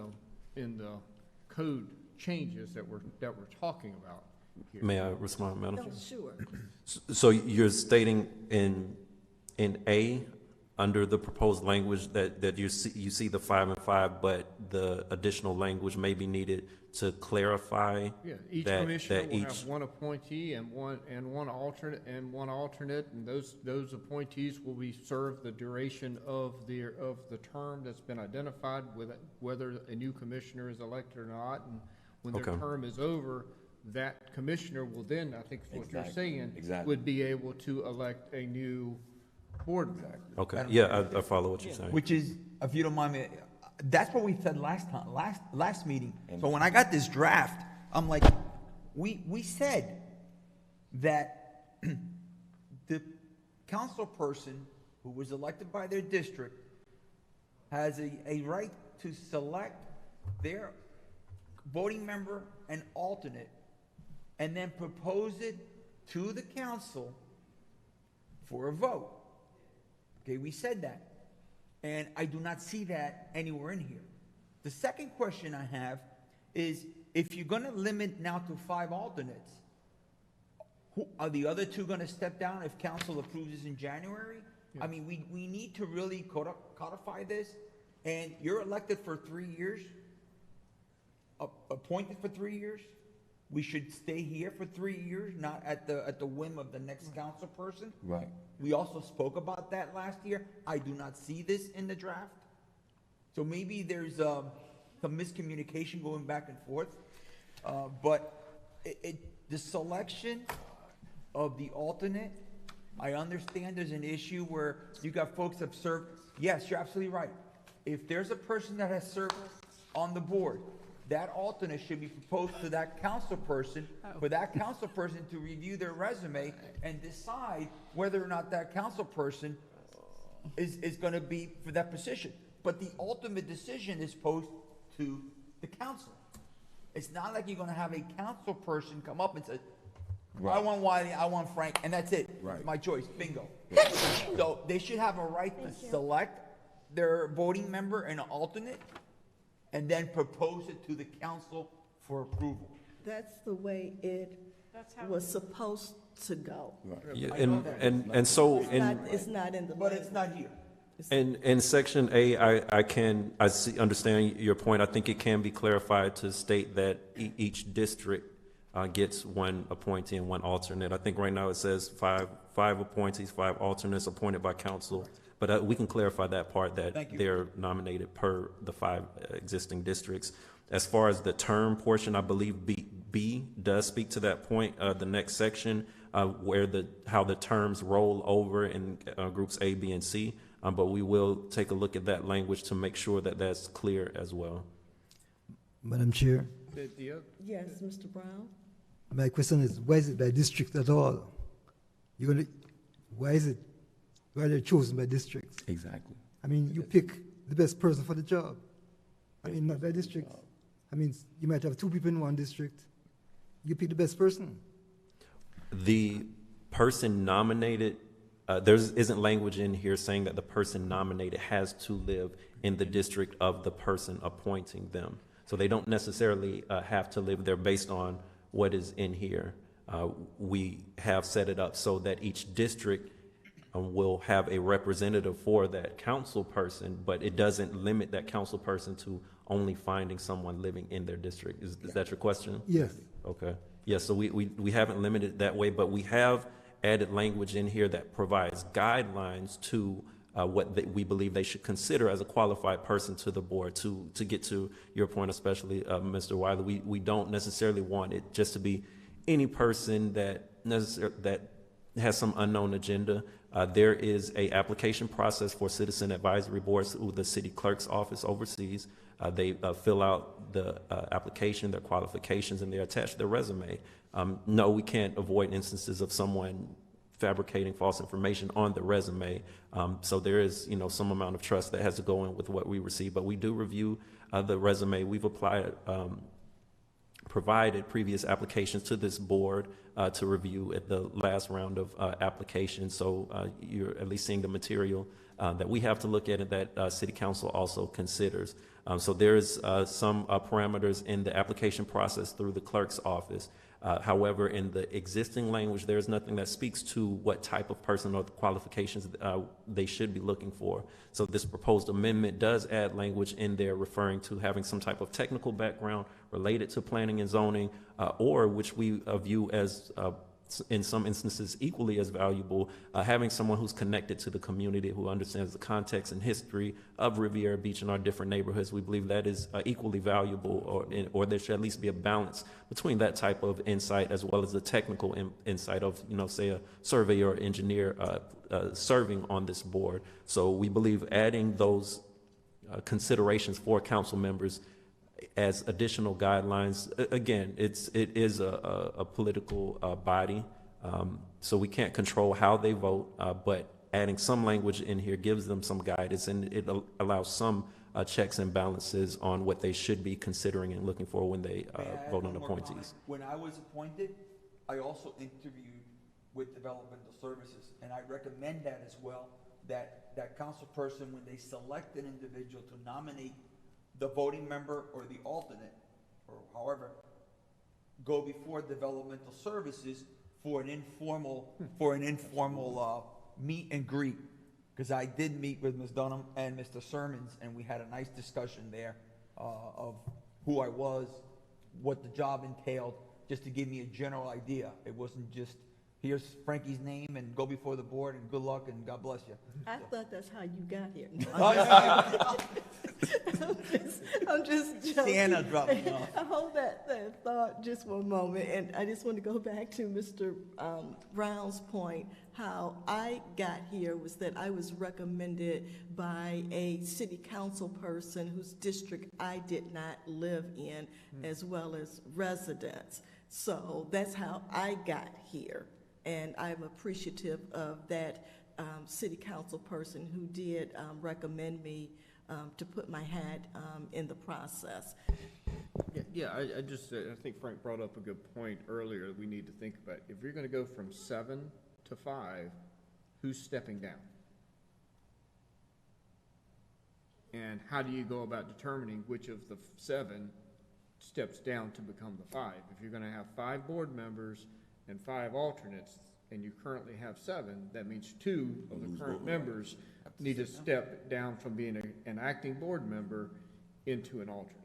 code changes that we're talking about here. May I respond, Madam No, Chair? sure. So you're stating in A, under the proposed language, that you see the 5 and 5, but the additional language may be needed to clarify Yeah, each that commissioner will each. have one appointee and one alternate, and those appointees will be served the duration of the term that's been identified, with whether a new commissioner is elected or not, and when their Okay. term is over, that commissioner will then, I think is what you're saying, Exactly. would be able to elect a new board member. Okay, yeah, I follow what you're saying. Which is, if you don't mind me, that's what we said last meeting. So when I got this draft, I'm like, we said that the council person who was elected by their district has a right to select their voting member and alternate, and then propose it to the council for a vote. Okay, we said that. And I do not see that anywhere in here. The second question I have is, if you're gonna limit now to 5 alternates, are the other 2 gonna step down if council approves this in January? I mean, we need to really codify this, and you're elected for 3 years, appointed for 3 years. We should stay here for 3 years, not at the whim of the next council person. Right. We also spoke about that last year. I do not see this in the draft. So maybe there's some miscommunication going back and forth. But the selection of the alternate, I understand there's an issue where you got folks that have served. Yes, you're absolutely right. If there's a person that has served on the board, that alternate should be proposed to that council person, for that council person to review their resume and decide whether or not that council person is gonna be for that position. But the ultimate decision is posed to the council. It's not like you're gonna have a council person come up and say, I want Wiley, I want Frank, and that's it. Right. My choice, bingo. So they should have a right to select their voting member and an alternate, and then propose it to the council for approval. That's the way it was supposed to go. Yeah, I know that. and so It's not in the. But it's not here. in section A, understand your point. I think it can be clarified to state that each district gets 1 appointee and 1 alternate. I think right now it says five appointees, 5 alternates appointed by council. But we can clarify that part, that they're nominated per the 5 existing districts. As far as the term portion, I believe B does speak to that point. The next section, where how the terms roll over in groups A, B, and C. But we will take a look at that language to make sure that that's clear as well. Madam Chair, Yes, Mr. Brown? my question is, why is it by district at all? Why are they chosen by districts? Exactly. I mean, you pick the best person for the job. I mean, not by district. I mean, you might have 2 people in one district. You pick the best person. The person nominated, there isn't language in here saying that the person nominated has to live in the district of the person appointing them. So they don't necessarily have to live there based on what is in here. We have set it up so that each district will have a representative for that council person, but it doesn't limit that council person to only finding someone living in their district. Is that your question? Yes. Okay. Yes, so we haven't limited it that way, but we have added language in here that provides guidelines to what we believe they should consider as a qualified person to the board. To get to your point, especially Mr. Wiley, we don't necessarily want it just to be any person that has some unknown agenda. There is a application process for citizen advisory boards who the city clerk's office oversees. They fill out the application, their qualifications, and they attach their resume. No, we can't avoid instances of someone fabricating false information on the resume. So there is, some amount of trust that has to go in with what we receive. But we do review the resume. We've provided previous applications to this board to review at the last round of applications. So you're at least seeing the material that we have to look at and that City Council also considers. So there's some parameters in the application process through the clerk's office. However, in the existing language, there's nothing that speaks to what type of person or the qualifications they should be looking for. So this proposed amendment does add language in there referring to having some type of technical background related to planning and zoning, or which we view as in some instances equally as valuable, having someone who's connected to the community, who understands the context and history of Riviera Beach and our different neighborhoods. We believe that is equally valuable, or there should at least be a balance between that type of insight as well as the technical insight of, say, a surveyor or engineer serving on this board. So we believe adding those considerations for council members as additional guidelines. Again, it is a political body, so we can't control how they vote, but adding some language in here gives them some guidance, and it allows some checks and balances on what they should be considering and looking for when they vote on appointees. When I was appointed, I also interviewed with developmental services, and I recommend that as well, that council person, when they select an individual to nominate the voting member or the alternate, or however, go before developmental services for an informal meet and greet. Because I did meet with Ms. Dunham and Mr. Sermons, and we had a nice discussion there of who I was, what the job entailed, just to give me a general idea. It wasn't just, here's Frankie's name and go before the board and good luck and God bless you. I thought that's how you got here. I'm just joking. Sienna dropped me off. I hold that thought just for a moment, and I just want to go back to Mr. Brown's point. How I got here was that I was recommended by a city council person whose district I did not live in, as well as residents. So that's how I got here, and I'm appreciative of that city council person who did recommend me to put my hat in the process. I think Frank brought up a good point earlier that we need to think about. If you're going to go from 7 to 5, who's stepping down? And how do you go about determining which of the 7 steps down to become the 5? If you're going to have 5 board members and 5 alternates, and you currently have 7, that means 2 of the current members need to step down from being an acting board member into an alternate.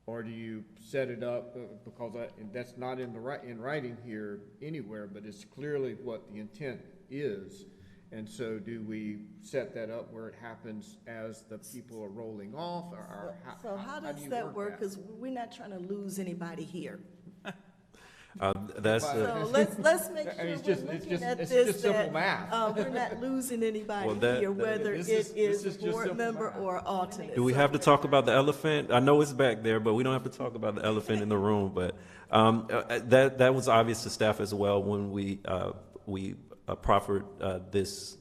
Or do you set it up, because that's not in writing here anywhere, but it's clearly what the intent is. And so do we set that up where it happens as the people are rolling off? Or how does that work? Because we're not trying to lose anybody here. So let's make sure it's just simple math. We're not losing anybody here, whether it is a board member or alternate. Do we have to talk about the elephant? I know it's back there, but we don't have to talk about the elephant in the room. But that was obvious to staff as well when we proffered this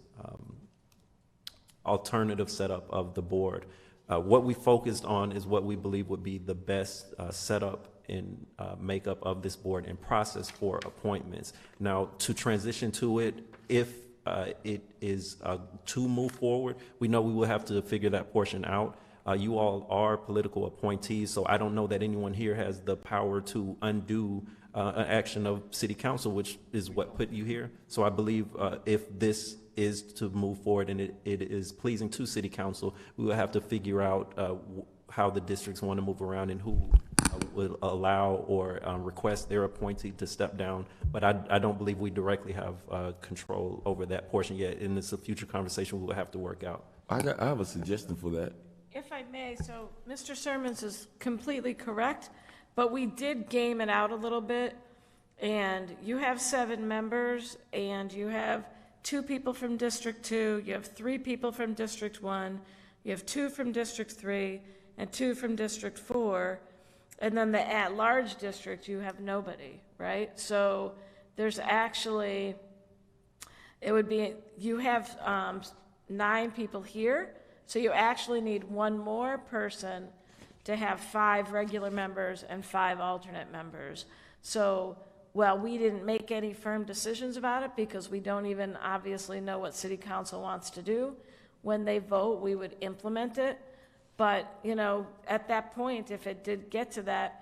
alternative setup of the board. What we focused on is what we believe would be the best setup in makeup of this board and process for appointments. Now, to transition to it, if it is to move forward, we know we will have to figure that portion out. You all are political appointees, so I don't know that anyone here has the power to undo an action of city council, which is what put you here. So I believe if this is to move forward and it is pleasing to city council, we will have to figure out how the districts want to move around and who would allow or request their appointee to step down. But I don't believe we directly have control over that portion yet, and it's a future conversation we will have to work out. I have a suggestion for that. If I may, so Mr. Sermons is completely correct, but we did game it out a little bit, and you have 7 members, and you have 2 people from District 2, you have 3 people from District 1, you have 2 from District 3, and 2 from District 4, and then the at-large district, you have nobody, right? So there's actually, it would be, you have 9 people here, so you actually need 1 more person to have 5 regular members and 5 alternate members. So well, we didn't make any firm decisions about it because we don't even obviously know what city council wants to do. When they vote, we would implement it. But, you know, at that point, if it did get to that,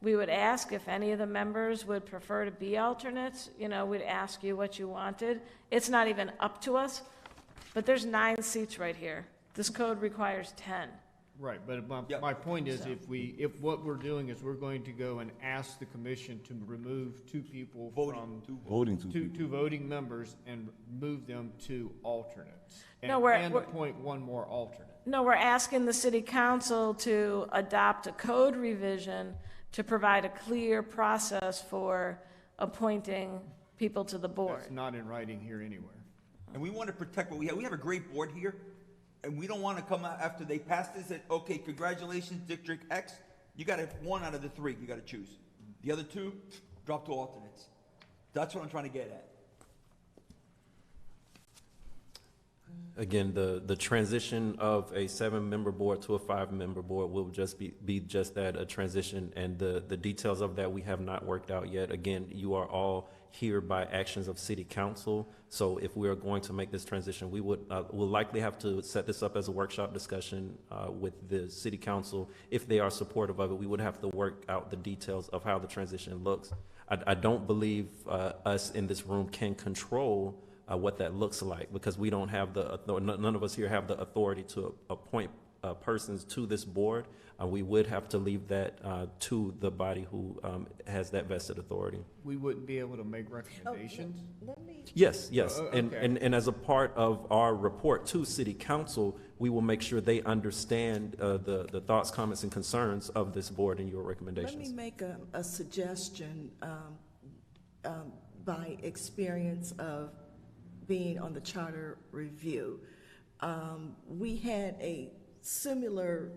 we would ask if any of the members would prefer to be alternates. You know, we'd ask you what you wanted. It's not even up to us, but there's 9 seats right here. This code requires 10. Right, but my point is, if what we're doing is we're going to go and ask the commission to remove 2 people from two voting members and move them to alternates, and appoint 1 more alternate. No, we're asking the city council to adopt a code revision to provide a clear process for appointing people to the board. That's not in writing here anywhere. And we want to protect what we have. We have a great board here, and we don't want to come out after they pass this and, okay, congratulations, District X. You got to have 1 out of the 3 you got to choose. The other 2, drop to alternates. That's what I'm trying to get at. Again, the transition of a 7-member board to a 5-member board will just be just that, a transition, and the details of that we have not worked out yet. Again, you are all here by actions of city council, so if we are going to make this transition, we will likely have to set this up as a workshop discussion with the city council. If they are supportive of it, we would have to work out the details of how the transition looks. I don't believe us in this room can control what that looks like, because we don't have none of us here have the authority to appoint persons to this board. We would have to leave that to the body who has that vested authority. We wouldn't be able to make recommendations? Yes. Okay. And as a part of our report to city council, we will make sure they understand the thoughts, comments, and concerns of this board and your recommendations. Let me make a suggestion by experience of being on the charter review. We had a similar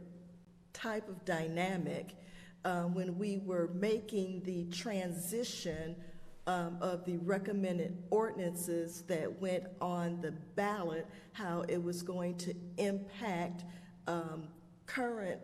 type of dynamic when we were making the transition of the recommended ordinances that went on the ballot, how it was going to impact current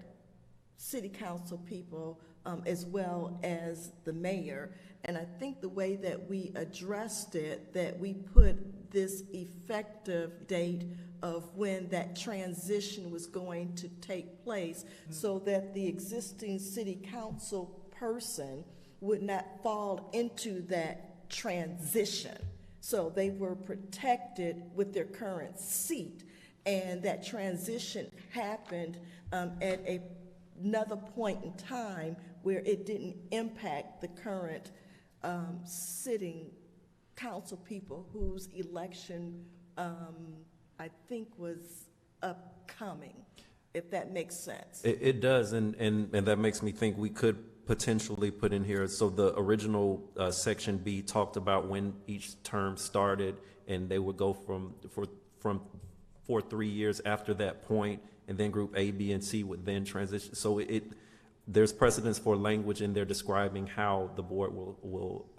city council people as well as the mayor. And I think the way that we addressed it, that we put this effective date of when that transition was going to take place, so that the existing city council person would not fall into that transition. So they were protected with their current seat, and that transition happened at another point in time where it didn't impact the current sitting council people whose election I think was upcoming, if that makes sense. It does, and that makes me think we could potentially put in here, so the original section B talked about when each term started, and they would go for 3 years after that point, and then group A, B, and C would then transition. So there's precedence for language in there describing how the board will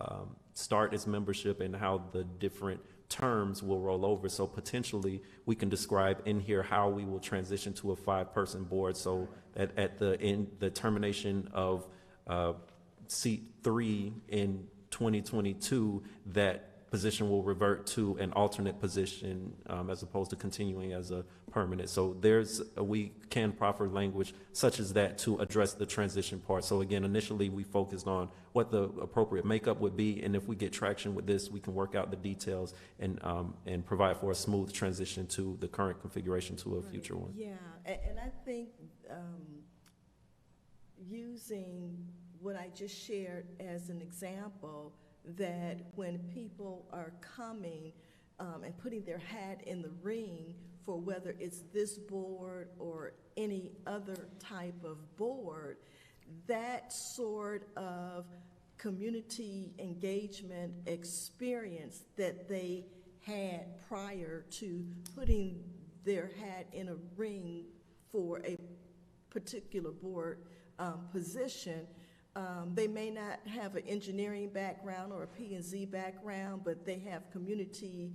start its membership and how the different terms will roll over. So potentially we can describe in here how we will transition to a 5-person board. So at the termination of seat 3 in 2022, that position will revert to an alternate position as opposed to continuing as a permanent. So we can proffer language such as that to address the transition part. So again, initially we focused on what the appropriate makeup would be, and if we get traction with this, we can work out the details and provide for a smooth transition to the current configuration to a future one. Yeah, and I think using what I just shared as an example, that when people are coming and putting their hat in the ring for whether it's this board or any other type of board, that sort of community engagement experience that they had prior to putting their hat in a ring for a particular board position. They may not have an engineering background or a P&Z background, but they have community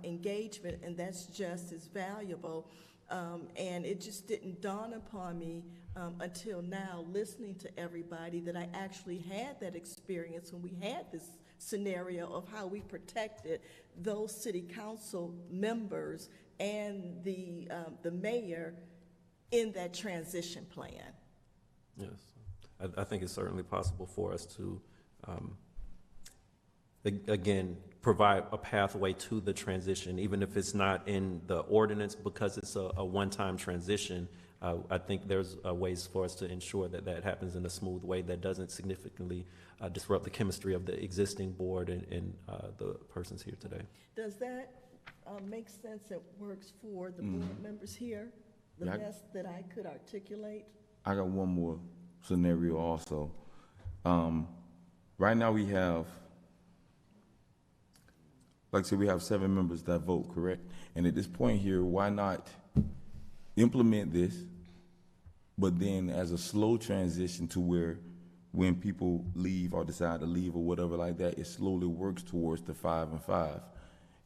engagement, and that's just as valuable. And it just didn't dawn upon me until now, listening to everybody, that I actually had that experience when we had this scenario of how we protected those city council members and the mayor in that transition plan. Yes, I think it's certainly possible for us to, again, provide a pathway to the transition, even if it's not in the ordinance, because it's a one-time transition. I think there's ways for us to ensure that that happens in a smooth way that doesn't significantly disrupt the chemistry of the existing board and the persons here today. Does that make sense? It works for the board members here? The best that I could articulate? I got one more scenario also. Right now we have, like I said, we have 7 members that vote, correct? And at this point here, why not implement this, but then as a slow transition to where when people leave or decide to leave or whatever like that, it slowly works towards the 5 and 5.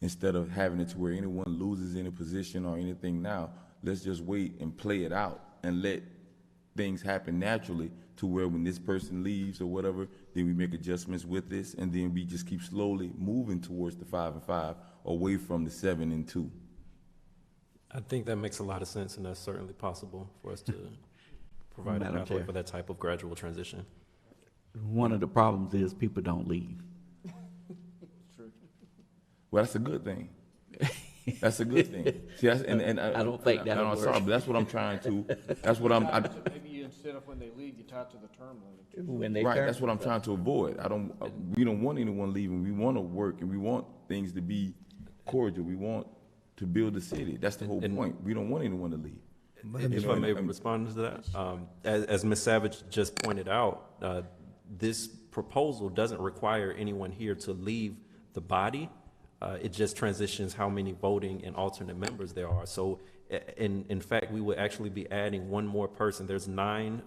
Instead of having it to where anyone loses any position or anything now, let's just wait and play it out and let things happen naturally to where when this person leaves or whatever, then we make adjustments with this, and then we just keep slowly moving towards the 5 and 5, away from the 7 and 2. I think that makes a lot of sense, and that's certainly possible for us to provide a Madam pathway Chair. for that type of gradual transition. One of the problems is people don't leave. Well, that's a good thing. That's a good thing. See, that's, and I don't think that'll I'm work. sorry, but that's what I'm trying to. That's what I'm. Maybe instead of when they leave, you tie it to the term limit. When they Right. turn- That's what I'm trying to avoid. We don't want anyone leaving. We want to work, and we want things to be cordial. We want to build a city. That's the whole point. We don't want anyone to leave. If I may respond to that, as Ms. Savage just pointed out, this proposal doesn't require anyone here to leave the body. It just transitions how many voting and alternate members there are. So in fact, we would actually be adding one more person. There's 9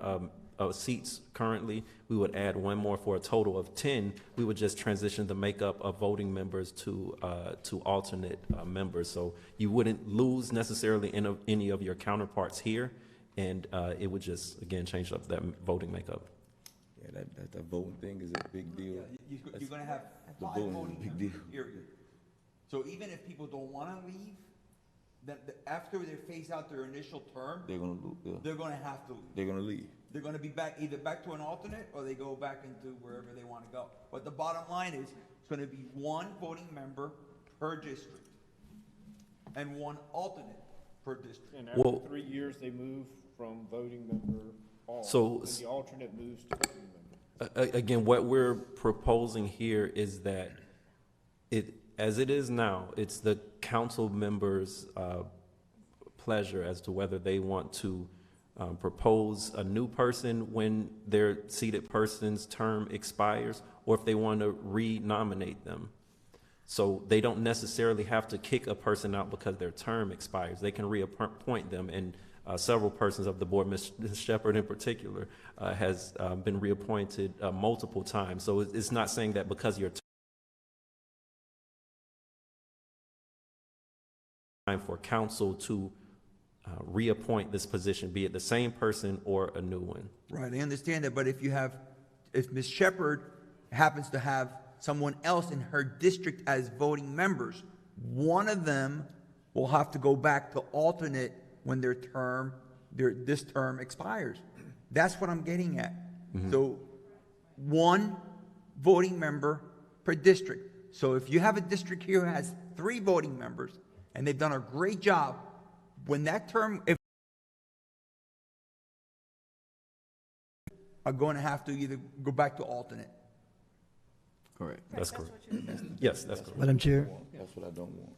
seats currently. We would add one more for a total of 10. We would just transition the makeup of voting members to alternate members. So you wouldn't lose necessarily any of your counterparts here, and it would just, again, change up that voting makeup. Yeah, that voting thing is a big deal. You're gonna have The 5 voting is a voting big members, deal. period. So even if people don't wanna leave, then after they phase out their initial term, They're gonna lose. Yeah. they're gonna have to leave. They're gonna leave. They're gonna be either back to an alternate, or they go back into wherever they wanna go. But the bottom line is, it's gonna be 1 voting member per district, and 1 alternate per district. And after Well- 3 years, they move from voting member off. So- And the alternate moves to voting member. Again, what we're proposing here is that as it is now, it's the council members' pleasure as to whether they want to propose a new person when their seated person's term expires, or if they want to re-nominate them. So they don't necessarily have to kick a person out because their term expires. They can reappoint them, and several persons of the board, Ms. Shepherd in particular, has been reappointed multiple times. So it's not saying that because your time for council to reappoint this position, be it the same person or a new one. Right, I understand that, but if Ms. Shepherd happens to have someone else in her district as voting members, one of them will have to go back to alternate when this term expires. That's what I'm getting at. So 1 voting member per district. So if you have a district here who has 3 voting members, and they've done a great job, when that term, if are going to have to either go back to alternate. Correct. That's correct. Yes, that's correct. Madam Chair. That's what I don't want.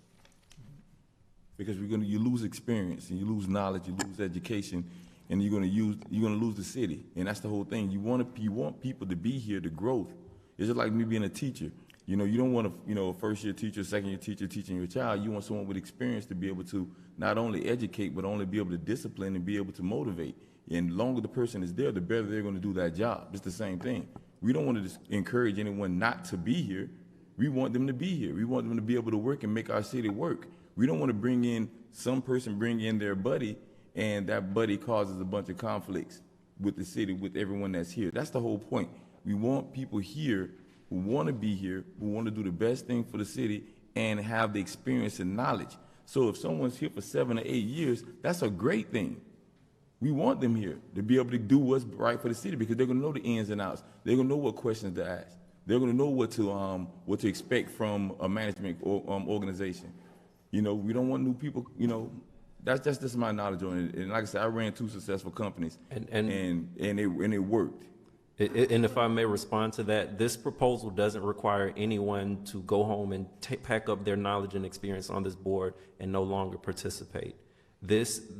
Because you lose experience, and you lose knowledge, you lose education, and you're gonna lose the city. And that's the whole thing. You want people to be here, the growth. It's just like me being a teacher. You don't want a first-year teacher, second-year teacher teaching your child. You want someone with experience to be able to not only educate, but only be able to discipline and be able to motivate. And the longer the person is there, the better they're going to do that job. It's the same thing. We don't want to just encourage anyone not to be here. We want them to be here. We want them to be able to work and make our city work. We don't want to bring in their buddy, and that buddy causes a bunch of conflicts with the city, with everyone that's here. That's the whole point. We want people here who want to be here, who want to do the best thing for the city and have the experience and knowledge. So if someone's here for 7 or 8 years, that's a great thing. We want them here to be able to do what's right for the city because they're going to know the ins and outs. They're going to know what questions to ask. They're going to know what to expect from a management organization. You know, we don't want new people. You know, that's just my knowledge on it. And like I said, I ran 2 successful companies, and it worked. And if I may respond to that, this proposal doesn't require anyone to go home and pack up their knowledge and experience on this board and no longer participate. And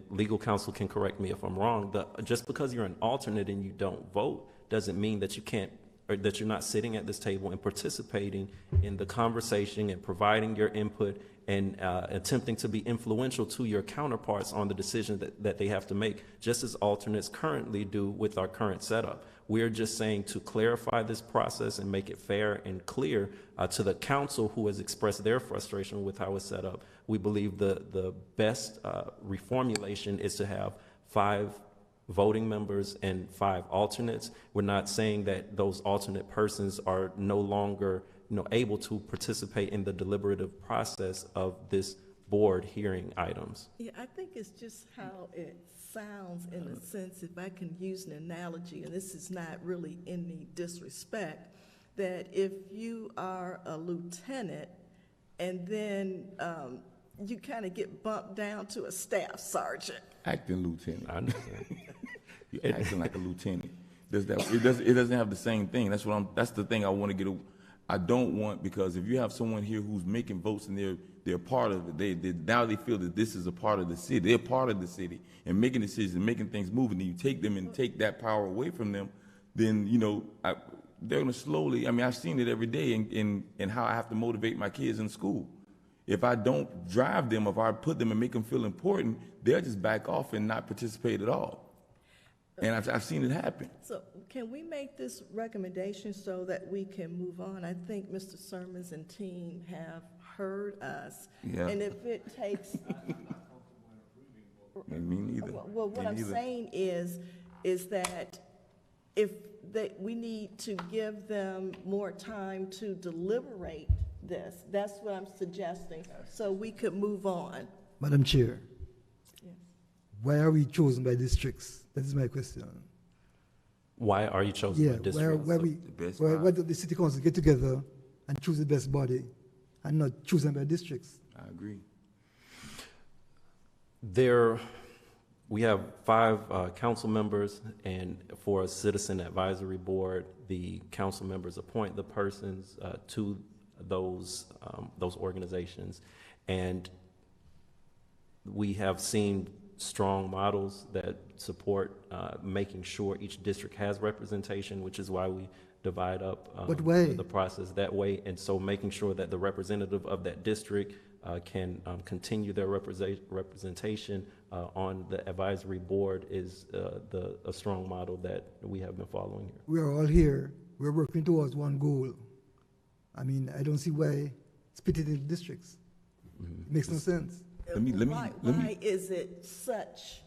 legal counsel can correct me if I'm wrong. Just because you're an alternate and you don't vote doesn't mean that you can't, or that you're not sitting at this table and participating in the conversation and providing your input and attempting to be influential to your counterparts on the decision that they have to make, just as alternates currently do with our current setup. We're just saying to clarify this process and make it fair and clear to the council who has expressed their frustration with how it's set up. We believe the best reformulation is to have 5 voting members and 5 alternates. We're not saying that those alternate persons are no longer able to participate in the deliberative process of this board hearing items. Yeah, I think it's just how it sounds in a sense, if I can use an analogy, and this is not really any disrespect, that if you are a lieutenant and then you kind of get bumped down to a staff sergeant. Acting lieutenant. I understand. You're acting like a lieutenant. It doesn't have the same thing. That's the thing I want to get. I don't want, because if you have someone here who's making votes and they're part of it, now they feel that this is a part of the city. They're part of the city and making decisions and making things move, and you take them and take that power away from them, then, they're going to slowly, I've seen it every day in how I have to motivate my kids in school. If I don't drive them, if I put them and make them feel important, they'll just back off and not participate at all. And I've seen it happen. So can we make this recommendation so that we can move on? I think Mr. Sermons and team have heard us. Yeah. And if it takes... Me neither. Well, what I'm saying is that we need to give them more time to deliberate this. That's what I'm suggesting, so we could move on. Madam Chair, Yes. why are we chosen by districts? That is my question. Why are you chosen by districts? Why do the city council get together and choose the best body and not chosen by districts? I agree. We have 5 council members, and for a citizen advisory board, the council members appoint the persons to those organizations, and we have seen strong models that support making sure each district has representation, which is why we divide up the process that way. And so making sure that the representative of that district can continue their representation on the advisory board is a strong model that we have been following here. We are all here. We're working towards one goal. I don't see why split it into districts. It makes no sense. Why is it such?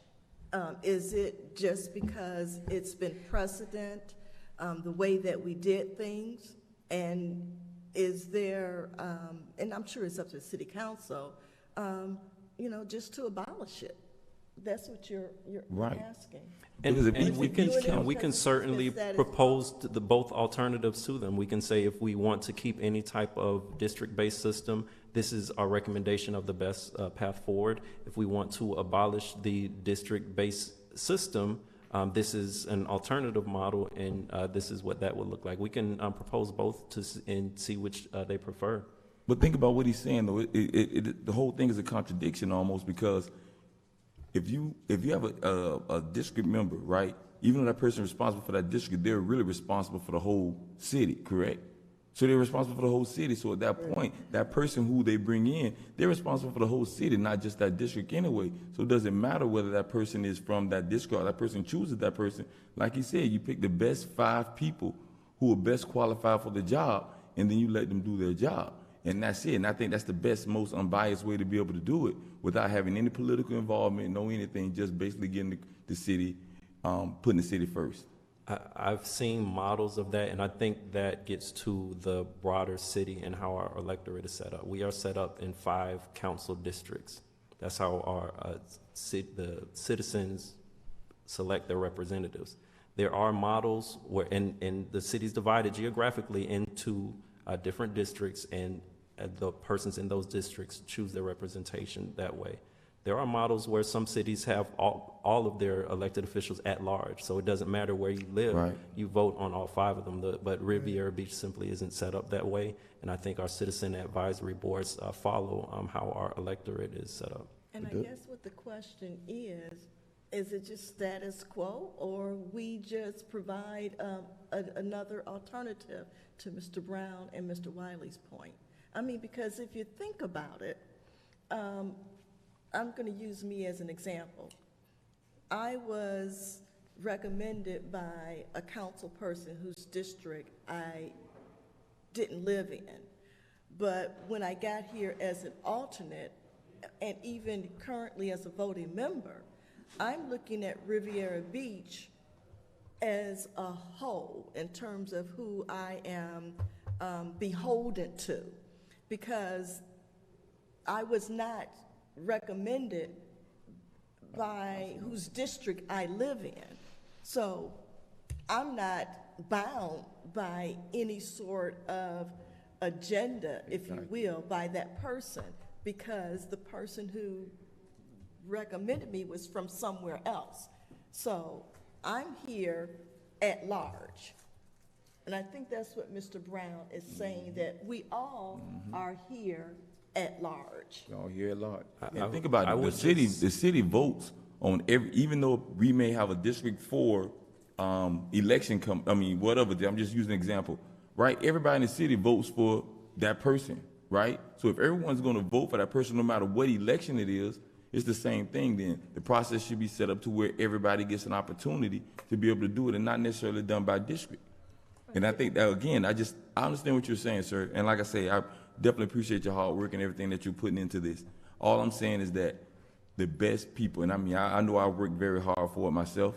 Is it just because it's been precedent, the way that we did things? And is there, and I'm sure it's up to the city council, just to abolish it? That's what you're asking. And we can certainly propose both alternatives to them. We can say if we want to keep any type of district-based system, this is our recommendation of the best path forward. If we want to abolish the district-based system, this is an alternative model, and this is what that would look like. We can propose both and see which they prefer. But think about what he's saying, though. The whole thing is a contradiction almost, because if you have a district member, right, even though that person is responsible for that district, they're really responsible for the whole city, correct? So they're responsible for the whole city. So at that point, that person who they bring in, they're responsible for the whole city, not just that district anyway. So it doesn't matter whether that person is from that district or that person chooses that person. Like he said, you pick the best 5 people who are best qualified for the job, and then you let them do their job. And that's it. And I think that's the best, most unbiased way to be able to do it without having any political involvement, no anything, just basically getting the city, putting the city first. I've seen models of that, and I think that gets to the broader city and how our electorate is set up. We are set up in 5 council districts. That's how our the citizens select their representatives. There are models where, and the city's divided geographically into different districts, and the persons in those districts choose their representation that way. There are models where some cities have all of their elected officials at large, so it doesn't matter where you live, Right. you vote on all 5 of them. But Riviera Beach simply isn't set up that way, and I think our citizen advisory boards follow how our electorate is set up. And I guess what the question is it just status quo, or we just provide another alternative to Mr. Brown and Mr. Wiley's point? I mean, because if you think about it, I'm going to use me as an example. I was recommended by a council person whose district I didn't live in. But when I got here as an alternate, and even currently as a voting member, I'm looking at Riviera Beach as a whole in terms of who I am beholden to, because I was not recommended by whose district I live in. So I'm not bound by any sort of agenda, if you will, by that person, because the person who recommended me was from somewhere else. So I'm here at large. And I think that's what Mr. Brown is saying, that we all are here at large. Y'all here at large. And think about it, the city votes on every, even though we may have a District 4 election whatever, I'm just using an example, right? Everybody in the city votes for that person, right? So if everyone's gonna vote for that person, no matter what election it is, it's the same thing then. The process should be set up to where everybody gets an opportunity to be able to do it and not necessarily done by district. And I think that, again, I understand what you're saying, sir. And like I say, I definitely appreciate your hard work and everything that you're putting into this. All I'm saying is that the best people, and I mean, I know I worked very hard for it myself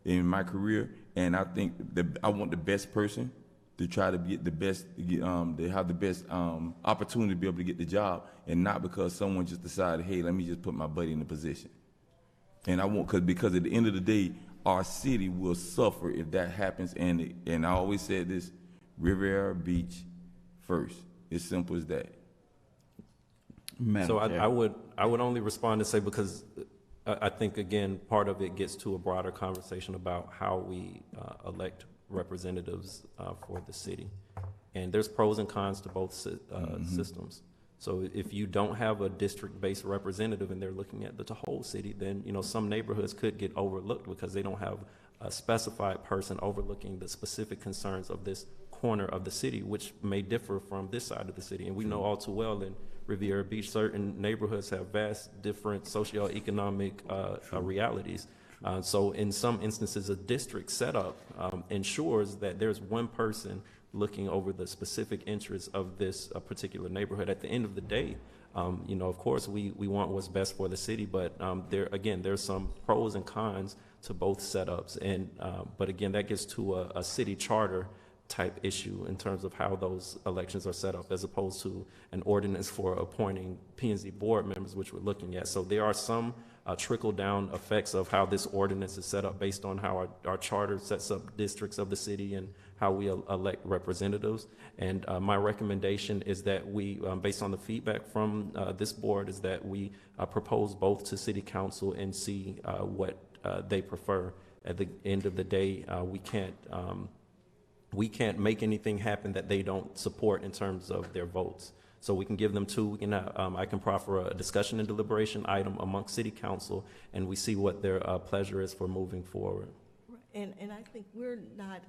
in my career, and I think I want the best person to try to get the best, to have the best opportunity to be able to get the job, and not because someone just decided, hey, let me just put my buddy in the position. And I want, because at the end of the day, our city will suffer if that happens. And I always said this, Riviera Beach first. It's simple as that. So I would only respond to say, because I think, again, part of it gets to a broader conversation about how we elect representatives for the city. And there's pros and cons to both systems. So if you don't have a district-based representative and they're looking at the whole city, then, you know, some neighborhoods could get overlooked because they don't have a specified person overlooking the specific concerns of this corner of the city, which may differ from this side of the city. And we know all too well in Riviera Beach, certain neighborhoods have vast different socioeconomic realities. So in some instances, a district setup ensures that there's one person looking over the specific interests of this particular neighborhood. At the end of the day, you know, of course, we want what's best for the city, but there's some pros and cons to both setups. And but again, that gets to a city charter type issue in terms of how those elections are set up, as opposed to an ordinance for appointing P&Z board members, which we're looking at. So there are some trickle-down effects of how this ordinance is set up based on how our charter sets up districts of the city and how we elect representatives. And my recommendation is that we, based on the feedback from this board, is that we propose both to City Council and see what they prefer. At the end of the day, we can't make anything happen that they don't support in terms of their votes. So we can give them two. I can proffer a discussion and deliberation item amongst City Council, and we see what their pleasure is for moving forward. And I think we're not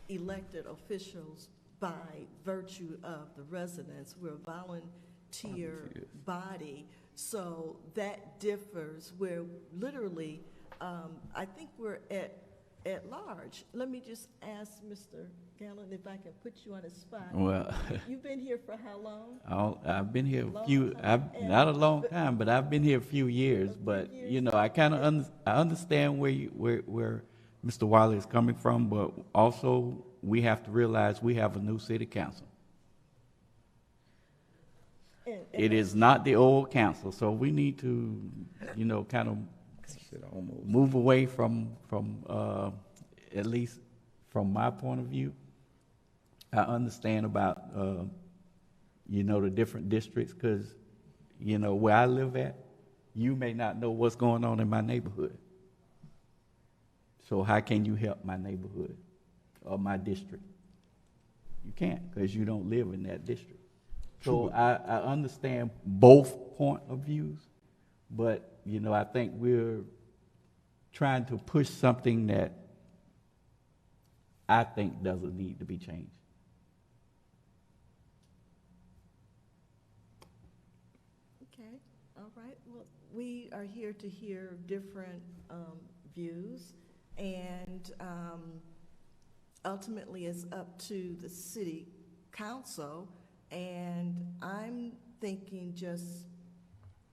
elected officials by virtue of the residents. We're a volunteer body, so that differs. Where literally, I think we're at at large. Let me just ask Mr. Gallen if I can put you on the spot. Well, You've been here for how long? I've been here a Long few, time. And- not a long time, but I've been here a few years. But, you know, I kind of, I understand where Mr. Wiley is coming from, but also we have to realize we have a new city council. It is not the old council, so we need to, you know, kind of move away from at least from my point of view. I understand about, you know, the different districts, because, you know, where I live at, you may not know what's going on in my neighborhood. So how can you help my neighborhood or my district? You can't, because you don't live in that district. So I understand both point of views, but, you know, I think we're trying to push something that I think doesn't need to be changed. Okay, all right. Well, we are here to hear different views, and ultimately it's up to the city council, and I'm thinking just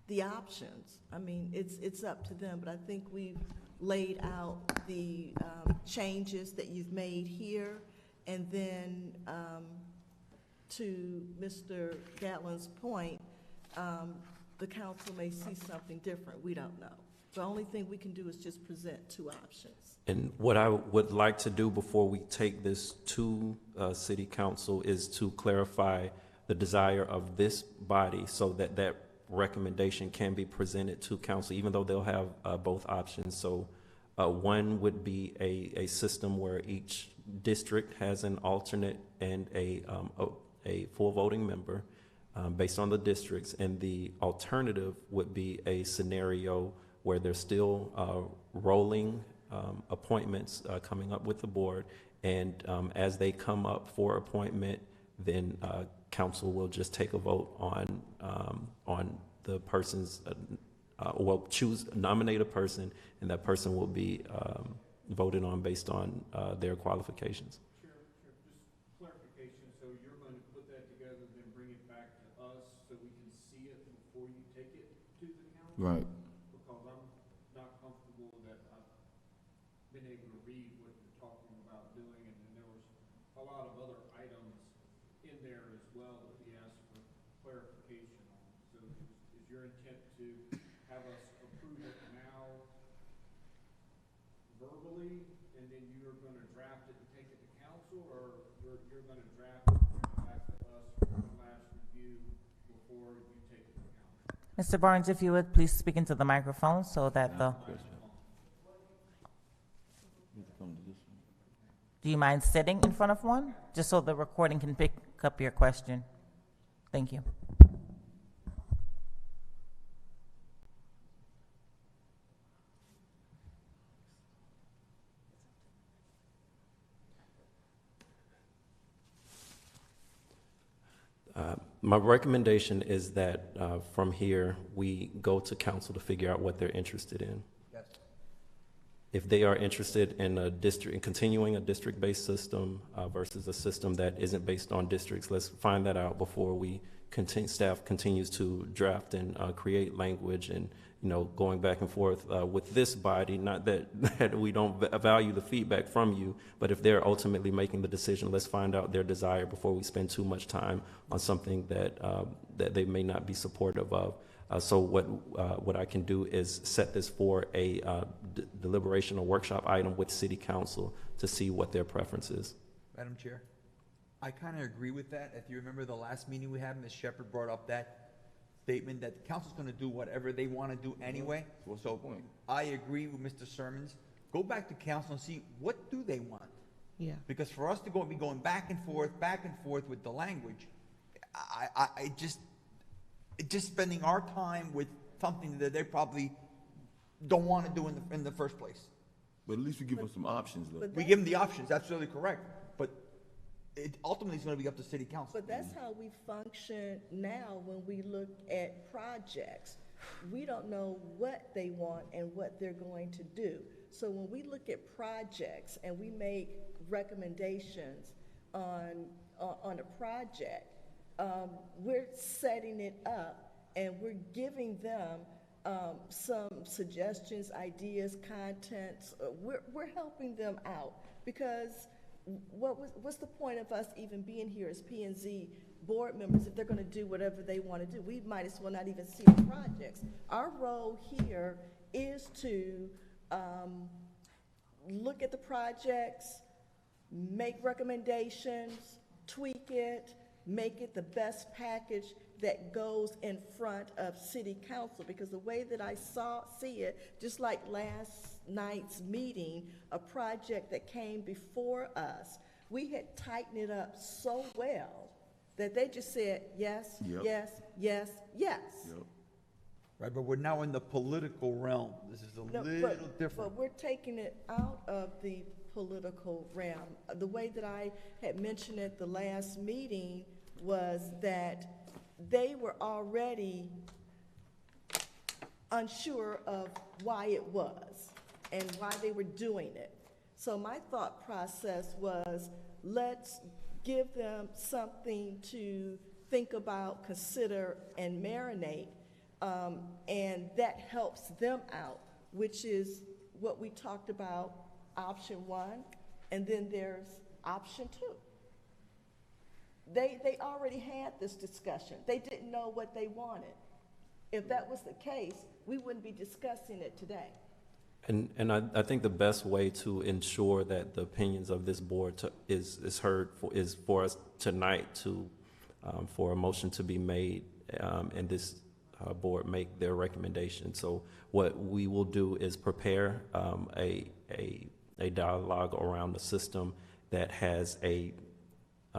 the options. I mean, it's up to them, but I think we've laid out the changes that you've made here, and then to Mr. Gatlin's point, the council may see something different. We don't know. The only thing we can do is just present two options. And what I would like to do before we take this to city council is to clarify the desire of this body so that that recommendation can be presented to council, even though they'll have both options. So one would be a system where each district has an alternate and a full voting member based on the districts, and the alternative would be a scenario where there's still rolling appointments coming up with the board, and as they come up for appointment, then council will just take a vote on the person's, nominate a person, and that person will be voted on based on their qualifications. Sure. Just clarification, so you're going to put that together, then bring it back to us so we can see it before you take it to the council? Right. Because I'm not comfortable that I've been able to read what you're talking about doing, and then there was a lot of other items in there as well that we asked for clarification on. So is your intent to have us approve it now verbally, and then you're going to draft it and take it to council, or you're going to draft it and bring it back to us for one last review before you take it to council? Mr. Barnes, if you would, please speak into the microphone so that the... Do you mind sitting in front of one? Just so the recording can pick up your question. Thank you. My recommendation is that from here, we go to council to figure out what they're interested in. Yes. If they are interested in in continuing a district-based system versus a system that isn't based on districts, let's find that out before staff continues to draft and create language and, you know, going back and forth with this body. Not that we don't value the feedback from you, but if they're ultimately making the decision, let's find out their desire before we spend too much time on something that they may not be supportive of. So what I can do is set this for a deliberation or workshop item with City Council to see what their preference is. Madam Chair, I kind of agree with that. If you remember the last meeting we had, Ms. Shepherd brought up that statement that the council's going to do whatever they want to do anyway. What's So the point? I agree with Mr. Sermons. Go back to council and see what do they want. Yeah. Because for us to be going back and forth with the language, I just spending our time with something that they probably don't want to do in the first place. But at least we give them some options, though. But We give them the options, absolutely correct, but it ultimately is going to be up to city council. But that's how we function now when we look at projects. We don't know what they want and what they're going to do. So when we look at projects and we make recommendations on a project, we're setting it up and we're giving them some suggestions, ideas, contents. We're helping them out, because what's the point of us even being here as P&Z board members if they're going to do whatever they want to do? We might as well not even see the projects. Our role here is to look at the projects, make recommendations, tweak it, make it the best package that goes in front of city council. Because the way that I see it, just like last night's meeting, a project that came before us, we had tightened it up so well that they just said, yes, Yep. yes, yes, yes. Yep. Right, but we're now in the political realm. This is a No, little but different. we're taking it out of the political realm. The way that I had mentioned at the last meeting was that they were already unsure of why it was and why they were doing it. So my thought process was, let's give them something to think about, consider, and marinate. And that helps them out, which is what we talked about, option one, and then there's option two. They already had this discussion. They didn't know what they wanted. If that was the case, we wouldn't be discussing it today. And I think the best way to ensure that the opinions of this board is heard is for us tonight to, for a motion to be made, and this board make their recommendation. So what we will do is prepare a dialogue around the system that has a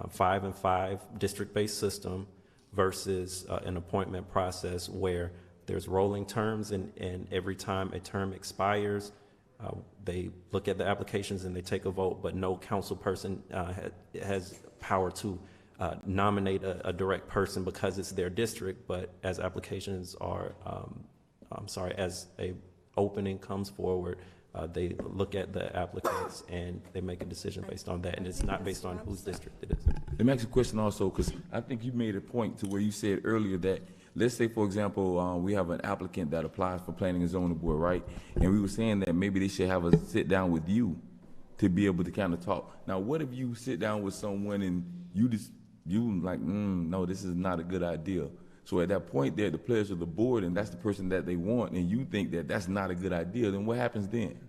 5 and 5 district-based system versus an appointment process where there's rolling terms, and every time a term expires, they look at the applications and they take a vote, but no council person has power to nominate a direct person because it's their district. But as applications are, as a opening comes forward, they look at the applicants and they make a decision based on that, and it's not based on whose district it is. Let me ask you a question also, because I think you made a point to where you said earlier that, let's say, for example, we have an applicant that applies for planning and zoning board, right? And we were saying that maybe they should have a sit down with you to be able to kind of talk. Now, what if you sit down with someone and you like, no, this is not a good idea. So at that point, they're the players of the board, and that's the person that they want, and you think that that's not a good idea, then what happens then?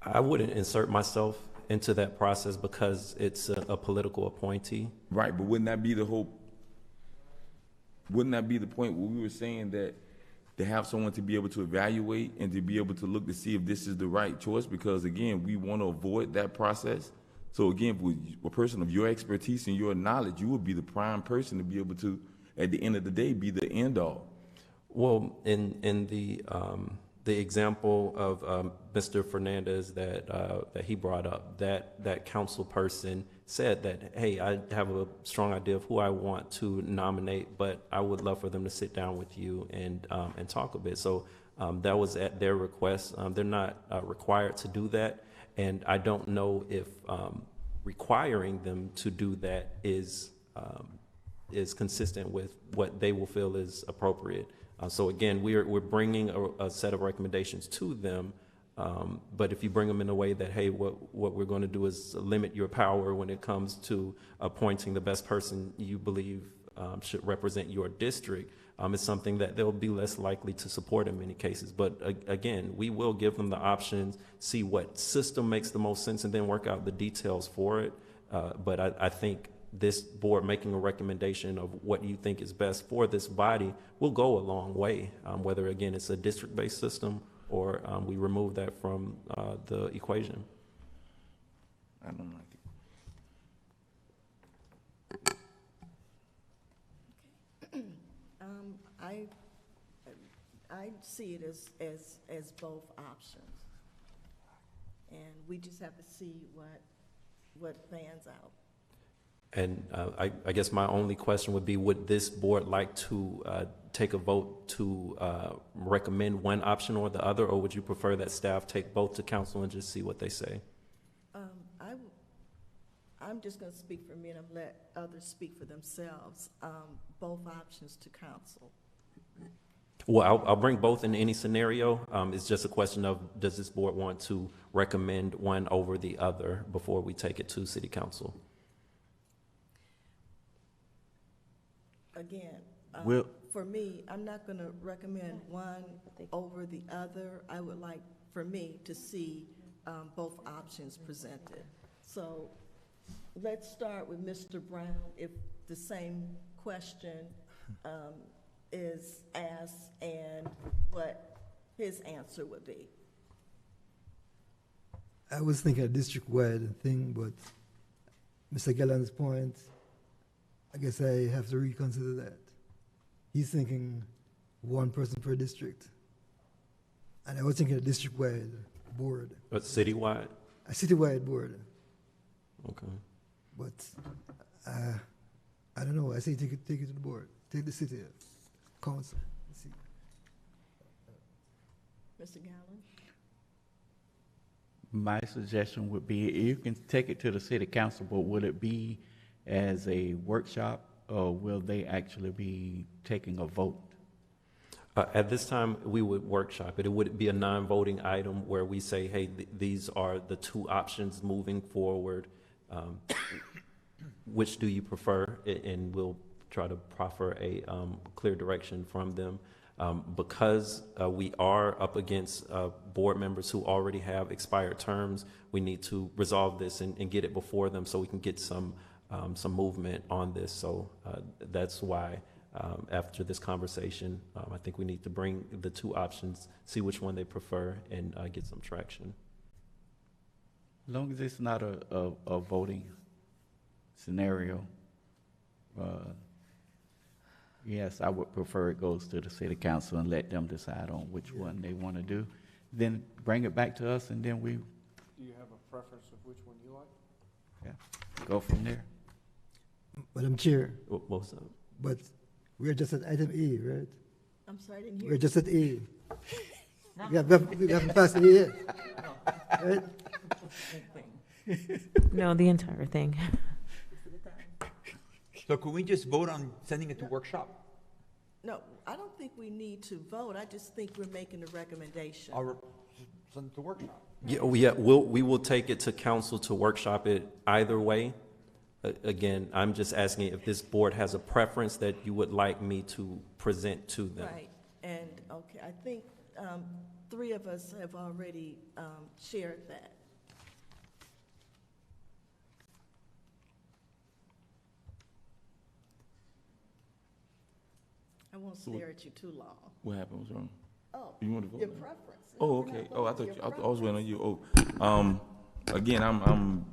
I wouldn't insert myself into that process because it's a political appointee. Right, but wouldn't that be the point where we were saying that to have someone to be able to evaluate and to be able to look to see if this is the right choice? Because again, we want to avoid that process. So again, with a person of your expertise and your knowledge, you would be the prime person to be able to, at the end of the day, be the end all. Well, in the example of Mr. Fernandez that he brought up, that council person said that, hey, I have a strong idea of who I want to nominate, but I would love for them to sit down with you and talk a bit. So that was at their request. They're not required to do that, and I don't know if requiring them to do that is consistent with what they will feel is appropriate. So again, we're bringing a set of recommendations to them, but if you bring them in a way that, hey, what we're going to do is limit your power when it comes to appointing the best person you believe should represent your district, it's something that they'll be less likely to support in many cases. But again, we will give them the options, see what system makes the most sense, and then work out the details for it. But I think this board making a recommendation of what you think is best for this body will go a long way, whether, again, it's a district-based system or we remove that from the equation. I don't like it. I see it as both options, and we just have to see what fans out. And I guess my only question would be, would this board like to take a vote to recommend one option or the other, or would you prefer that staff take both to council and just see what they say? I'm just going to speak for me and I'll let others speak for themselves. Both options to council. Well, I'll bring both in any scenario. It's just a question of, does this board want to recommend one over the other before we take it to city council? Again, Will- for me, I'm not going to recommend one over the other. I would like for me to see both options presented. So let's start with Mr. Brown. If the same question is asked and what his answer would be. I was thinking a district-wide thing, but Mr. Gallan's point, I guess I have to reconsider that. He's thinking one person per district. And I was thinking a district-wide board. But citywide? A citywide board. Okay. But I don't know. I say take it to the board. Take the city council. See. Mr. Gallan? My suggestion would be, you can take it to the city council, but will it be as a workshop, or will they actually be taking a vote? At this time, we would workshop it. It would be a non-voting item where we say, hey, these are the two options moving forward. Which do you prefer? And we'll try to proffer a clear direction from them. Because we are up against board members who already have expired terms, we need to resolve this and get it before them so we can get some movement on this. So that's why after this conversation, I think we need to bring the two options, see which one they prefer, and get some traction. As long as it's not a voting scenario, yes, I would prefer it goes to the city council and let them decide on which one they want to do. Then bring it back to us, and then we, Do you have a preference of which one you like? yeah, go from there. Madam Chair, What's up? but we're just at item A, right? I'm sorry, I didn't hear. We're just at A. We haven't passed A yet, right? No, the entire thing. So could we just vote on sending it to workshop? No, I don't think we need to vote. I just think we're making a recommendation. Or send it to workshop? Yeah, we will take it to council to workshop it either way. Again, I'm just asking if this board has a preference that you would like me to present to them. Right, and, okay, I think three of us have already shared that. I won't stare at you too long. What happened? What's wrong? Oh, You want to vote your now? preference. Oh, We're not okay. Oh, I voting, thought your I was waiting on preference. you. Oh, again,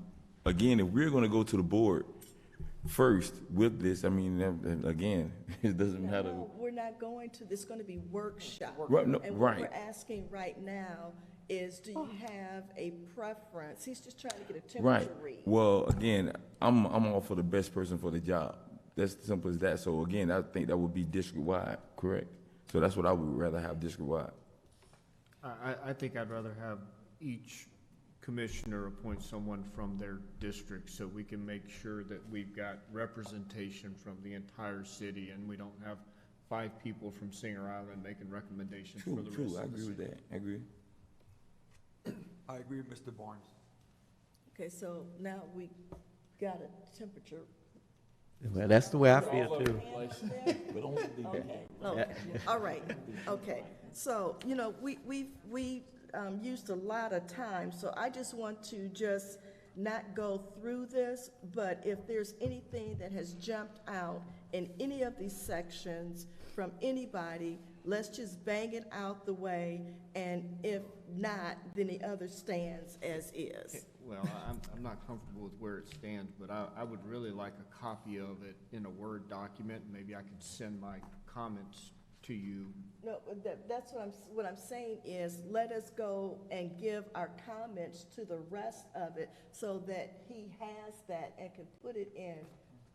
again, if we're going to go to the board first with this, I mean, again, it doesn't matter. No, we're not going to, it's going to be workshop. Right, no, And what right. we're asking right now is, do you have a preference? He's just trying to get a Right. temperature read. Well, again, I'm all for the best person for the job. That's simple as that. So again, I think that would be district-wide, correct? So that's what I would rather have district-wide. I think I'd rather have each commissioner appoint someone from their district so we can make sure that we've got representation from the entire city and we don't have 5 people from Singer Island making recommendations for the rest True, of the I agree city. with that. I agree. I agree with Mr. Barnes. Okay, so now we got a temperature. Well, that's the way I feel too. Okay, all right, okay. So, you know, we used a lot of time, so I just want to just not go through this, but if there's anything that has jumped out in any of these sections from anybody, let's just bang it out the way, and if not, then the other stands as is. Well, I'm not comfortable with where it stands, but I would really like a copy of it in a Word document. Maybe I could send my comments to you. No, that's what I'm saying is, let us go and give our comments to the rest of it so that he has that and can put it in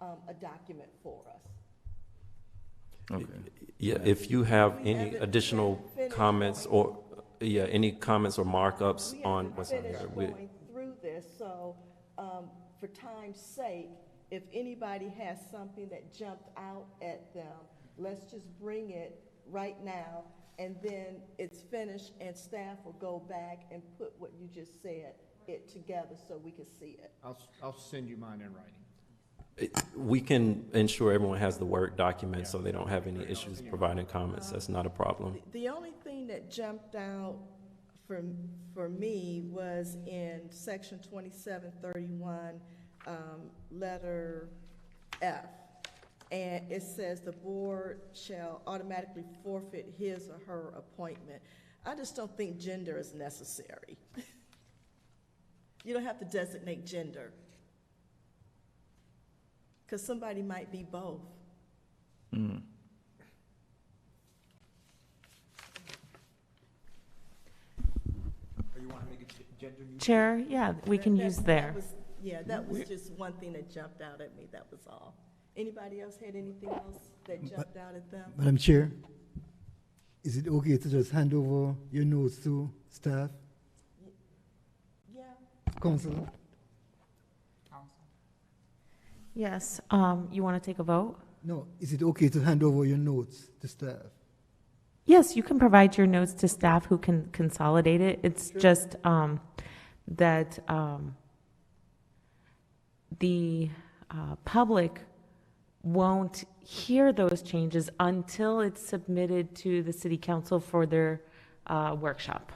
a document for us. Okay. Yeah, if you have We any haven't additional finished comments or, yeah, any comments or markups We on haven't what's on finished there. going through this, so for time's sake, if anybody has something that jumped out at them, let's just bring it right now, and then it's finished, and staff will go back and put what you just said, it together so we can see it. I'll send you mine in writing. We can ensure everyone has the Word document so they don't have any issues providing comments. That's not a problem. The only thing that jumped out for me was in section 2731, letter F. And it says the board shall automatically forfeit his or her appointment. I just don't think gender is necessary. You don't have to designate gender, because somebody might be both. Mm. Chair, yeah, we can use there. Yeah, that was just one thing that jumped out at me, that was all. Anybody else had anything else that jumped out at them? Madam Chair, is it okay to just hand over your notes to staff? Yeah. Council? Yes, you want to take a vote? No, is it okay to hand over your notes to staff? Yes, you can provide your notes to staff who can consolidate it. It's just that the public won't hear those changes until it's submitted to the city council for their workshop.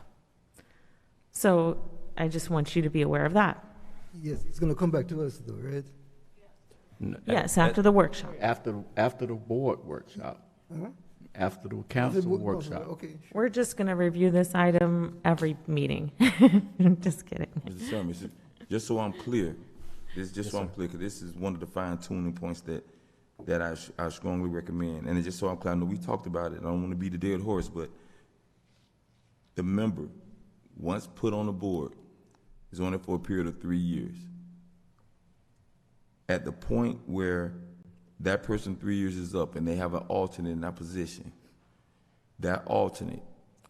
So I just want you to be aware of that. Yes, it's going to come back to us though, right? Yes, after the workshop. After the board workshop. Uh-huh. After the council workshop. Okay. We're just going to review this item every meeting. Just kidding. Mr. Chairman, just so I'm clear, because this is one of the fine-tuning points that I strongly recommend. And just so I'm clear, I know we talked about it, I don't want to be the dead horse, but the member, once put on the board, is on it for a period of 3 years. At the point where that person 3 years is up and they have an alternate in that position, that alternate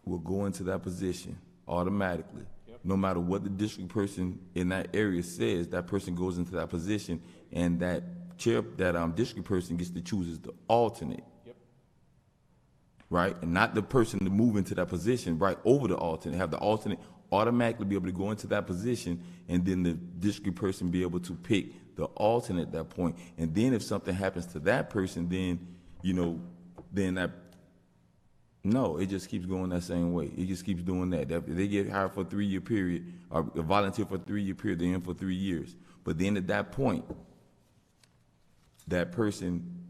will go into that position automatically. Yep. No matter what the district person in that area says, that person goes into that position, and that district person gets to choose as the alternate. Yep. Right? And not the person to move into that position right over the alternate. Have the alternate automatically be able to go into that position, and then the district person be able to pick the alternate at that point. And then if something happens to that person, then, no, it just keeps going that same way. It just keeps doing that. If they get hired for a 3-year period, or volunteer for a 3-year period, they're in for 3 years. But then at that point, that person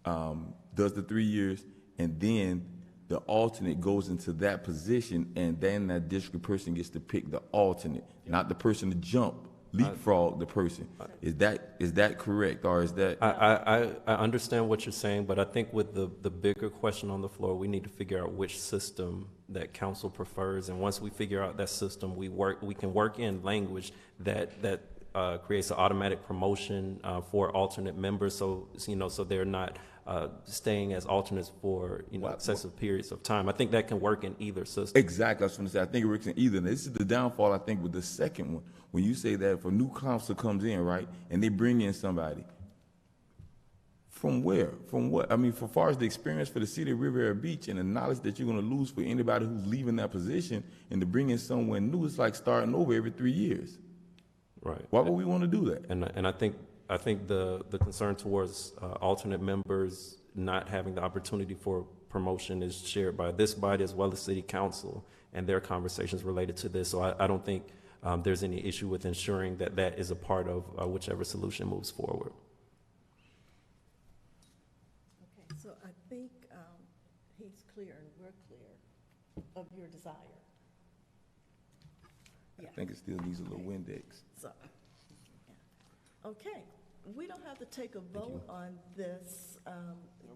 does the 3 years, and then the alternate goes into that position, and then that district person gets to pick the alternate, not the person to leapfrog the person. Is that correct, or is that? I understand what you're saying, but I think with the bigger question on the floor, we need to figure out which system that council prefers, and once we figure out that system, we can work in language that creates an automatic promotion for alternate members, so they're not staying as alternates for excessive periods of time. I think that can work in either system. Exactly, I was going to say, I think it works in either. This is the downfall, I think, with the second one. When you say that if a new council comes in, right, and they bring in somebody, from where? From what? I mean, for far as the experience for the city of Riviera Beach and the knowledge that you're going to lose for anybody who's leaving that position, and to bring in someone new, it's like starting over every 3 years. Right. Why would we want to do that? And I think the concern towards alternate members not having the opportunity for promotion is shared by this body as well as city council and their conversations related to this. So I don't think there's any issue with ensuring that is a part of whichever solution moves forward. Okay, so I think he's clear and we're clear of your desire. Yeah. I think it still needs a little Windex. So, yeah. Okay, we don't have to take a vote on this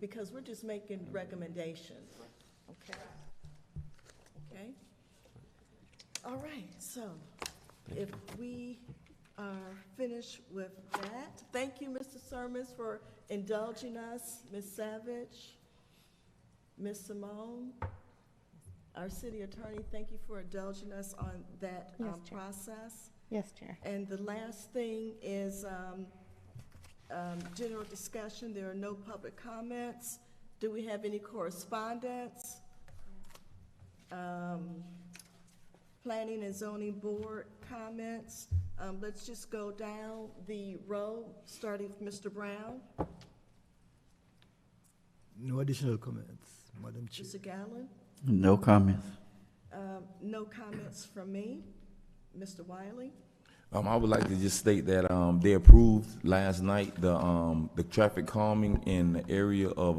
because we're just making recommendations. Okay. Okay. All right. So, if we are finished with that. Thank you, Mr. Sermons, for indulging us. Ms. Savage, Ms. Simone, our city attorney, thank you for indulging us on that Yes, Chair. process. Yes, Chair. And the last thing is general discussion. There are no public comments. Do we have any correspondence? Planning and Zoning Board comments. Let's just go down the row, starting with Mr. Brown. No additional comments, Madam Chair. Mr. Gallen? No comments. No comments from me. Mr. Wiley? I would like to just state that they approved last night the traffic calming in the area of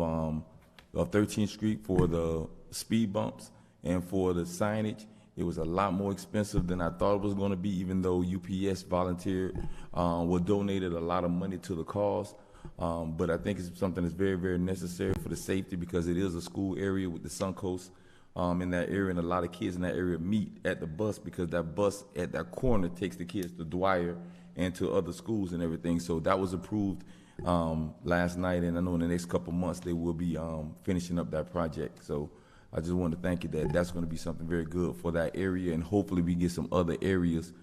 13th Street for the speed bumps and for the signage. It was a lot more expensive than I thought it was going to be, even though UPS volunteered or donated a lot of money to the cause. But I think it's something that's very, very necessary for the safety, because it is a school area with the Suncoast in that area, and a lot of kids in that area meet at the bus, because that bus at that corner takes the kids to Dwyer and to other schools and everything. So that was approved last night, and I know in the next couple months they will be finishing up that project. So I just wanted to thank you that that's going to be something very good for that area, and hopefully we get some other areas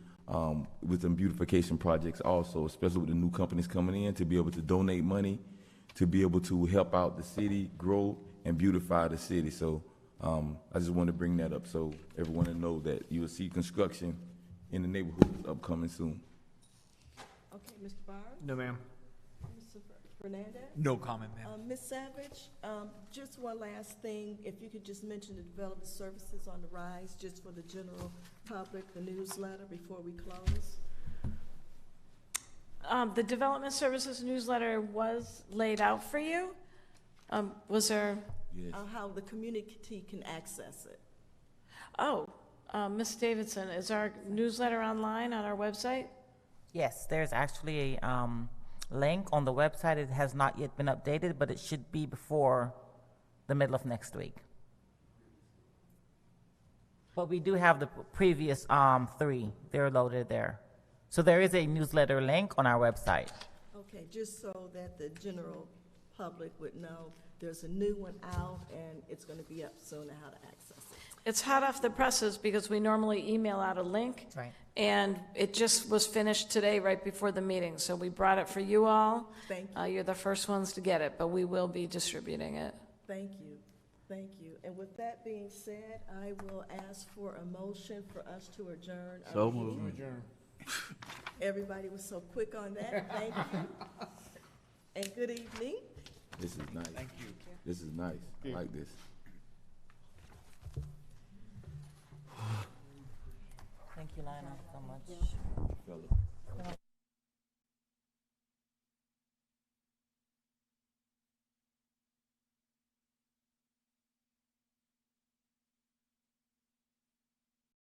with some beautification projects also, especially with the new companies coming in, to be able to donate money, to be able to help out the city grow and beautify the city. So I just want to bring that up so everyone will know that you will see construction in the neighborhood upcoming soon. Okay, Mr. Barnes? No, ma'am. Mr. Fernandez? No comment, ma'am. Ms. Savage, just one last thing. If you could just mention the development services on the rise, just for the general public, the newsletter, before we close. The Development Services newsletter was laid out for you. Was there? Yes. How the community can access it. Oh, Ms. Davidson, is our newsletter online on our website? Yes, there's actually a link on the website. It has not yet been updated, but it should be before the middle of next week. But we do have the previous 3. They're loaded there. So there is a newsletter link on our website. Okay, just so that the general public would know there's a new one out and it's going to be up soon and how to access it. It's hot off the presses because we normally email out a link. Right. And it just was finished today right before the meeting. So we brought it for you all. Thank you. You're the first ones to get it, but we will be distributing it. Thank you. Thank you. And with that being said, I will ask for a motion for us to adjourn. our So meeting. moved. Everybody was so quick on that. Thank you. And good evening. This is nice. Thank you. This is nice. I like this. Thank you, Lionel, so much. Fellas.